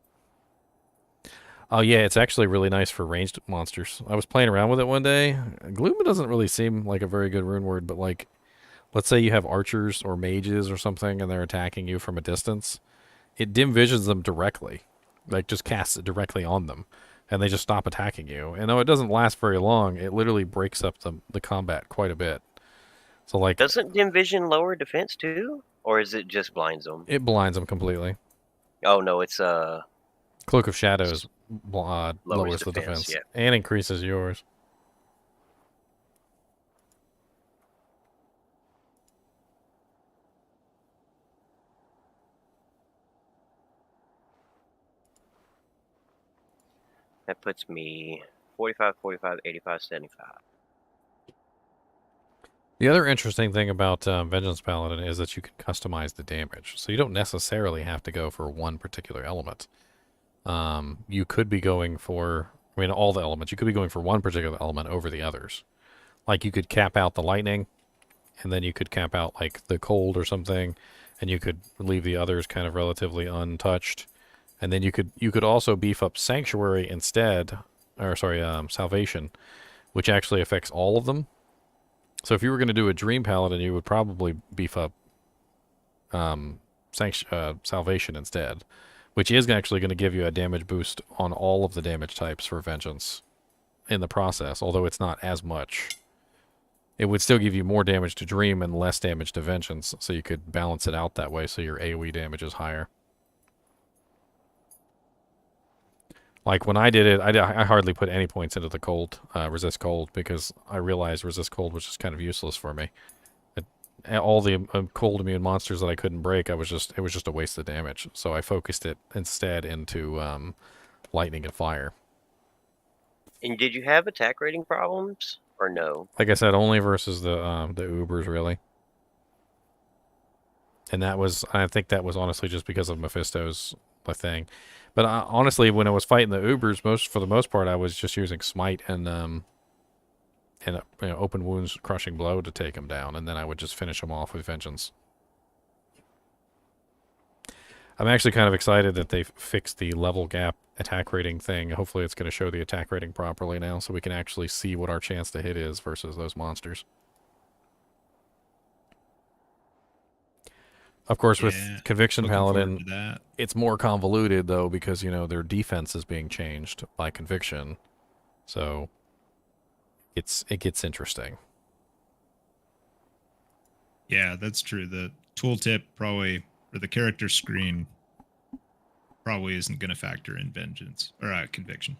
Oh yeah, it's actually really nice for ranged monsters. I was playing around with it one day. Gloom doesn't really seem like a very good rune word, but like, let's say you have archers or mages or something and they're attacking you from a distance. It dim visions them directly. Like, just casts it directly on them. And they just stop attacking you. And though it doesn't last very long, it literally breaks up the combat quite a bit. So like, doesn't dim vision lower defense too? Or is it just blinds them? It blinds them completely. Oh no, it's Cloak of Shadows lowers the defense. Yeah. And increases yours. That puts me 45, 45, 85, 75. The other interesting thing about Vengeance Paladin is that you can customize the damage. So you don't necessarily have to go for one particular element. You could be going for, I mean, all the elements. You could be going for one particular element over the others. Like, you could cap out the lightning, and then you could cap out, like, the cold or something, and you could leave the others kind of relatively untouched. And then you could also beef up Sanctuary instead, or sorry, Salvation, which actually affects all of them. So if you were going to do a Dream Paladin, you would probably beef up Salvation instead, which is actually going to give you a damage boost on all of the damage types for Vengeance in the process, although it's not as much. It would still give you more damage to Dream and less damage to Vengeance, so you could balance it out that way so your AoE damage is higher. Like, when I did it, I hardly put any points into the cold, resist cold, because I realized resist cold was just kind of useless for me. All the cold immune monsters that I couldn't break, it was just a waste of damage. So I focused it instead into lightning and fire. And did you have attack rating problems or no? Like I said, only versus the Ubers, really. And I think that was honestly just because of Mephisto's thing. But honestly, when I was fighting the Ubers, for the most part, I was just using Smite and Open Wounds, Crushing Blow to take them down, and then I would just finish them off with Vengeance. I'm actually kind of excited that they fixed the level gap attack rating thing. Hopefully it's going to show the attack rating properly now, so we can actually see what our chance to hit is versus those monsters. Of course, with Conviction Paladin, it's more convoluted, though, because, their defense is being changed by Conviction. So, it gets interesting. Yeah, that's true. The tooltip probably, or the character screen, probably isn't going to factor in Vengeance, or Conviction.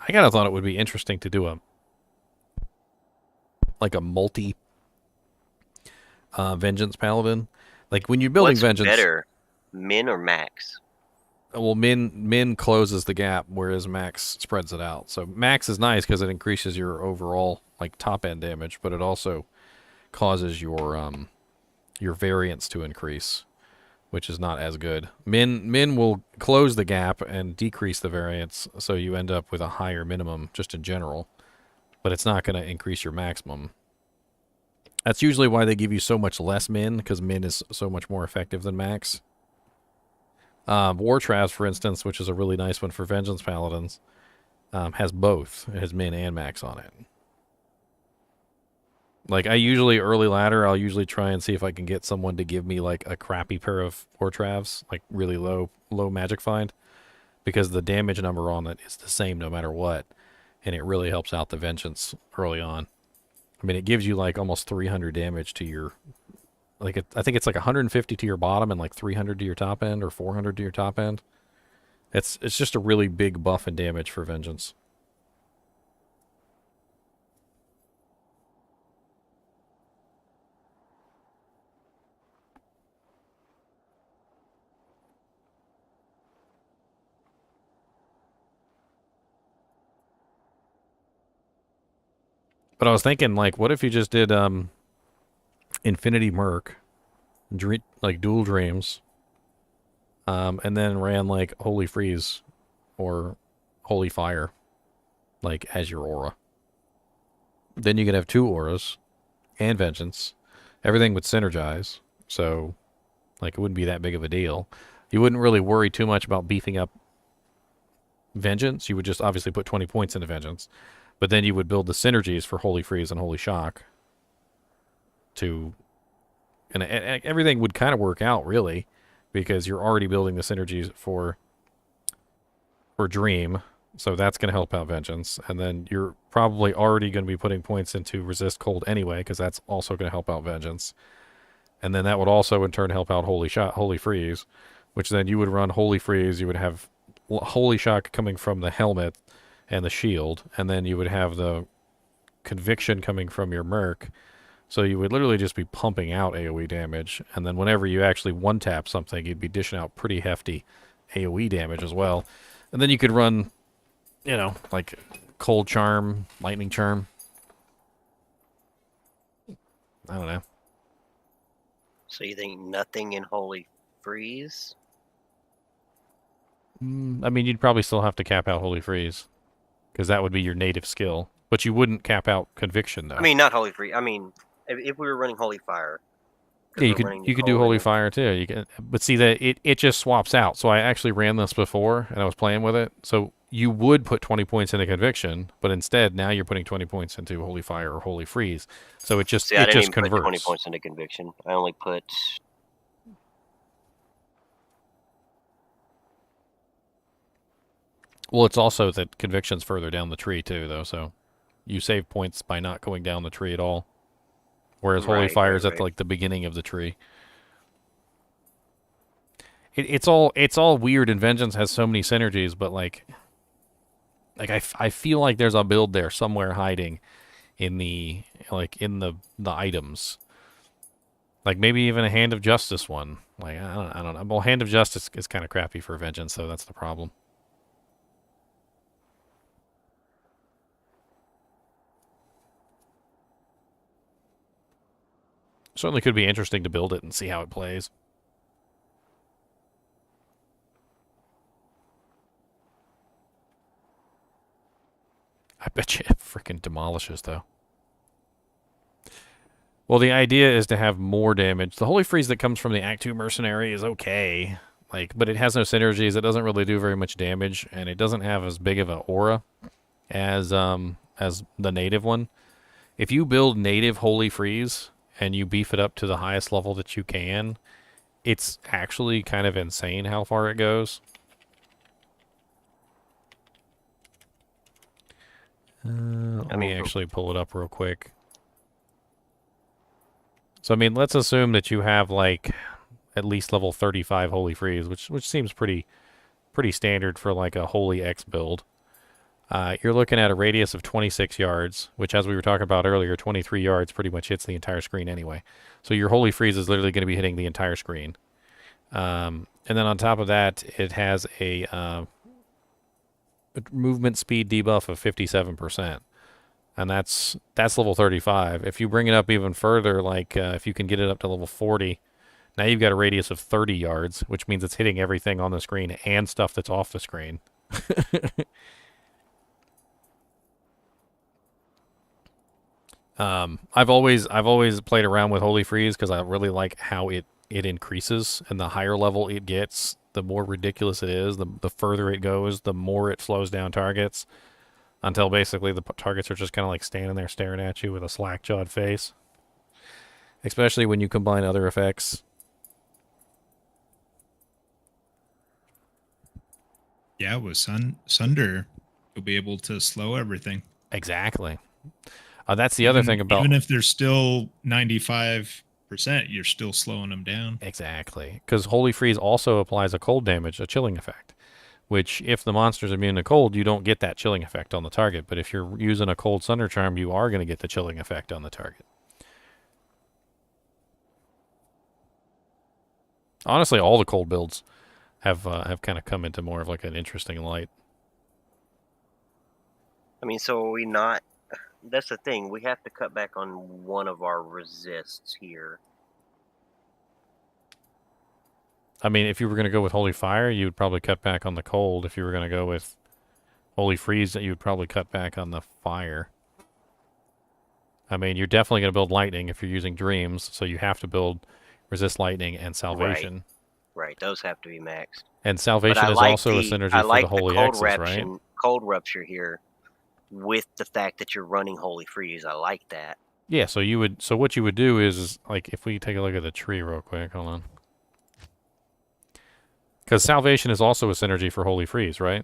I kind of thought it would be interesting to do a multi Vengeance Paladin. Like, when you're building Vengeance, better, Min or Max? Well, Min closes the gap, whereas Max spreads it out. So Max is nice because it increases your overall top end damage, but it also causes your variance to increase, which is not as good. Min will close the gap and decrease the variance, so you end up with a higher minimum just in general, but it's not going to increase your maximum. That's usually why they give you so much less Min, because Min is so much more effective than Max. War Traps, for instance, which is a really nice one for Vengeance Paladins, has both. It has min and max on it. Like, I usually, early ladder, I'll usually try and see if I can get someone to give me, like, a crappy pair of Ortravs, like, really low magic find, because the damage number on it is the same no matter what, and it really helps out the Vengeance early on. I mean, it gives you, like, almost 300 damage to your, like, I think it's, like, 150 to your bottom and, like, 300 to your top end, or 400 to your top end. It's just a really big buff and damage for Vengeance. But I was thinking, like, what if you just did Infinity Merc, like Dual Dreams, and then ran like Holy Freeze or Holy Fire, like as your aura. Then you could have 2 auras and Vengeance. Everything would synergize, so like it wouldn't be that big of a deal. You wouldn't really worry too much about beefing up Vengeance. You would just obviously put 20 points into Vengeance. But then you would build the synergies for Holy Freeze and Holy Shock. And everything would kind of work out, really, because you're already building the synergies for Dream, so that's going to help out Vengeance. And then you're probably already going to be putting points into Resist Cold anyway, because that's also going to help out Vengeance. And then that would also, in turn, help out Holy Freeze, which then you would run Holy Freeze, you would have Holy Shock coming from the helmet and the shield, and then you would have the Conviction coming from your Merc. So you would literally just be pumping out AoE damage, and then whenever you actually one-tap something, you'd be dishing out pretty hefty AoE damage as well. And then you could run, you know, like Cold Charm, Lightning Charm. I don't know. So you think nothing in Holy Freeze? I mean, you'd probably still have to cap out Holy Freeze, because that would be your native skill. But you wouldn't cap out Conviction, though. I mean, not Holy Freeze. I mean, if we were running Holy Fire. Yeah, you could do Holy Fire too. You can, but see that it just swaps out. So I actually ran this before, and I was playing with it. So you would put 20 points into Conviction, but instead now you're putting 20 points into Holy Fire or Holy Freeze. So it just I didn't even converts. put 20 points into Conviction. I only put. Well, it's also that Conviction's further down the tree too, though. So you save points by not going down the tree at all. Whereas Holy Fire is at like the beginning of the tree. It's all weird, and Vengeance has so many synergies, but like I feel like there's a build there somewhere hiding in the items. Like maybe even a Hand of Justice one. Like I don't know. Well, Hand of Justice is kind of crappy for Vengeance, so that's the problem. Certainly could be interesting to build it and see how it plays. I bet you it freaking demolishes, though. Well, the idea is to have more damage. The Holy Freeze that comes from the Act 2 Mercenary is okay, but it has no synergies. It doesn't really do very much damage, and it doesn't have as big of an aura as the native one. If you build native Holy Freeze and you beef it up to the highest level that you can, it's actually kind of insane how far it goes. Let me actually pull it up real quick. So, I mean, let's assume that you have, like, at least level 35 Holy Freeze, which seems pretty standard for, like, a Holy X build. You're looking at a radius of 26 yards, which, as we were talking about earlier, 23 yards pretty much hits the entire screen anyway. So your Holy Freeze is literally going to be hitting the entire screen. And then on top of that, it has a movement speed debuff of 57%. And that's level 35. If you bring it up even further, like if you can get it up to level 40, now you've got a radius of 30 yards, which means it's hitting everything on the screen and stuff that's off the screen. I've always played around with Holy Freeze because I really like how it increases, and the higher level it gets, the more ridiculous it is. The further it goes, the more it slows down targets. until basically the targets are just kind of like standing there staring at you with a slack-jawed face. Especially when you combine other effects. Yeah, with Sunder, you'll be able to slow everything. Exactly. That's the other thing about... Even if they're still 95%, you're still slowing them down. Exactly. Because Holy Freeze also applies a cold damage, a chilling effect. Which, if the monster's immune to cold, you don't get that chilling effect on the target. But if you're using a Cold Sunder Charm, you are going to get the chilling effect on the target. Honestly, all the cold builds have kind of come into more of like an interesting light. I mean, so are we not... That's the thing. We have to cut back on one of our resists here. I mean, if you were going to go with Holy Fire, you would probably cut back on the cold. If you were going to go with Holy Freeze, you would probably cut back on the fire. I mean, you're definitely going to build Lightning if you're using Dreams, so you have to build Resist Lightning and Salvation. Right, those have to be maxed. And Salvation is also a synergy for the Holy X's, right? Cold Rupture here, with the fact that you're running Holy Freeze. I like that. Yeah, so you would. So what you would do is like, if we take a look at the tree real quick, hold on. Because Salvation is also a synergy for Holy Freeze, right?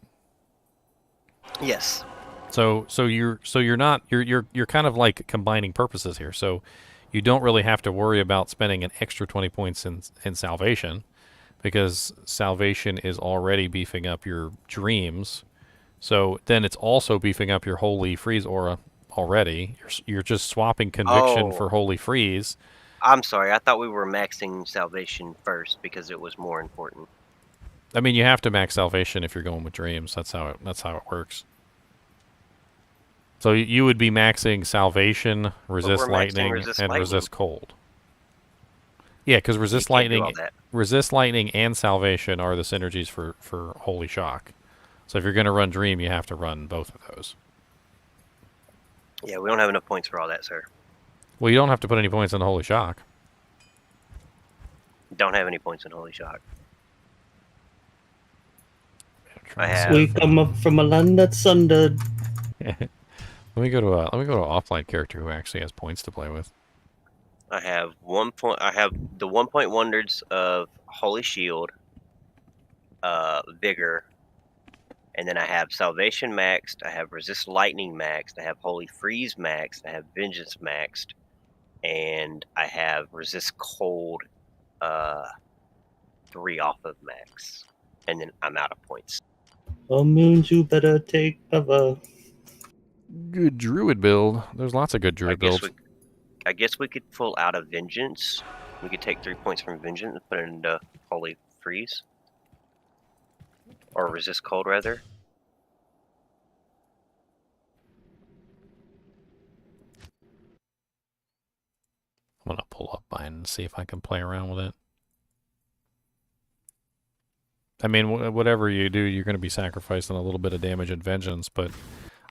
Yes. So you're kind of like combining purposes here. So you don't really have to worry about spending an extra 20 points in Salvation, because Salvation is already beefing up your Dreams. So then it's also beefing up your Holy Freeze aura already. You're just swapping Conviction for Holy Freeze. I'm sorry, I thought we were maxing Salvation first because it was more important. I mean, you have to max Salvation if you're going with Dreams. That's how it works. So you would be maxing Salvation, Resist Lightning, Resist Cold. Yeah, because Resist Lightning and Salvation are the synergies for Holy Shock. So if you're going to run Dream, you have to run both of those. Yeah, we don't have enough points for all that, sir. Well, you don't have to put any points in the Holy Shock. Don't have any points in Holy Shock. We come up from a land that's sundered. Let me go to an offline character who actually has points to play with. I have 1 point. I have the 1 point wonders of Holy Shield, Vigor, and then I have Salvation maxed. I have Resist Lightning maxed. I have Holy Freeze maxed. I have Vengeance maxed, and I have Resist Cold 3 off of max, and then I'm out of points. Oh, Moons, you better take cover. Good Druid build. There's lots of good Druid builds. I guess we could pull out of Vengeance. We could take 3 points from Vengeance and put it into Holy Freeze. Or Resist Cold, rather. I'm going to pull up mine and see if I can play around with it. I mean, whatever you do, you're going to be sacrificing a little bit of damage in Vengeance, but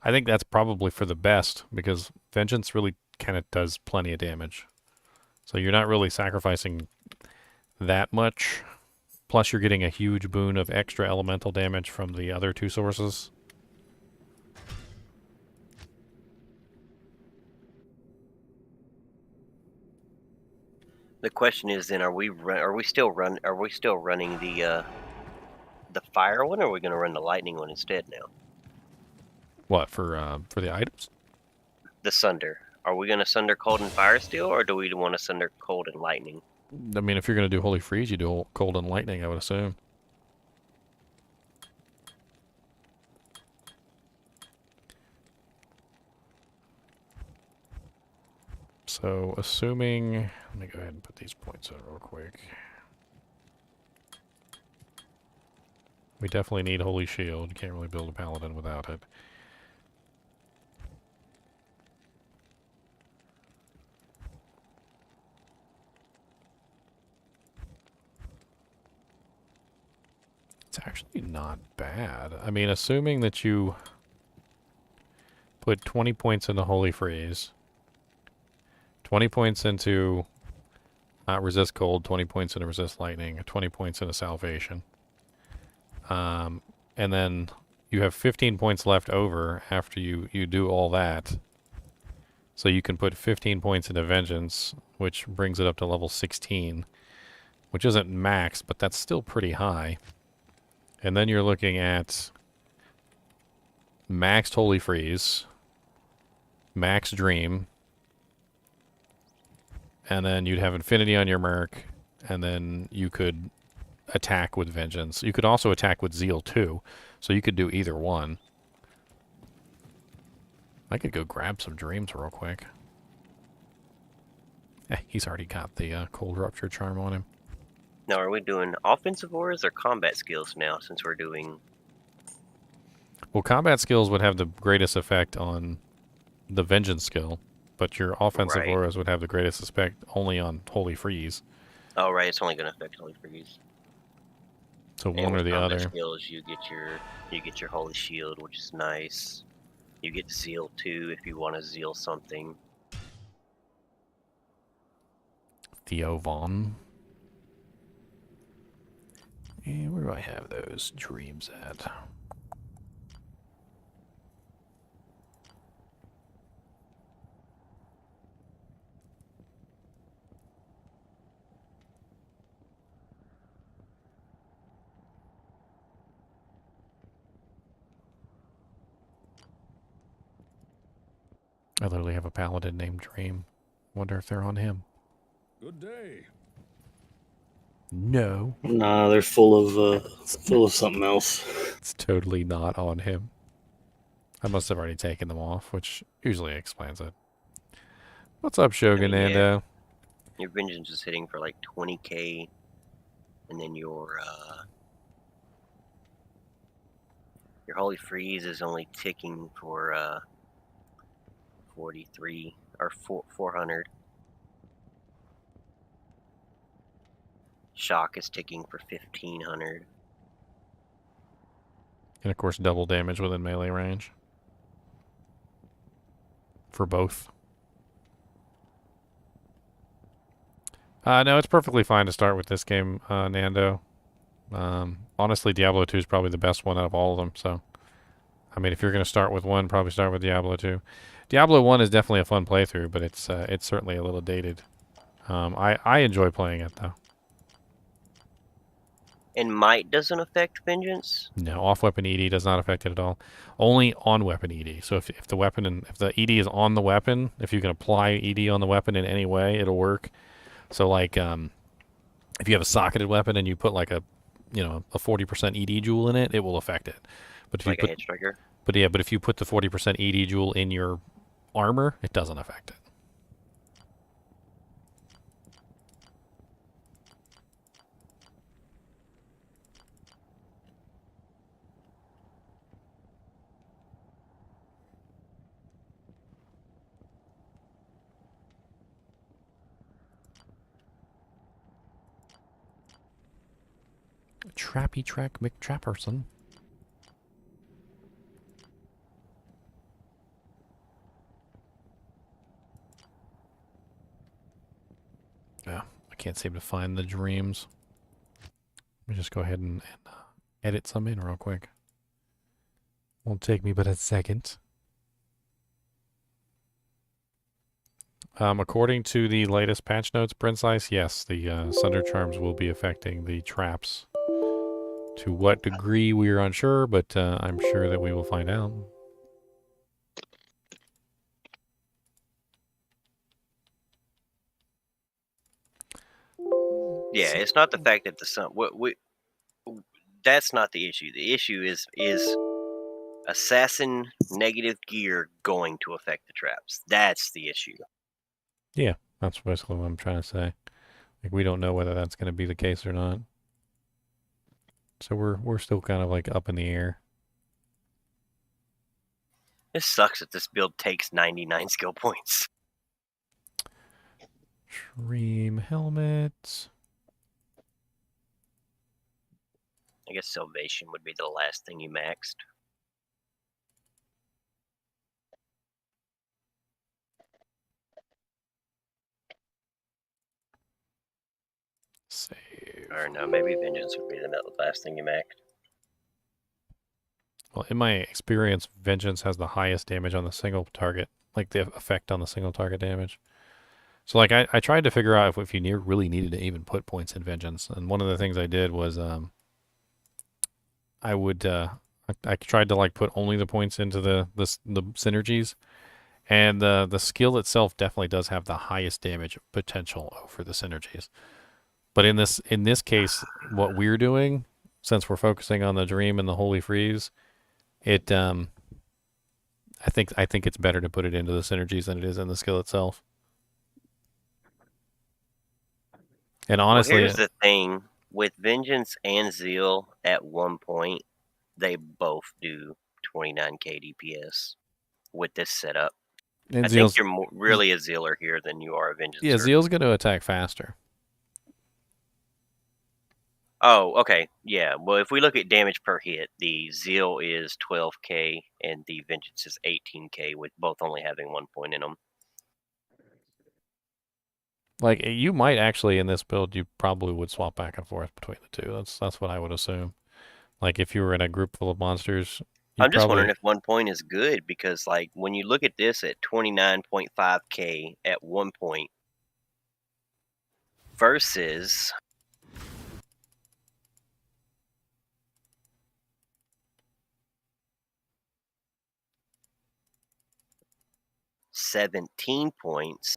I think that's probably for the best, because Vengeance really kind of does plenty of damage. So you're not really sacrificing that much. Plus you're getting a huge boon of extra elemental damage from the other 2 sources. The question is then, are we still running the fire one, or are we going to run the lightning one instead now? What, for the items? The Sunder. Are we going to Sunder Cold and Fire still, or do we want to Sunder Cold and Lightning? I mean, if you're going to do Holy Freeze, you do Cold and Lightning, I would assume. So, assuming... Let me go ahead and put these points in real quick. We definitely need Holy Shield. You can't really build a Paladin without it. It's actually not bad. I mean, assuming that you put 20 points into Holy Freeze, 20 points into Resist Cold, 20 points into Resist Lightning, 20 points into Salvation. And then you have 15 points left over after you do all that. So you can put 15 points into Vengeance, which brings it up to level 16, which isn't max, but that's still pretty high. And then you're looking at maxed Holy Freeze, max Dream, and then you'd have Infinity on your Merc, and then you could attack with Vengeance. You could also attack with Zeal too, so you could do either one. I could go grab some Dreams real quick. He's already got the Cold Rupture Charm on him. Now, are we doing offensive auras or combat skills now, since we're doing... Well, combat skills would have the greatest effect on the Vengeance skill, but your offensive auras would have the greatest effect only on Holy Freeze. Oh, right, it's only going to affect Holy Freeze. So one or the other. Skills, you get your Holy Shield, which is nice. You get Zeal too if you want to Zeal something. Theo Vaughn. And where do I have those dreams at? I literally have a paladin named Dream. Wonder if they're on him. Good day. No. Nah, they're full of something else. It's totally not on him. I must have already taken them off, which usually explains it. What's up, Shogun Nando? Your Vengeance is hitting for like 20k, and then your Holy Freeze is only ticking for 43 or 400. Shock is ticking for 1500. And of course, double damage within melee range. For both. No, it's perfectly fine to start with this game, Nando. Honestly, Diablo 2 is probably the best one out of all of them, so... I mean, if you're going to start with one, probably start with Diablo 2. Diablo 1 is definitely a fun playthrough, but it's certainly a little dated. I enjoy playing it, though. And Might doesn't affect Vengeance? No, off-weapon ED does not affect it at all. Only on-weapon ED. So if the weapon if the ED is on the weapon, if you can apply ED on the weapon in any way, it'll work. So like, if you have a socketed weapon and you put like a 40% ED jewel in it, it will affect it. But if like you put, a head striker? But if you put the 40% ED jewel in your armor, it doesn't affect it. Trappy Track McTrapperson. Yeah, I can't seem to find the dreams. Let me just go ahead and edit some in real quick. Won't take me but a second. According to the latest patch notes, Prince Ice, yes, the Sunder charms will be affecting the traps. To what degree, we are unsure, but I'm sure that we will find out. Yeah, it's not the fact that the sun. That's not the issue. The issue is assassin negative gear going to affect the traps. That's the issue. Yeah, that's basically what I'm trying to say. Like, we don't know whether that's going to be the case or not. So we're still kind of like up in the air. It sucks that this build takes 99 skill points. Dream helmet. I guess Salvation would be the last thing you maxed. Save. Or no, maybe Vengeance would be the last thing you maxed. Well, in my experience, Vengeance has the highest damage on the single target, like the effect on the single target damage. So like I tried to figure out if you really needed to even put points in Vengeance, and one of the things I did was I tried to like put only the points into the synergies, and the skill itself definitely does have the highest damage potential over the synergies. But in this case, what we're doing, since we're focusing on the Dream and the Holy Freeze, it I think it's better to put it into the synergies than it is in the skill itself. And honestly, well, here's the thing with Vengeance and Zeal. At one point, they both do 29k DPS with this setup. I think you're really a Zealer here than you are a Vengeance. Yeah, Zeal's going to attack faster. Oh, okay. Yeah. Well, if we look at damage per hit, the Zeal is 12k and the Vengeance is 18k, with both only having 1 point in them. Like, you might actually, in this build, you probably would swap back and forth between the two. That's what I would assume. Like, if you were in a group full of monsters, I'm just wondering if 1 point is good, because, like, when you look at this at 29.5k at 1 point versus 17 points.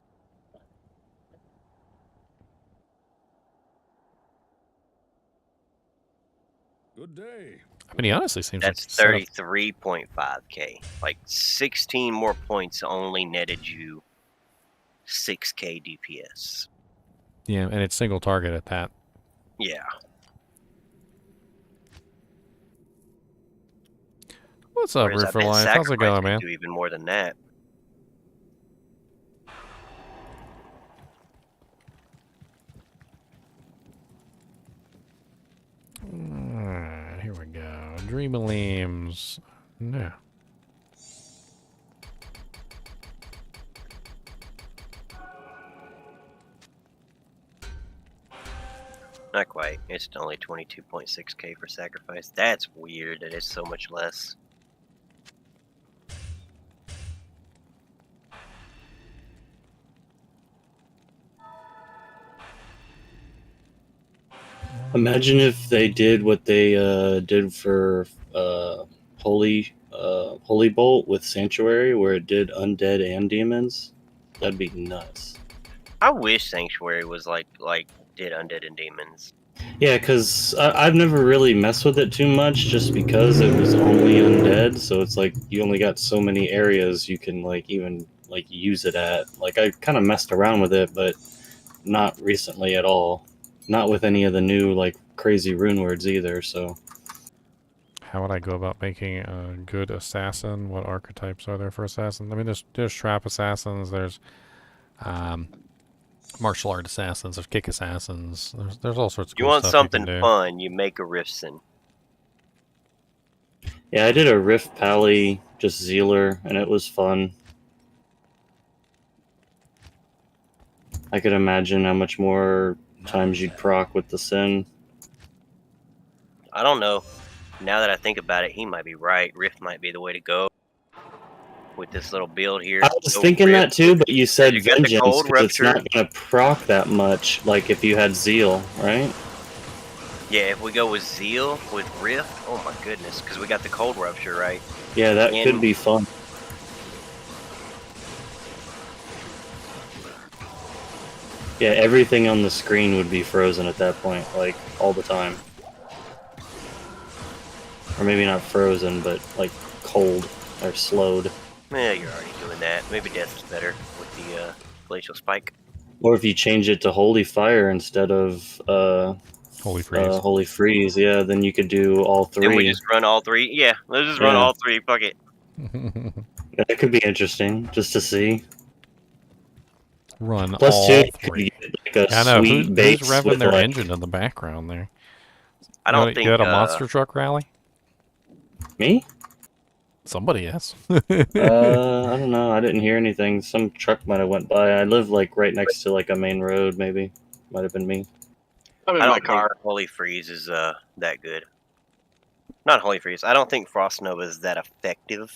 Good day. I mean, he honestly seems that's like 33.5k. Like 16 more points only netted you 6k DPS. Yeah, and it's single target at that. Yeah. What's up, Root for Life? How's it going, man? Do even more than that. Here we go. Dreamaleams. No. Not quite. It's only 22.6k for sacrifice. That's weird that it's so much less. Imagine if they did what they did for Holy Bolt with Sanctuary, where it did undead and demons. That'd be nuts. I wish Sanctuary was like did undead and demons. Yeah, because I've never really messed with it too much, just because it was only undead. So it's like you only got so many areas you can even use it at. Like I kind of messed around with it, but not recently at all. Not with any of the new crazy rune words either. So how would I go about making a good assassin? What archetypes are there for assassins? I mean, there's trap assassins. There's martial art assassins. There's kick assassins. There's all sorts of. You want something fun? You make a Riftson. Yeah, I did a Rift Pally, just Zealer, and it was fun. I could imagine how much more times you'd proc with the Sin. I don't know. Now that I think about it, he might be right. Rift might be the way to go with this little build here. I was thinking that too, but you said Vengeance, because it's not going to proc that much, like if you had Zeal, right? Yeah, if we go with Zeal, with Rift, oh my goodness, because we got the Cold Rupture, right? Yeah, that could be fun. Yeah, everything on the screen would be frozen at that point, all the time. Or maybe not frozen, but cold or slowed. Yeah, you're already doing that. Maybe Death is better with the Glacial Spike. Or if you change it to Holy Fire instead of Holy Freeze. Holy Freeze, yeah, then you could do all three. Then we just run all three? Yeah, let's just run all three. Fuck it. Yeah, that could be interesting, just to see. Run Plus all three. I know, who's revving their engine in the background there? I don't think... You had a monster truck rally? Me? Somebody is. I don't know. I didn't hear anything. Some truck might have went by. I live right next to a main road. Maybe might have been me. I'm in my car. Holy Freeze is that good. Not Holy Freeze. I don't think Frost Nova is that effective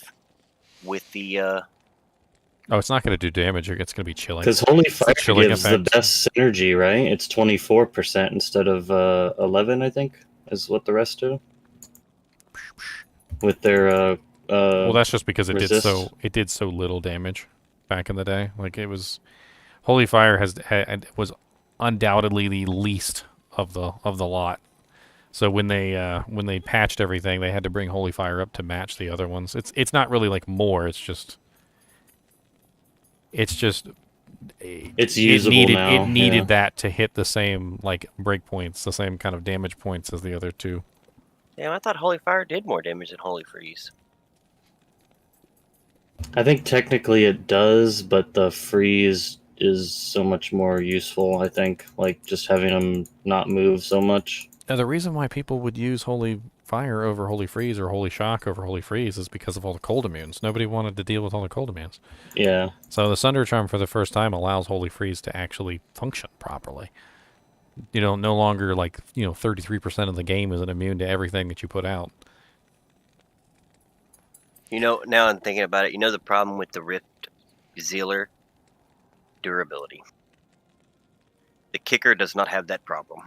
with the. Oh, it's not going to do damage. It's going to be chilling. Because Holy Fire chilling gives effect. the best synergy, right? It's 24% instead of 11, I think, is what the rest do. With their well, that's just because resist. it did so little damage back in the day. Like it was, Holy Fire was undoubtedly the least of the lot. So when they patched everything, they had to bring Holy Fire up to match the other ones. It's not really like more. It's just it's usable now. It needed that to hit the same like breakpoints, the same kind of damage points as the other two. Damn, I thought Holy Fire did more damage than Holy Freeze. I think technically it does, but the freeze is so much more useful. I think, like just having them not move so much. Now, the reason why people would use Holy Fire over Holy Freeze or Holy Shock over Holy Freeze is because of all the cold immunes. Nobody wanted to deal with all the cold immunes. Yeah. So the Sunder Charm for the first time allows Holy Freeze to actually function properly. You know, no longer like, 33% of the game isn't immune to everything that you put out. You know, now I'm thinking about it, the problem with the Rift Zealer? Durability. The kicker does not have that problem.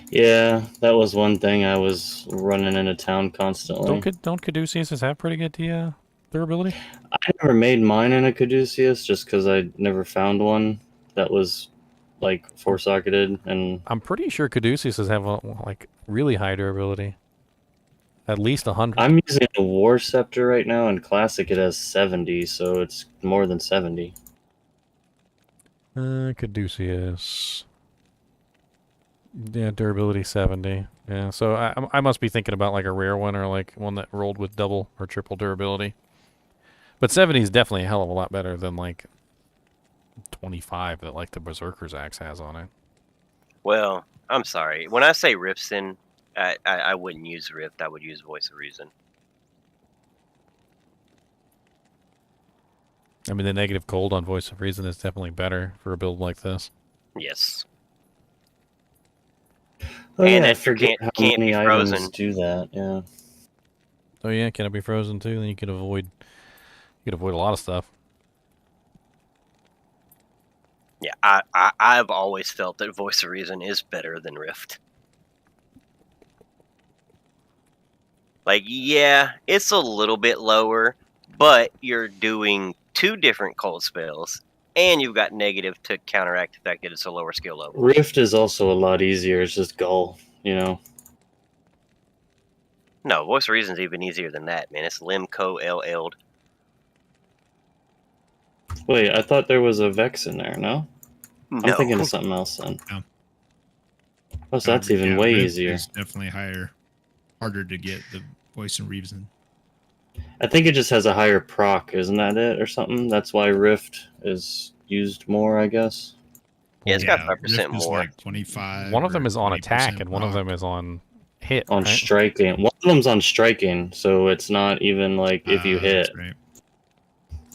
Yeah, that was one thing I was running into town constantly. Don't Caduceus have pretty good durability? I never made mine in a Caduceus just because I never found one that was like four-socketed, and I'm pretty sure Caduceus have like really high durability. At least 100. I'm using a War Scepter right now, and Classic it has 70, so it's more than 70. Caduceus. Yeah, durability 70. Yeah, so I must be thinking about like a rare one or like one that rolled with double or triple durability. But 70 is definitely a hell of a lot better than like 25 that like the Berserker's Axe has on it. Well, I'm sorry. When I say Riftsyn, I wouldn't use Rift. I would use Voice of Reason. I mean, the negative cold on Voice of Reason is definitely better for a build like this. Yes. Oh, and yeah, I if you forget how can't many be items frozen. do that. Yeah. Oh yeah, can it be frozen too? Then you could avoid a lot of stuff. Yeah, I've always felt that Voice of Reason is better than Rift. Like, yeah, it's a little bit lower, but you're doing 2 different cold spells, and you've got negative to counteract the fact that it's a lower skill level. Rift is also a lot easier. It's just Gull, No, Voice of Reason's even easier than that, man. It's Limco LL'd. Wait, I thought there was a Vex in there, no? No. I'm thinking of something else then. No. Oh, so that's even way Rift easier. is definitely harder to get the Voice and Reason. I think it just has a higher proc, isn't that it, or something? That's why Rift is used more, I guess. Yeah, it's got 5% Rift is more. like 25. One of them or is on 20% attack, and one of proc. them is on hit. On right? striking. One of them's on striking, so it's not even like if you hit. That's right.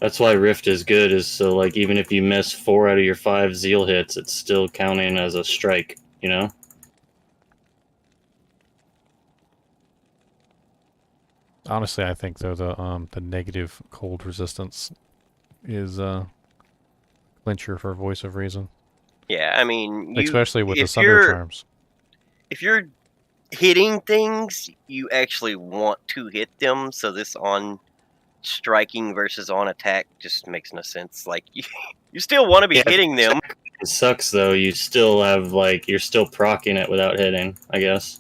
That's why Rift is good, is so like even if you miss 4 out of your 5 Zeal hits, it's still counting as a strike, Honestly, I think though the negative cold resistance is clincher for Voice of Reason. Yeah, I mean, especially with the Sunder Charms. If you're hitting things, you actually want to hit them, so this on striking versus on attack just makes no sense. Like, you still want to be hitting them. It sucks though. You still have you're still proccing it without hitting, I guess.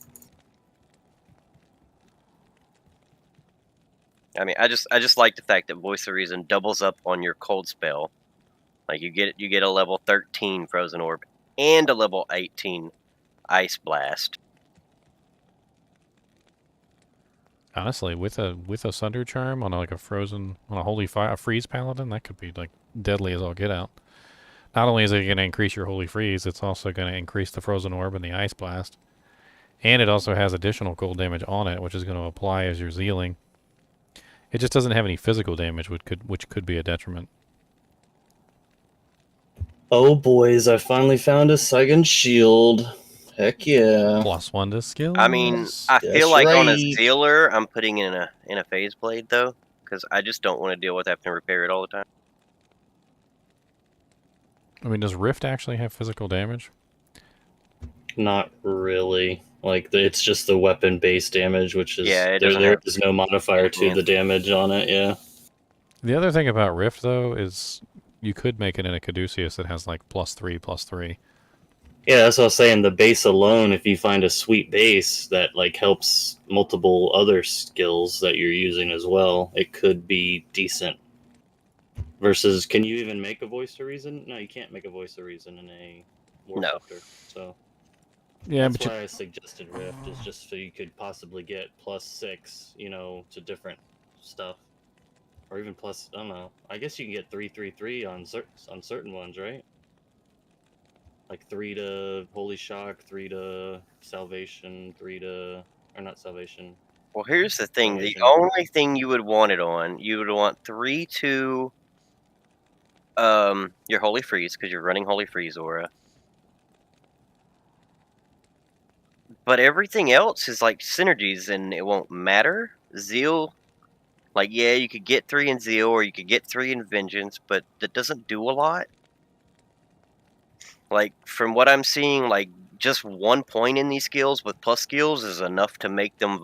I mean, I just like the fact that Voice of Reason doubles up on your cold spell. Like you get a level 13 Frozen Orb and a level 18 Ice Blast. Honestly, with a Sunder Charm on like a Holy Fire, a Freeze Paladin, that could be like deadly as all get out. Not only is it going to increase your Holy Freeze, it's also going to increase the Frozen Orb and the Ice Blast. And it also has additional cold damage on it, which is going to apply as you're Zealing. It just doesn't have any physical damage, which could be a detriment. Oh boys, I finally found a Sigaon shield. Heck yeah. +1 to skills. I mean, I feel That's like on a right. Zealer, I'm putting in a phase blade though, because I just don't want to deal with having to repair it all the time. I mean, does Rift actually have physical damage? Not really. Like it's just the weapon-based damage, which is Yeah, it there. doesn't There have is no modifier to Yeah. the damage on it. Yeah. The other thing about Rift, though, is you could make it in a Caduceus that has like +3/+3. Yeah, that's what I was saying. The base alone, if you find a sweet base that like helps multiple other skills that you're using as well, it could be decent. Versus, can you even make a voice to reason? No, you can't make a voice to reason in a No. Warfucker. So Yeah, that's but why I suggested Rift, is just so you could possibly get +6, you know, to different stuff, or even plus. I don't know. I guess you can get 3/3/3 on certain ones, right? Like 3 to Holy Shock, 3 to Salvation, 3 to, or not Salvation. Well, here's the thing. The Salvation. only thing you would want it on, you would want 3 to your Holy Freeze, because you're running Holy Freeze aura. But everything else is like synergies, and it won't matter. Zeal, like, yeah, you could get 3 in Zeal, or you could get 3 in Vengeance, but that doesn't do a lot. Like, from what I'm seeing, like, just 1 point in these skills with plus skills is enough to make them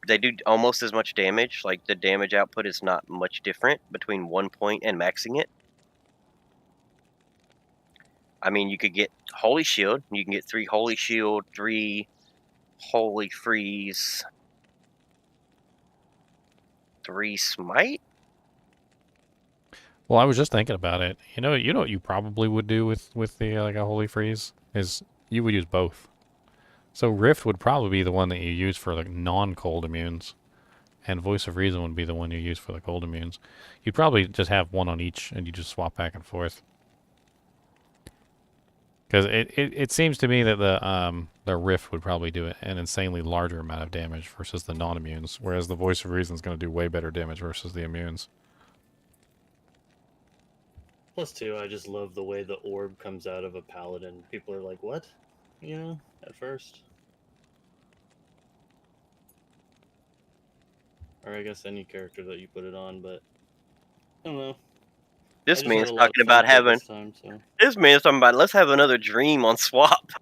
they do almost as much damage. Like, the damage output is not much different between 1 point and maxing it. I mean, you could get Holy Shield. You can get 3 Holy Shield, 3 Holy Freeze, 3 Smite. well, I was just thinking about it. You know what you probably would do with the like a Holy Freeze is you would use both. So Rift would probably be the one that you use for the non-cold immunes, and Voice of Reason would be the one you use for the cold immunes. You'd probably just have one on each, and you just swap back and forth. Because it seems to me that the Rift would probably do an insanely larger amount of damage versus the non-immunes, whereas the Voice of Reason is going to do way better damage versus the immunes. Plus, too, I just love the way the orb comes out of a paladin. People are like, what? You know, at first. Or I guess any character that you put it on, but I don't know. This man's talking about having. This man's talking about, let's have another dream on swap.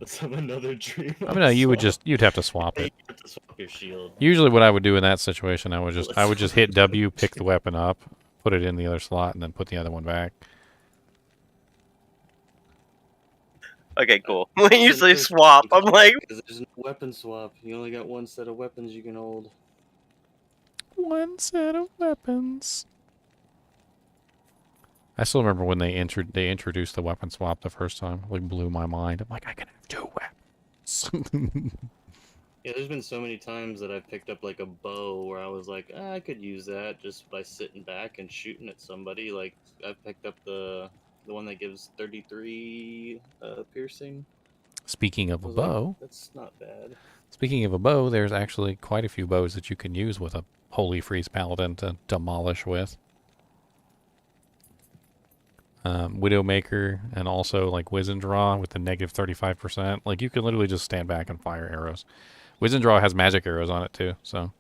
Let's have another dream. I mean, no, you'd have to swap it. You have to swap your shield. Usually, what I would do in that situation, I would just hit W, pick the weapon up, put it in the other slot, and then put the other one back. Okay, cool. When you say swap, I'm like, because there's no weapon swap. You only got one set of weapons you can hold. One set of weapons. I still remember when they introduced the weapon swap the first time. It like blew my mind. I'm like, I can have 2 weapons. Yeah, there's been so many times that I've picked up like a bow where I was like, I could use that just by sitting back and shooting at somebody. Like I've picked up the one that gives 33 piercing. Speaking of a bow, that's not bad. Speaking of a bow, there's actually quite a few bows that you can use with a Holy Freeze Paladin to demolish with. Widowmaker, and also like Wiz and Draw with the -35%. Like you can literally just stand back and fire arrows. Wiz and Draw has magic arrows on it too, so.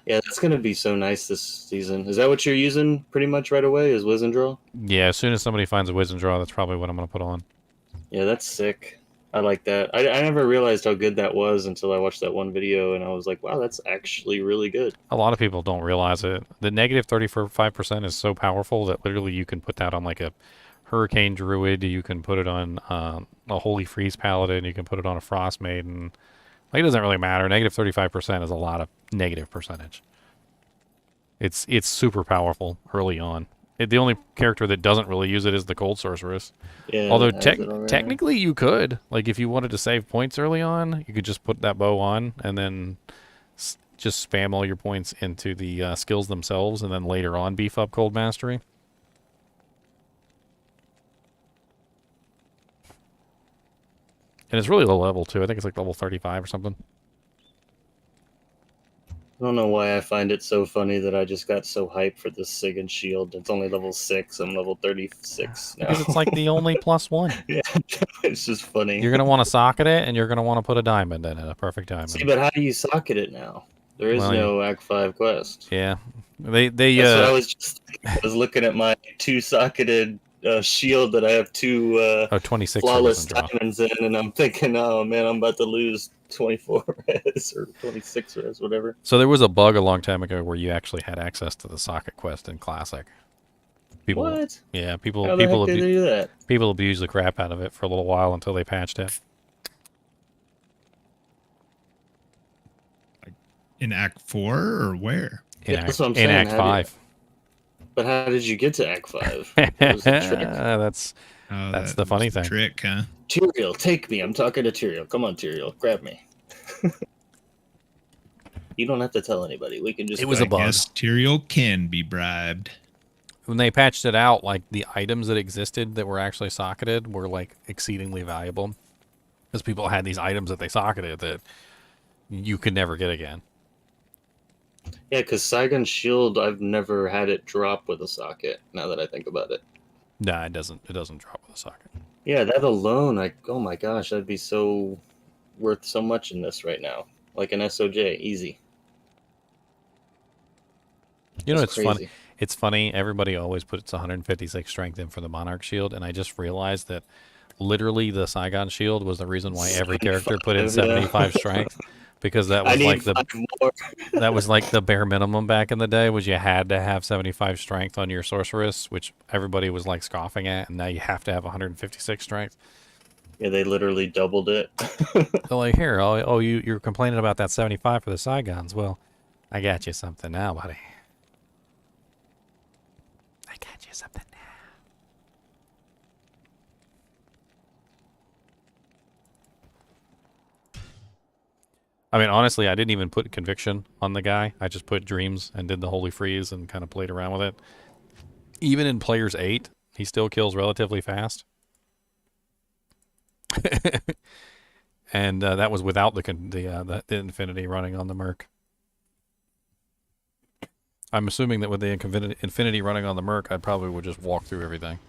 Yeah, that's gonna be so nice this season. Is that what you're using pretty much right away? Is Wiz and Draw? Yeah, as soon as somebody finds a Wiz and Draw, that's probably what I'm gonna put on. Yeah, that's sick. I like that. I never realized how good that was until I watched that one video, and I was like, wow, that's actually really good. A lot of people don't realize it. The -35% is so powerful that literally you can put that on like a Hurricane Druid, you can put it on a Holy Freeze Paladin, you can put it on a Frost Maiden. Like, it doesn't really matter. -35% is a lot of negative percentage. It's super powerful early on. The only character that doesn't really use it is the Cold Sorceress. Yeah, although technically you could. Like, if you wanted to save points early on, you could just put that bow on and then just spam all your points into the skills themselves, and then later on beef up Cold Mastery. And it's really low level, too. I think it's like level 35 or something. I don't know why I find it so funny that I just got so hyped for this Sigaon shield. It's only level 6. I'm level 36 now. Because it's like the only +1. Yeah, it's just funny. You're going to want to socket it, and you're going to want to put a diamond in it, a perfect diamond. See, but how do you socket it now? There is no Act 5 quest. Yeah. That's what I was just I was looking at my 2-socketed shield that I have 2 26 flawless diamonds in, and I'm thinking, oh man, I'm about to lose 24 res or 26 res, whatever. So there was a bug a long time ago where you actually had access to the socket quest in Classic. People, what? Yeah, people How the heck did they do that? People abused the crap out of it for a little while until they patched it. In Act 4 or where? In That's what I'm saying. Act 5. But how did you get to Act 5? Was it a trick? That's the funny thing. Trick, huh? Tyrael, take me. I'm talking to Tyrael. Come on, Tyrael, grab me. You don't have to tell anybody. We can just. It was a bug. Yes, Tyrael can be bribed. When they patched it out, like the items that existed that were actually socketed were like exceedingly valuable, because people had these items that they socketed that you could never get again. Yeah, because Sigaon's shield, I've never had it drop with a socket. Now that I think about it. Nah, it doesn't. It doesn't drop with a socket. Yeah, that alone, like, oh my gosh, that'd be so worth so much in this right now. Like an SOJ, easy. You know, it's funny. It's funny. Everybody always puts 156 strength in for the Monarch shield, and I just realized that literally the Sigaon shield was the reason why every character put in 75 strength, because that was like that was like the bare minimum back in the day. Was you had to have 75 strength on your sorceress, which everybody was like scoffing at, and now you have to have 156 strength. Yeah, they literally doubled it. So like, here, you're complaining about that 75 for the Sigons. Well, I got you something now, buddy. I got you something now. I mean, honestly, I didn't even put Conviction on the guy. I just put Dreams and did the Holy Freeze and kind of played around with it. Even in Players 8, he still kills relatively fast. And that was without the Infinity running on the Merc. I'm assuming that with the Infinity running on the Merc, I probably would just walk through everything.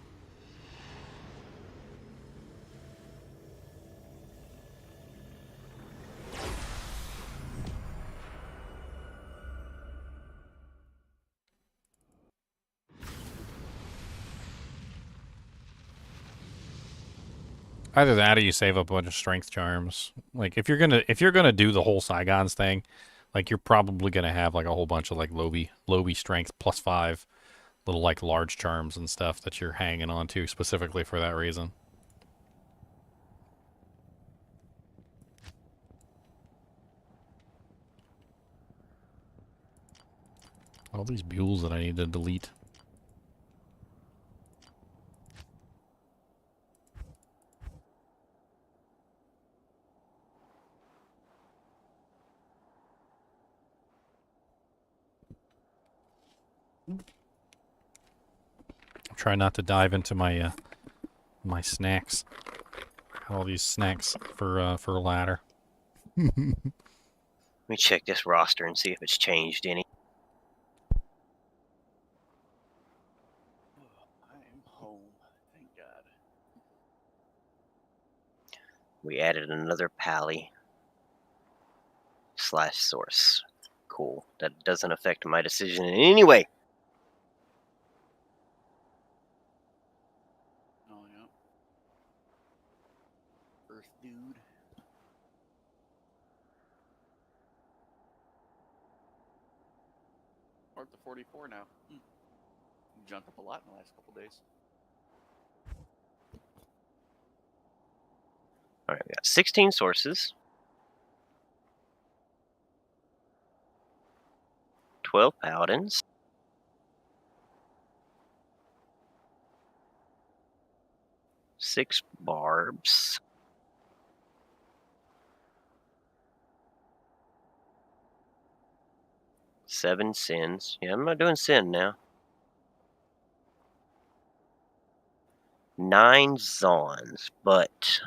Either that or you save up a bunch of strength charms. Like if you're gonna do the whole Sigons thing, like you're probably gonna have like a whole bunch of like Lobi strength +5 little like large charms and stuff that you're hanging on to specifically for that reason. All these mules that I need to delete. Try not to dive into my my snacks. All these snacks for a ladder. Let me check this roster and see if it's changed any. I am home. Thank God. We added another pally / source. Cool. That doesn't affect my decision in any way. Oh, yeah. Earth dude. We're up to 44 now. Jumped up a lot in the last couple days. All right, we got 16 sources. 12 paladins. 6 barbs. 7 sins. Yeah, I'm not doing sin now. 9 Zons, but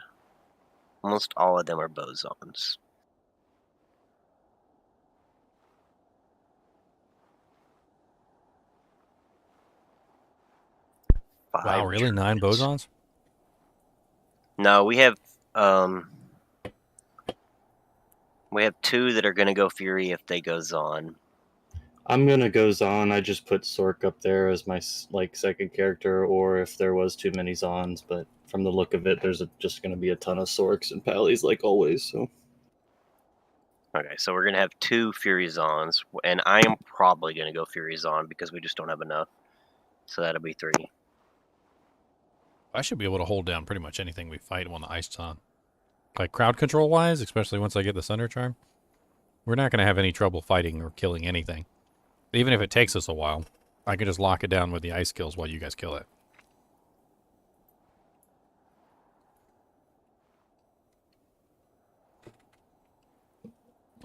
almost all of them are bozons. 5 really? 9 druids. bosons? No, we have 2 that are gonna go Fury if they go Zon. I'm gonna go Zon. I just put Sork up there as my second character, or if there was too many Zons. But from the look of it, there's just gonna be a ton of Sorks and Pallies like always. So. Okay, so we're gonna have 2 Fury Zons, and I am probably gonna go Fury Zon because we just don't have enough. So that'll be 3. I should be able to hold down pretty much anything we fight when the ice is on. Like crowd control wise, especially once I get the Sunder Charm, we're not going to have any trouble fighting or killing anything. Even if it takes us a while, I can just lock it down with the ice skills while you guys kill it.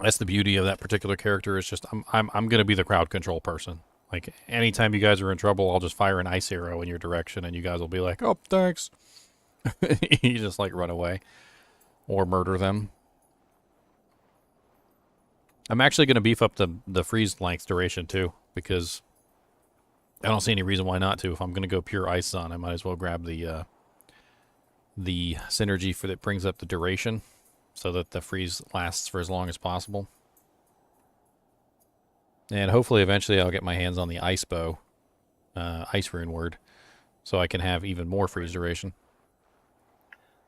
That's the beauty of that particular character. Is just I'm going to be the crowd control person. Like anytime you guys are in trouble, I'll just fire an ice arrow in your direction, and you guys will be like, "Oh, thanks." You just like run away or murder them. I'm actually going to beef up the freeze length duration too, because I don't see any reason why not to. If I'm going to go pure ice on, I might as well grab the synergy that brings up the duration, so that the freeze lasts for as long as possible. And hopefully eventually I'll get my hands on the ice bow, ice rune word, so I can have even more freeze duration.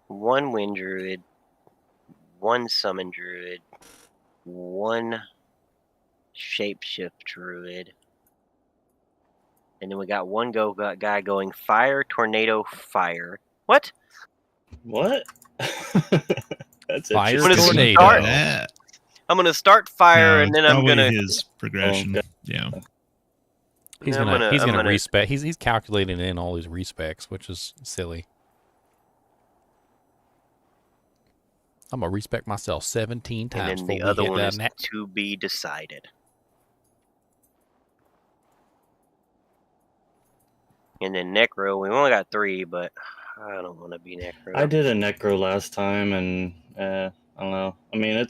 1 wind druid, 1 summon druid, 1 shapeshift druid, and then we got 1 guy going fire, tornado, fire. What? What? That's Fire interesting. tornado. Yeah. I'm gonna start fire, No, and then it's I'm probably gonna. his progression. Okay. Yeah. He's I'm gonna gonna- respec. He's calculating in all these respecs, which is silly. I'm gonna respec myself 17 times. And then the before we other hit one that is net. to be decided. And then Necro, we only got 3, but I don't want to be Necro. I did a Necro last time, and I don't know. I mean,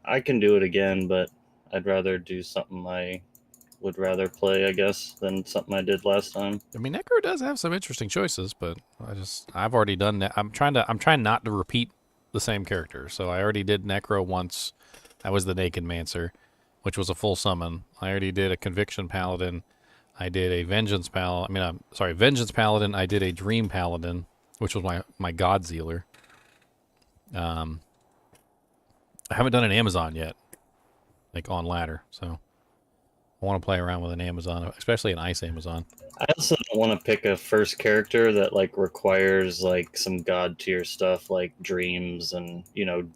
I can do it again, but I'd rather do something I would rather play, I guess, than something I did last time. I mean, Necro does have some interesting choices, but I've already done that. I'm trying not to repeat the same character. So I already did Necro once. That was the Necromancer, which was a full summon. I already did a Conviction Paladin. I did a Vengeance Paladin. Vengeance Paladin. I did a Dream Paladin, which was my God Zealer. I haven't done an Amazon yet, like on ladder. So I want to play around with an Amazon, especially an Ice Amazon. I also don't want to pick a first character that like requires like some god tier stuff like dreams and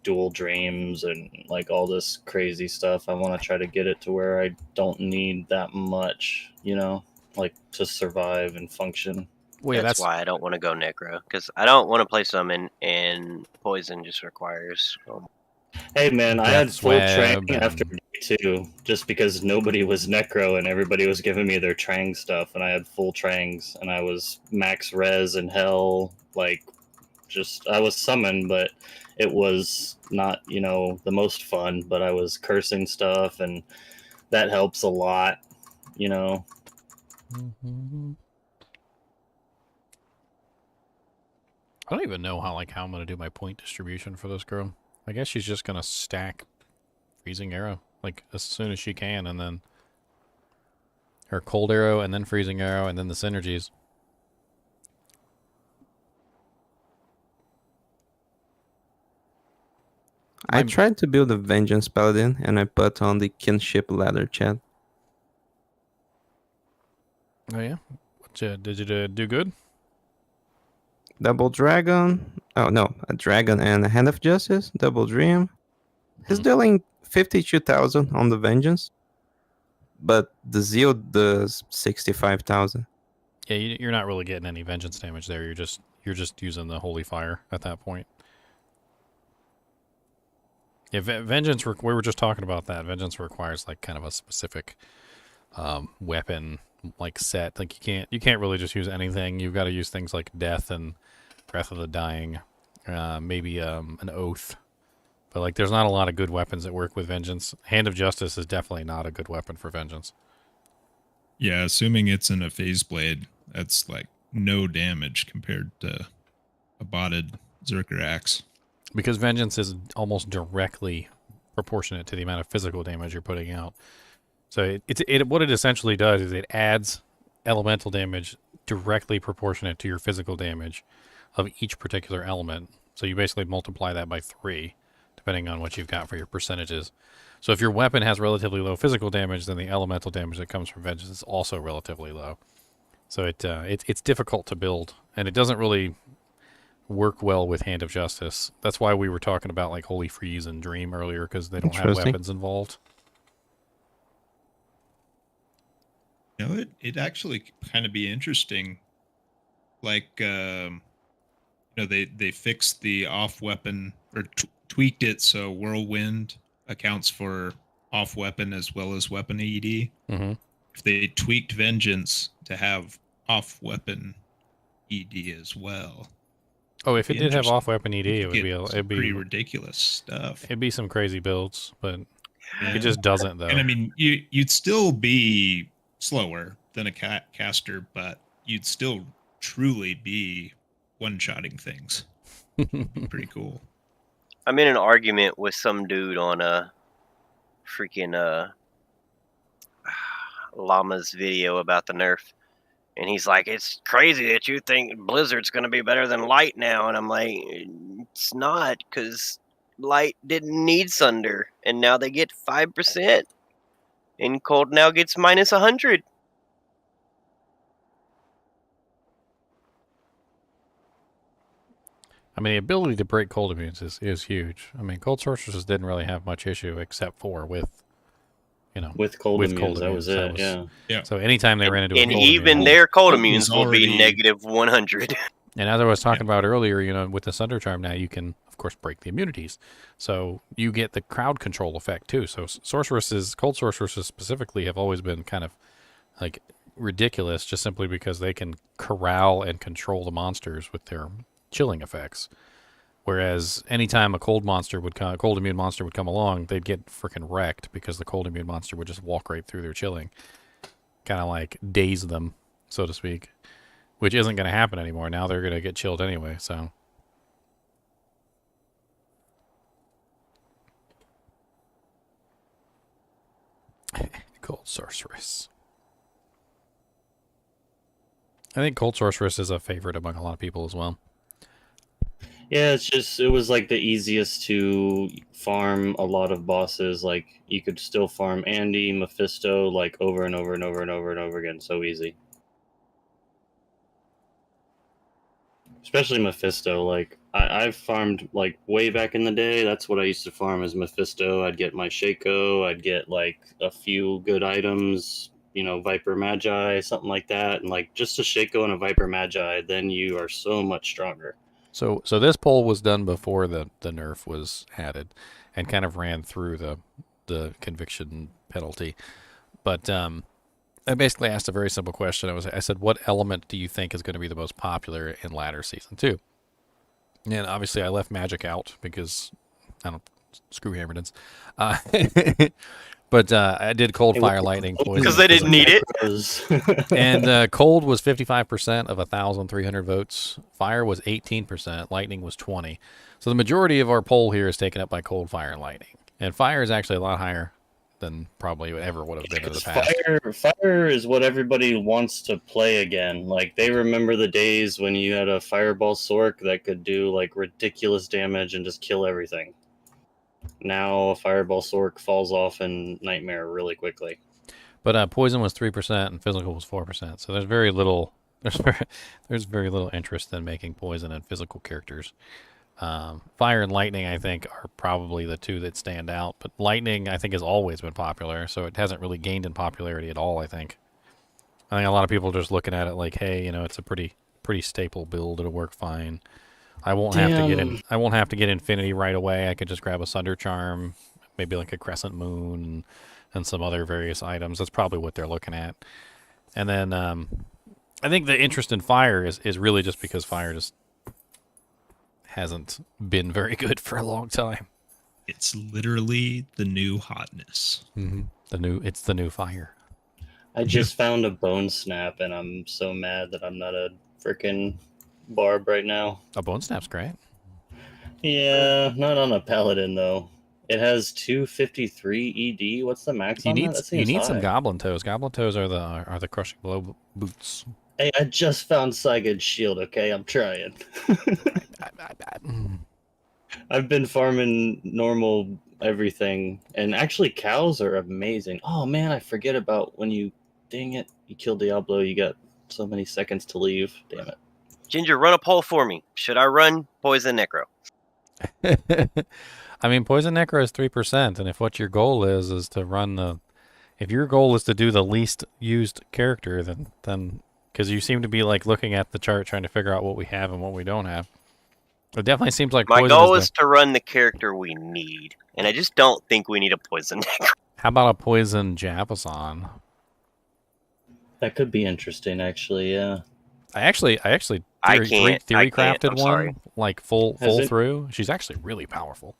dual dreams and like all this crazy stuff. I want to try to get it to where I don't need that much, like to survive and function. Well, yeah, that's why I don't want to go Necro, because I don't want to play summon, and poison just requires. Hey man, I had full training and- after D2 just because nobody was Necro and everybody was giving me their Trang stuff, and I had full Trangs and I was max res and hell, like I was summoned, but it was not, the most fun, but I was cursing stuff and that helps a lot, Mm-hmm. I don't even know how I'm gonna do my point distribution for this girl. I guess she's just gonna stack freezing arrow like as soon as she can, and then her cold arrow, and then freezing arrow, and then the synergies. I tried to build a Vengeance Paladin, and I put on the kinship ladder chat. Oh yeah, did you do good? Double Dragon. Oh no, a Dragon and a Hand of Justice. Double Dream. He's dealing 52,000 on the Vengeance, but the Zeal does 65,000. Yeah, you're not really getting any vengeance damage there. You're just using the Holy Fire at that point. Yeah, vengeance. We were just talking about that. Vengeance requires like kind of a specific weapon like set. Like you can't really just use anything. You've got to use things like Death and Breath of the Dying, maybe an Oath. But like, there's not a lot of good weapons that work with Vengeance. Hand of Justice is definitely not a good weapon for Vengeance. Yeah, assuming it's in a phase blade, that's like no damage compared to a botted Zerker Axe. Because Vengeance is almost directly proportionate to the amount of physical damage you're putting out. So what it essentially does is it adds elemental damage directly proportionate to your physical damage of each particular element. So you basically multiply that by 3, depending on what you've got for your percentages. So if your weapon has relatively low physical damage, then the elemental damage that comes from Vengeance is also relatively low. So it's difficult to build, and it doesn't really work well with Hand of Justice. That's why we were talking about like Holy Freeze and Dream earlier, because they don't have weapons involved. You know, it actually kind of be interesting. Like, they fixed the off weapon or tweaked it so Whirlwind accounts for off weapon as well as weapon ED. Mm-hmm. If they tweaked Vengeance to have off weapon ED as well. Oh, if it did have off weapon ED, it'd be pretty ridiculous stuff. It'd be some crazy builds, but it just doesn't though. And I mean, you'd still be slower than a caster, but you'd still truly be one-shotting things. Pretty cool. I'm in an argument with some dude on a freaking Llama's video about the nerf. And he's like, it's crazy that you think Blizzard's going to be better than Light now. And I'm like, it's not, because Light didn't need Sunder. And now they get 5%. And Cold now gets minus 100. I mean, the ability to break cold immunes is huge. I mean, Cold Sorceresses didn't really have much issue except for with cold immunes. That was it. Yeah. So anytime they ran into a cold even immune, their cold immunes will be negative 100. And as I was talking about earlier, with the Sunder Charm now you can, of course, break the immunities. So you get the crowd control effect too. So Cold Sorceresses specifically have always been kind of like ridiculous just simply because they can corral and control the monsters with their chilling effects. Whereas anytime a cold immune monster would come along, they'd get freaking wrecked because the cold immune monster would just walk right through their chilling. Kind of like daze them, so to speak. Which isn't going to happen anymore. Now they're going to get chilled anyway, so. Cold Sorceress. I think Cold Sorceress is a favorite among a lot of people as well. Yeah, it was like the easiest to farm a lot of bosses. Like, you could still farm Andy, Mephisto, like, over and over and over and over and over again. So easy. Especially Mephisto. Like, I've farmed, like, way back in the day. That's what I used to farm as Mephisto. I'd get my Shaco. I'd get, like, a few good items. Viper Magi, something like that. And, like, just a Shaco and a Viper Magi, then you are so much stronger. So this poll was done before the nerf was added, and kind of ran through the conviction penalty. But I basically asked a very simple question. I said, what element do you think is going to be the most popular in Ladder Season 2? And obviously I left magic out because screw Hammerdens. But I did cold, fire, lightning, poison. Because they didn't need it. And cold was 55% of 1,300 votes. Fire was 18%. Lightning was 20%. So the majority of our poll here is taken up by cold, fire, and lightning. And fire is actually a lot higher than probably ever would have been in the past. Fire is what everybody wants to play again. Like, they remember the days when you had a Fireball Sork that could do, like, ridiculous damage and just kill everything. Now a Fireball Sork falls off in Nightmare really quickly. But poison was 3% and physical was 4%. So there's very little interest in making poison and physical characters. Fire and lightning, I think, are probably the two that stand out. But lightning, I think, has always been popular, so it hasn't really gained in popularity at all. I think a lot of people are just looking at it like, hey, it's a pretty staple build. It'll work fine. I won't have to get Infinity right away. I could just grab a Sunder Charm, maybe like a Crescent Moon, and some other various items. That's probably what they're looking at. And then I think the interest in fire is really just because fire just hasn't been very good for a long time. It's literally the new hotness. Mm-hmm. It's the new fire. I just found a Bone Snap, and I'm so mad that I'm not a freaking barb right now. A bone snap's great. Yeah, not on a paladin though. It has 253 ED. What's the max on that? That seems you need high. some goblin toes. Goblin toes are the crushing blow boots. Hey, I just found Sigaon's shield. Okay, I'm trying. I've been farming normal everything, and actually cows are amazing. Oh man, I forget about when you. Dang it! You kill Diablo. You got so many seconds to leave. Damn it. Ginger, run a poll for me. Should I run Poison Necro? I mean, Poison Necro is 3%, and if what your goal is to run the... If your goal is to do the least used character, then because you seem to be like looking at the chart trying to figure out what we have and what we don't have. It definitely seems like my goal is to run the character we need, and I just don't think we need a Poison Necro. How about a Poison Javazon? That could be interesting, actually. Yeah. I actually theory crafted one like full through. She's actually really powerful.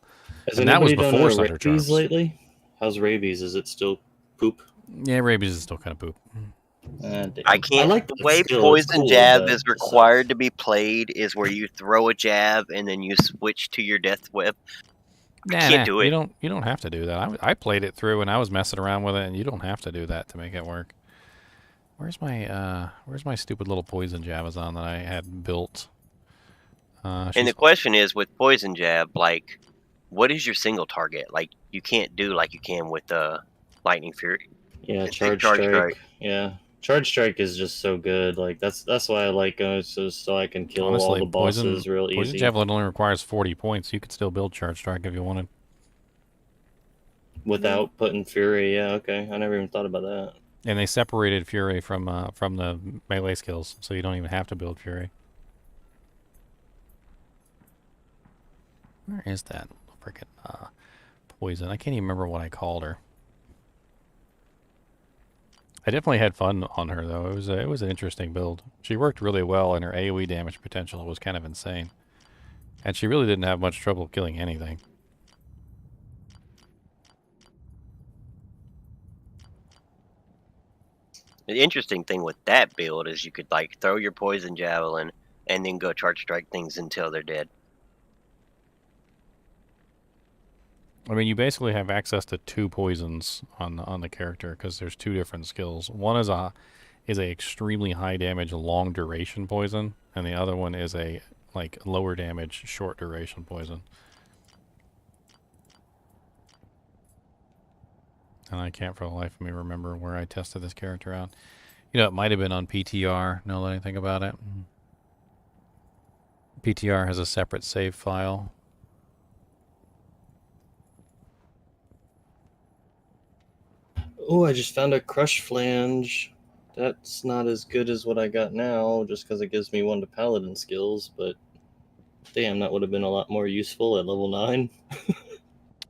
And that was before Sunder Charms. Lately? How's rabies? Is it still poop? Yeah, rabies is still kind of poop. I can't. Like the way Poison Jab is required to be played is where you throw a jab and then you switch to your death whip. I can't do it. You don't have to do that. I played it through and I was messing around with it, and you don't have to do that to make it work. Where's my stupid little Poison Javazon that I had built? And the question is, with Poison Jab, like, what is your single target? Like, you can't do like you can with Lightning Fury. Yeah, Charge Strike. Yeah, Charge Strike is just so good. Like that's why I like so I can kill all the bosses real easy. Poison Javelin only requires 40 points. You could still build Charge Strike if you wanted. Without putting Fury, yeah, okay. I never even thought about that. And they separated Fury from the melee skills, so you don't even have to build Fury. Where is that freaking Poison? I can't even remember what I called her. I definitely had fun on her though. It was an interesting build. She worked really well, and her AoE damage potential was kind of insane. And she really didn't have much trouble killing anything. The interesting thing with that build is you could like throw your Poison Javelin and then go Charge Strike things until they're dead. I mean, you basically have access to 2 poisons on the character because there's 2 different skills. One is a extremely high damage long duration poison, and the other one is a like lower damage short duration poison. And I can't for the life of me remember where I tested this character out. You know, it might have been on PTR, now that I think about it. PTR has a separate save file. Oh, I just found a Crush Flange. That's not as good as what I got now, just because it gives me 1 to Paladin skills, but damn, that would have been a lot more useful at level 9.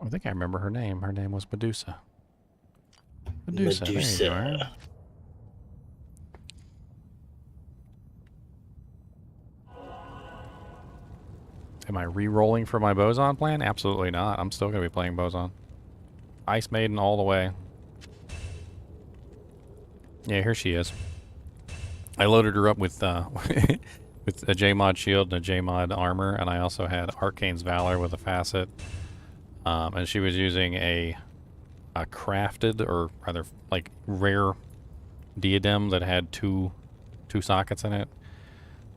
I think I remember her name. Her name was Medusa. Medusa. There you are. Am I re-rolling for my Boson plan? Absolutely not. I'm still going to be playing Boson. Ice Maiden all the way. Yeah, here she is. I loaded her up with with a J-Mod shield and a J-Mod armor, and I also had Arcane's Valor with a facet. And she was using a crafted, or rather like rare diadem that had two sockets in it,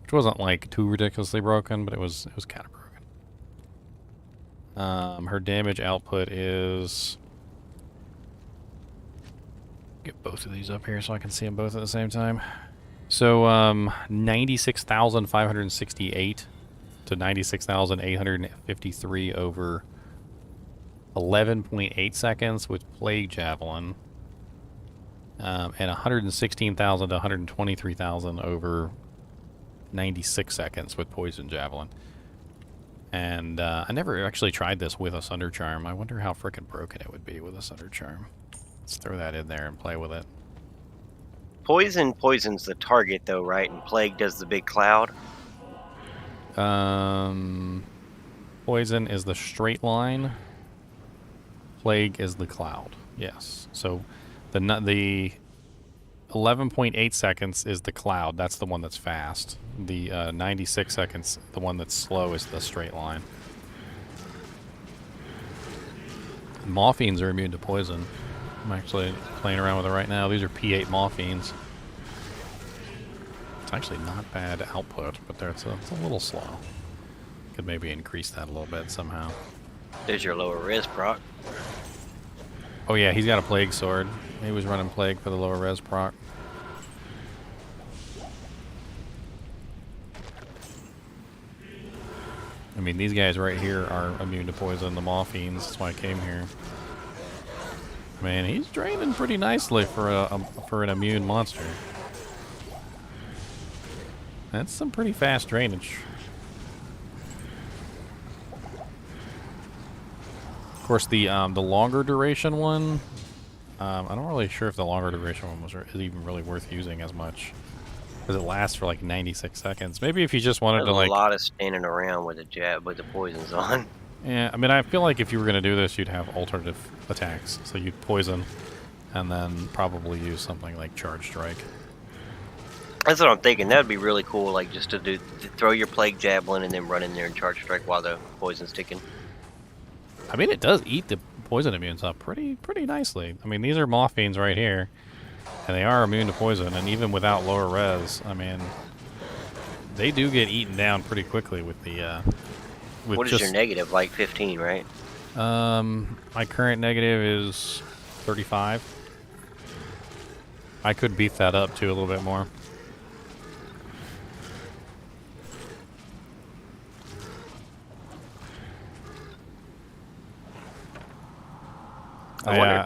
which wasn't like too ridiculously broken, but it was kind of broken. Her damage output is, get both of these up here so I can see them both at the same time. So 96,568 to 96,853 over 11.8 seconds with Plague Javelin, and 116,000 to 123,000 over 96 seconds with Poison Javelin. And I never actually tried this with a Sunder Charm. I wonder how frickin' broken it would be with a Sunder Charm. Let's throw that in there and play with it. Poison's the target though, right? And Plague does the big cloud. Poison is the straight line. Plague is the cloud. Yes. So the 11.8 seconds is the cloud. That's the one that's fast. The 96 seconds, the one that's slow, is the straight line. Morphines are immune to poison. I'm actually playing around with it right now. These are P8 morphines. It's actually not bad output, but it's a little slow. Could maybe increase that a little bit somehow. There's your lower res proc. Oh yeah, he's got a plague sword. He was running plague for the lower res proc. I mean, these guys right here are immune to poison, the morphines. That's why I came here. Man, he's draining pretty nicely for an immune monster. That's some pretty fast drainage. Of course, the longer duration one, I'm not really sure if the longer duration one is even really worth using as much, because it lasts for like 96 seconds. Maybe if you just wanted to like a lot of standing around with the poisons on. Yeah, I mean, I feel like if you were gonna do this, you'd have alternative attacks. So you'd poison, and then probably use something like Charge Strike. That's what I'm thinking. That would be really cool, like just to throw your Plague Javelin and then run in there and Charge Strike while the poison's ticking. I mean, it does eat the poison immunes up pretty nicely. I mean, these are morphines right here, and they are immune to poison, and even without lower res, I mean, they do get eaten down pretty quickly with the. What is your negative? Like 15, right? My current negative is 35. I could beef that up too a little bit more.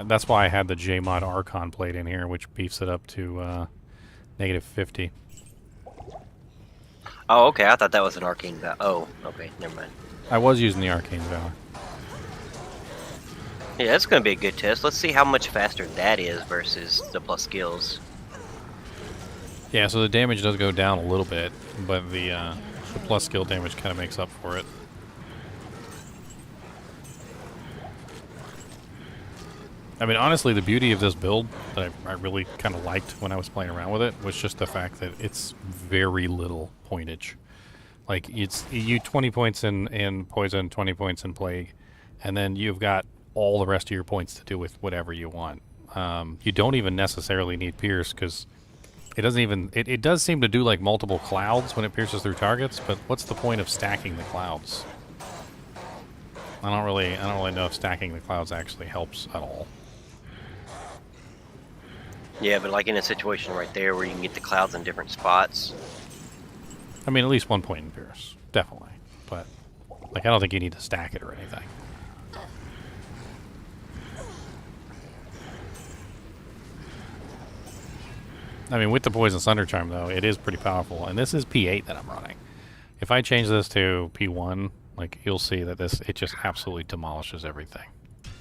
That's why I had the JMod Archon plate in here, which beefs it up to negative 50. Oh, okay. I thought that was an arcane valor. Oh, okay. Never mind. I was using the arcane valor. Yeah, that's going to be a good test. Let's see how much faster that is versus the plus skills. Yeah, so the damage does go down a little bit, but the plus skill damage kind of makes up for it. I mean, honestly, the beauty of this build that I really kind of liked when I was playing around with it was just the fact that it's very little pointage. Like, you 20 points in poison, 20 points in plague, and then you've got all the rest of your points to do with whatever you want. You don't even necessarily need pierce, because it doesn't even... It does seem to do, like, multiple clouds when it pierces through targets, but what's the point of stacking the clouds? I don't really know if stacking the clouds actually helps at all. Yeah, but like in a situation right there where you can get the clouds in different spots. I mean, at least 1 point in pierce, definitely. But, like, I don't think you need to stack it or anything. I mean, with the Poison Sunder Charm, though, it is pretty powerful. And this is P8 that I'm running. If I change this to P1, like, you'll see that it just absolutely demolishes everything.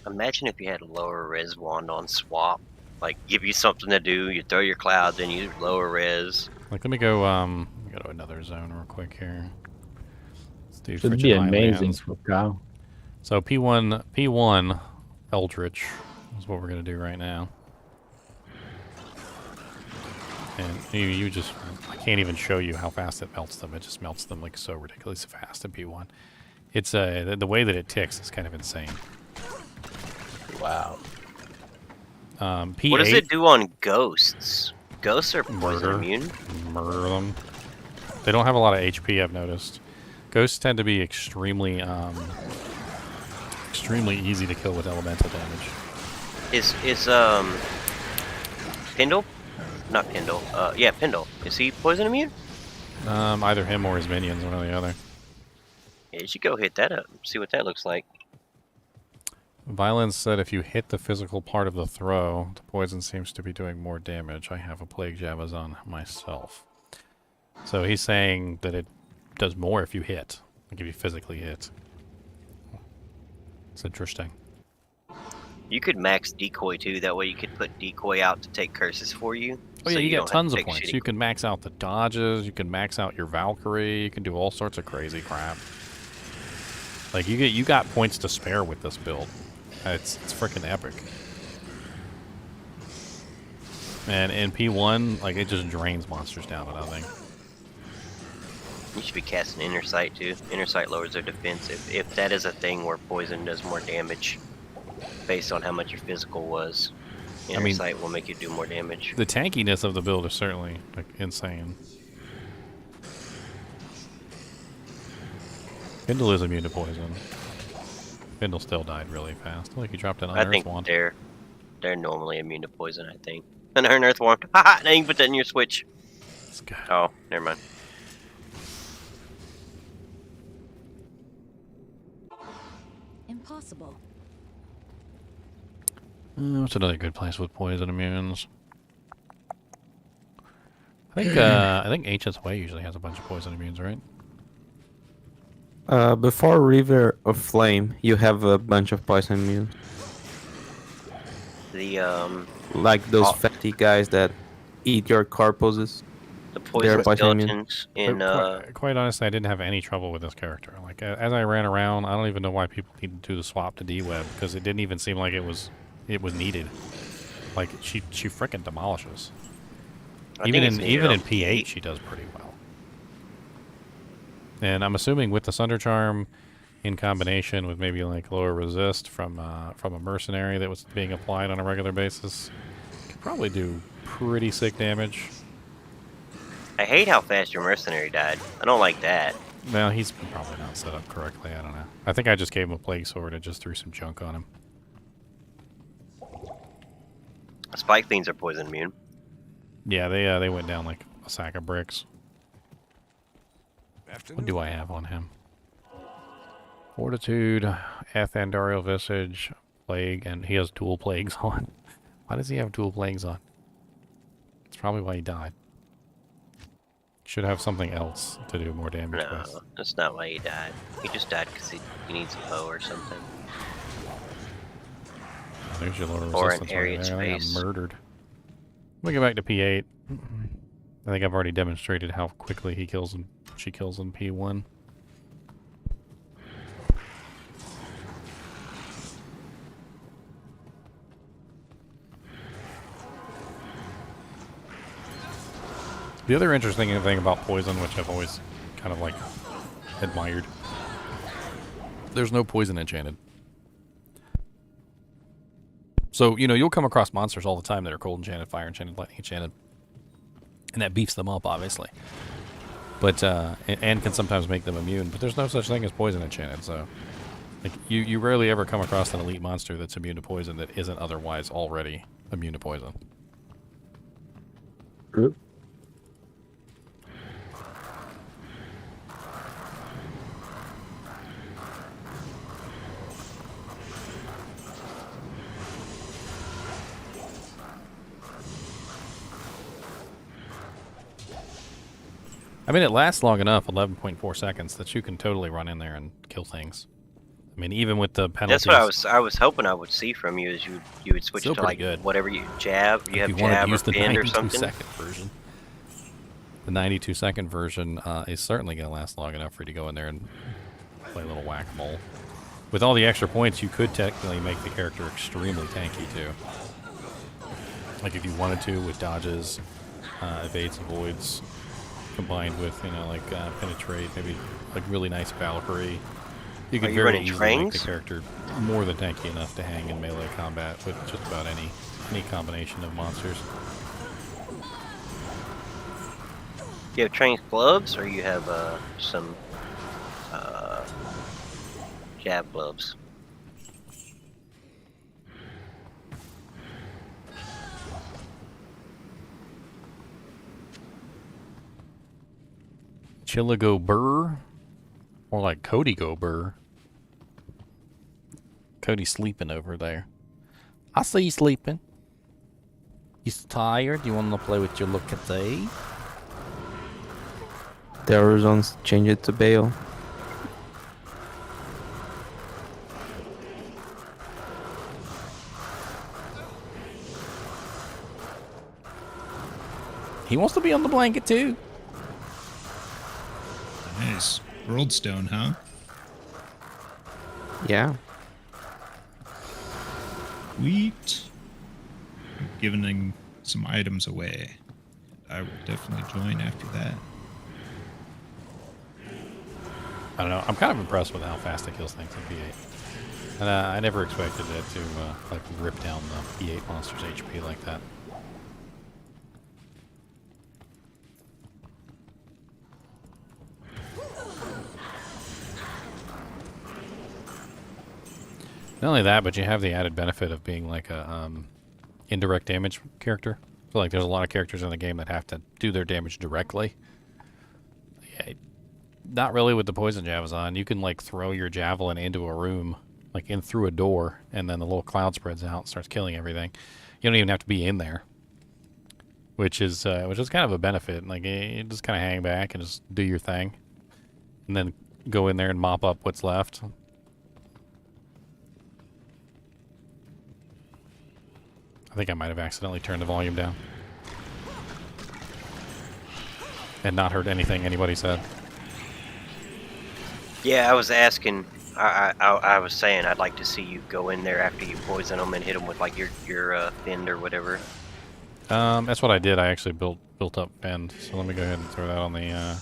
Imagine if you had a lower res wand on swap. Like, give you something to do, you throw your clouds and use lower res. Like, let me go to another zone real quick here. Let's do Should be amazing for Kyle. So P1 Eldritch is what we're going to do right now. And you just, I can't even show you how fast it melts them. It just melts them like so ridiculously fast in P1. It's the way that it ticks is kind of insane. Wow. P8, what does it do on ghosts? Ghosts are poison immune? Murder them. They don't have a lot of HP, I've noticed. Ghosts tend to be extremely easy to kill with elemental damage. Is Pindle? Not Pindle. Yeah, Pindle. Is he poison immune? Either him or his minions, one or the other. Yeah, you should go hit that up. See what that looks like. Violence said if you hit the physical part of the throw, the poison seems to be doing more damage. I have a Plague Jabbas on myself. So he's saying that it does more if you hit, like if you physically hit. It's interesting. You could max decoy too, that way you could put decoy out to take curses for you. Oh yeah, so you get tons of points. Shitty. You can max out the dodges, you can max out your Valkyrie, you can do all sorts of crazy crap. Like you got points to spare with this build. It's freaking epic. And in P1, like, it just drains monsters down to nothing. You should be casting Inner Sight too. Inner Sight lowers their defense if that is a thing where poison does more damage based on how much your physical was. Inner Sight will make you do more damage. The tankiness of the build is certainly like insane. Findle is immune to poison. Findle still died really fast. Look, he dropped an Unearth Wand. They're normally immune to poison, I think. An Unearth Wand. Haha! Now you can put that in your switch. Oh, never mind. Impossible. What's another good place with poison immunes? I think Ancient's Way usually has a bunch of poison immunes, right? Before River of Flame, you have a bunch of poison immunes. The like those fatty guys that eat your corpses. The poison skeletons in quite honestly, I didn't have any trouble with this character. Like as I ran around, I don't even know why people needed to do the swap to D-Web because it didn't even seem like it was needed. Like she frickin' demolishes. Even in P8 she does pretty well. And I'm assuming with the Sunder Charm in combination with maybe like lower resist from a Mercenary that was being applied on a regular basis, could probably do pretty sick damage. I hate how fast your Mercenary died. I don't like that. Well, he's probably not set up correctly. I don't know. I think I just gave him a Plague Sword and just threw some junk on him. Spike Fiends are poison immune. Yeah, they went down like a sack of bricks. What do I have on him? Fortitude, Athandarial Visage, Plague, and he has dual plagues on. Why does he have dual plagues on? It's probably why he died. Should have something else to do more damage with. No, that's not why he died. He just died because he needs a bow or something. Oh, there's your lower or resistance an area right there. I got space. murdered. We go back to P8. I think I've already demonstrated how quickly he kills and she kills in P1. The other interesting thing about poison, which I've always kind of like admired, there's no poison enchanted. So, you know, you'll come across monsters all the time that are cold enchanted, fire enchanted, lightning enchanted, and that beefs them up, obviously. But, and can sometimes make them immune, but there's no such thing as poison enchanted, so, like, you rarely ever come across an elite monster that's immune to poison that isn't otherwise already immune to poison. True. I mean, it lasts long enough, 11.4 seconds, that you can totally run in there and kill things. I mean, even with the penalties. That's what I was hoping I would see from you is you would switch Still to like good. whatever you jab. You have if you wanted jab to use or the bend or something. 92-second version. The 92-second version is certainly going to last long enough for you to go in there and play a little whack-a-mole. With all the extra points, you could technically make the character extremely tanky, too. Like if you wanted to, with dodges, evades, avoids, combined with, you know, like penetrate, maybe like really nice Valkyrie. You could very easily make the character more than tanky enough to hang in melee combat with just about any combination of monsters. You have Train's gloves, or you have some jab gloves? Chilla go burr, or like Cody go burr. Cody's sleeping over there. I see you sleeping. You tired? You want to play with your look at the? The Horizons change it to Bale. He wants to be on the blanket too. Nice. Worldstone, huh? Yeah. Sweet. I'm giving some items away. I will definitely join after that. I don't know. I'm kind of impressed with how fast it kills things in P8. And I never expected it to like rip down the P8 monster's HP like that. Not only that, but you have the added benefit of being like a indirect damage character. So like there's a lot of characters in the game that have to do their damage directly. Yeah, not really with the poison javelin. You can like throw your javelin into a room, like in through a door, and then the little cloud spreads out and starts killing everything. You don't even have to be in there, which is kind of a benefit. Like you just kind of hang back and just do your thing, and then go in there and mop up what's left. I think I might have accidentally turned the volume down and not heard anything anybody said. Yeah, I was asking. I was saying I'd like to see you go in there after you poison them and hit them with like your fend or whatever. That's what I did. I actually built up fend. So let me go ahead and throw that on the.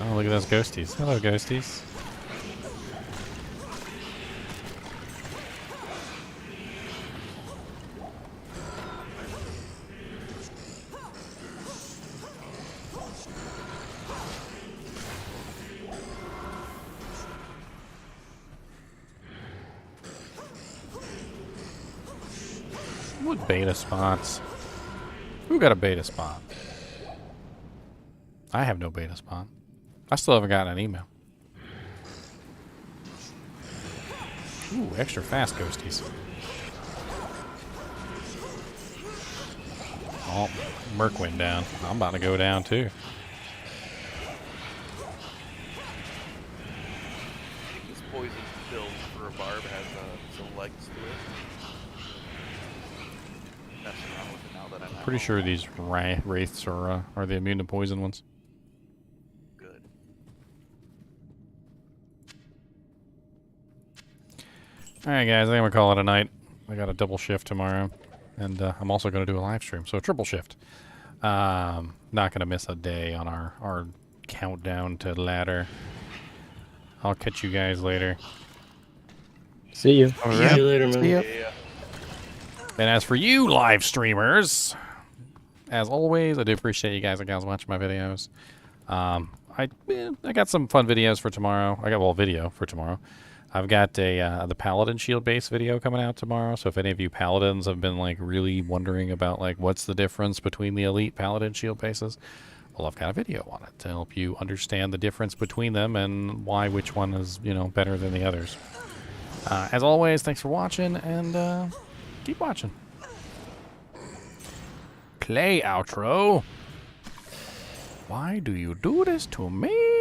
Oh, look at those ghosties. Hello, ghosties. What beta spots? Who got a beta spot? I have no beta spot. I still haven't gotten an email. Ooh, extra fast ghosties. Oh, Merc went down. I'm about to go down too. This poison build for a barb has some legs to it. Messing around with it now that I'm at Pretty home. sure these wraiths are the immune to poison ones. Good. Alright guys, I think we'll call it a night. I got a double shift tomorrow. And I'm also going to do a live stream, so a triple shift. Not going to miss a day on our countdown to ladder. I'll catch you guys later. See you. All See right. you later, man. See ya. Yeah. And as for you live streamers, as always, I do appreciate you guys and gals watching my videos. I got some fun videos for tomorrow. I got video for tomorrow. I've got the Paladin shield base video coming out tomorrow. So if any of you Paladins have been like really wondering about like what's the difference between the elite Paladin shield bases, well, I've got a video on it to help you understand the difference between them and why which one is better than the others. As always, thanks for watching and keep watching. Play outro. Why do you do this to me?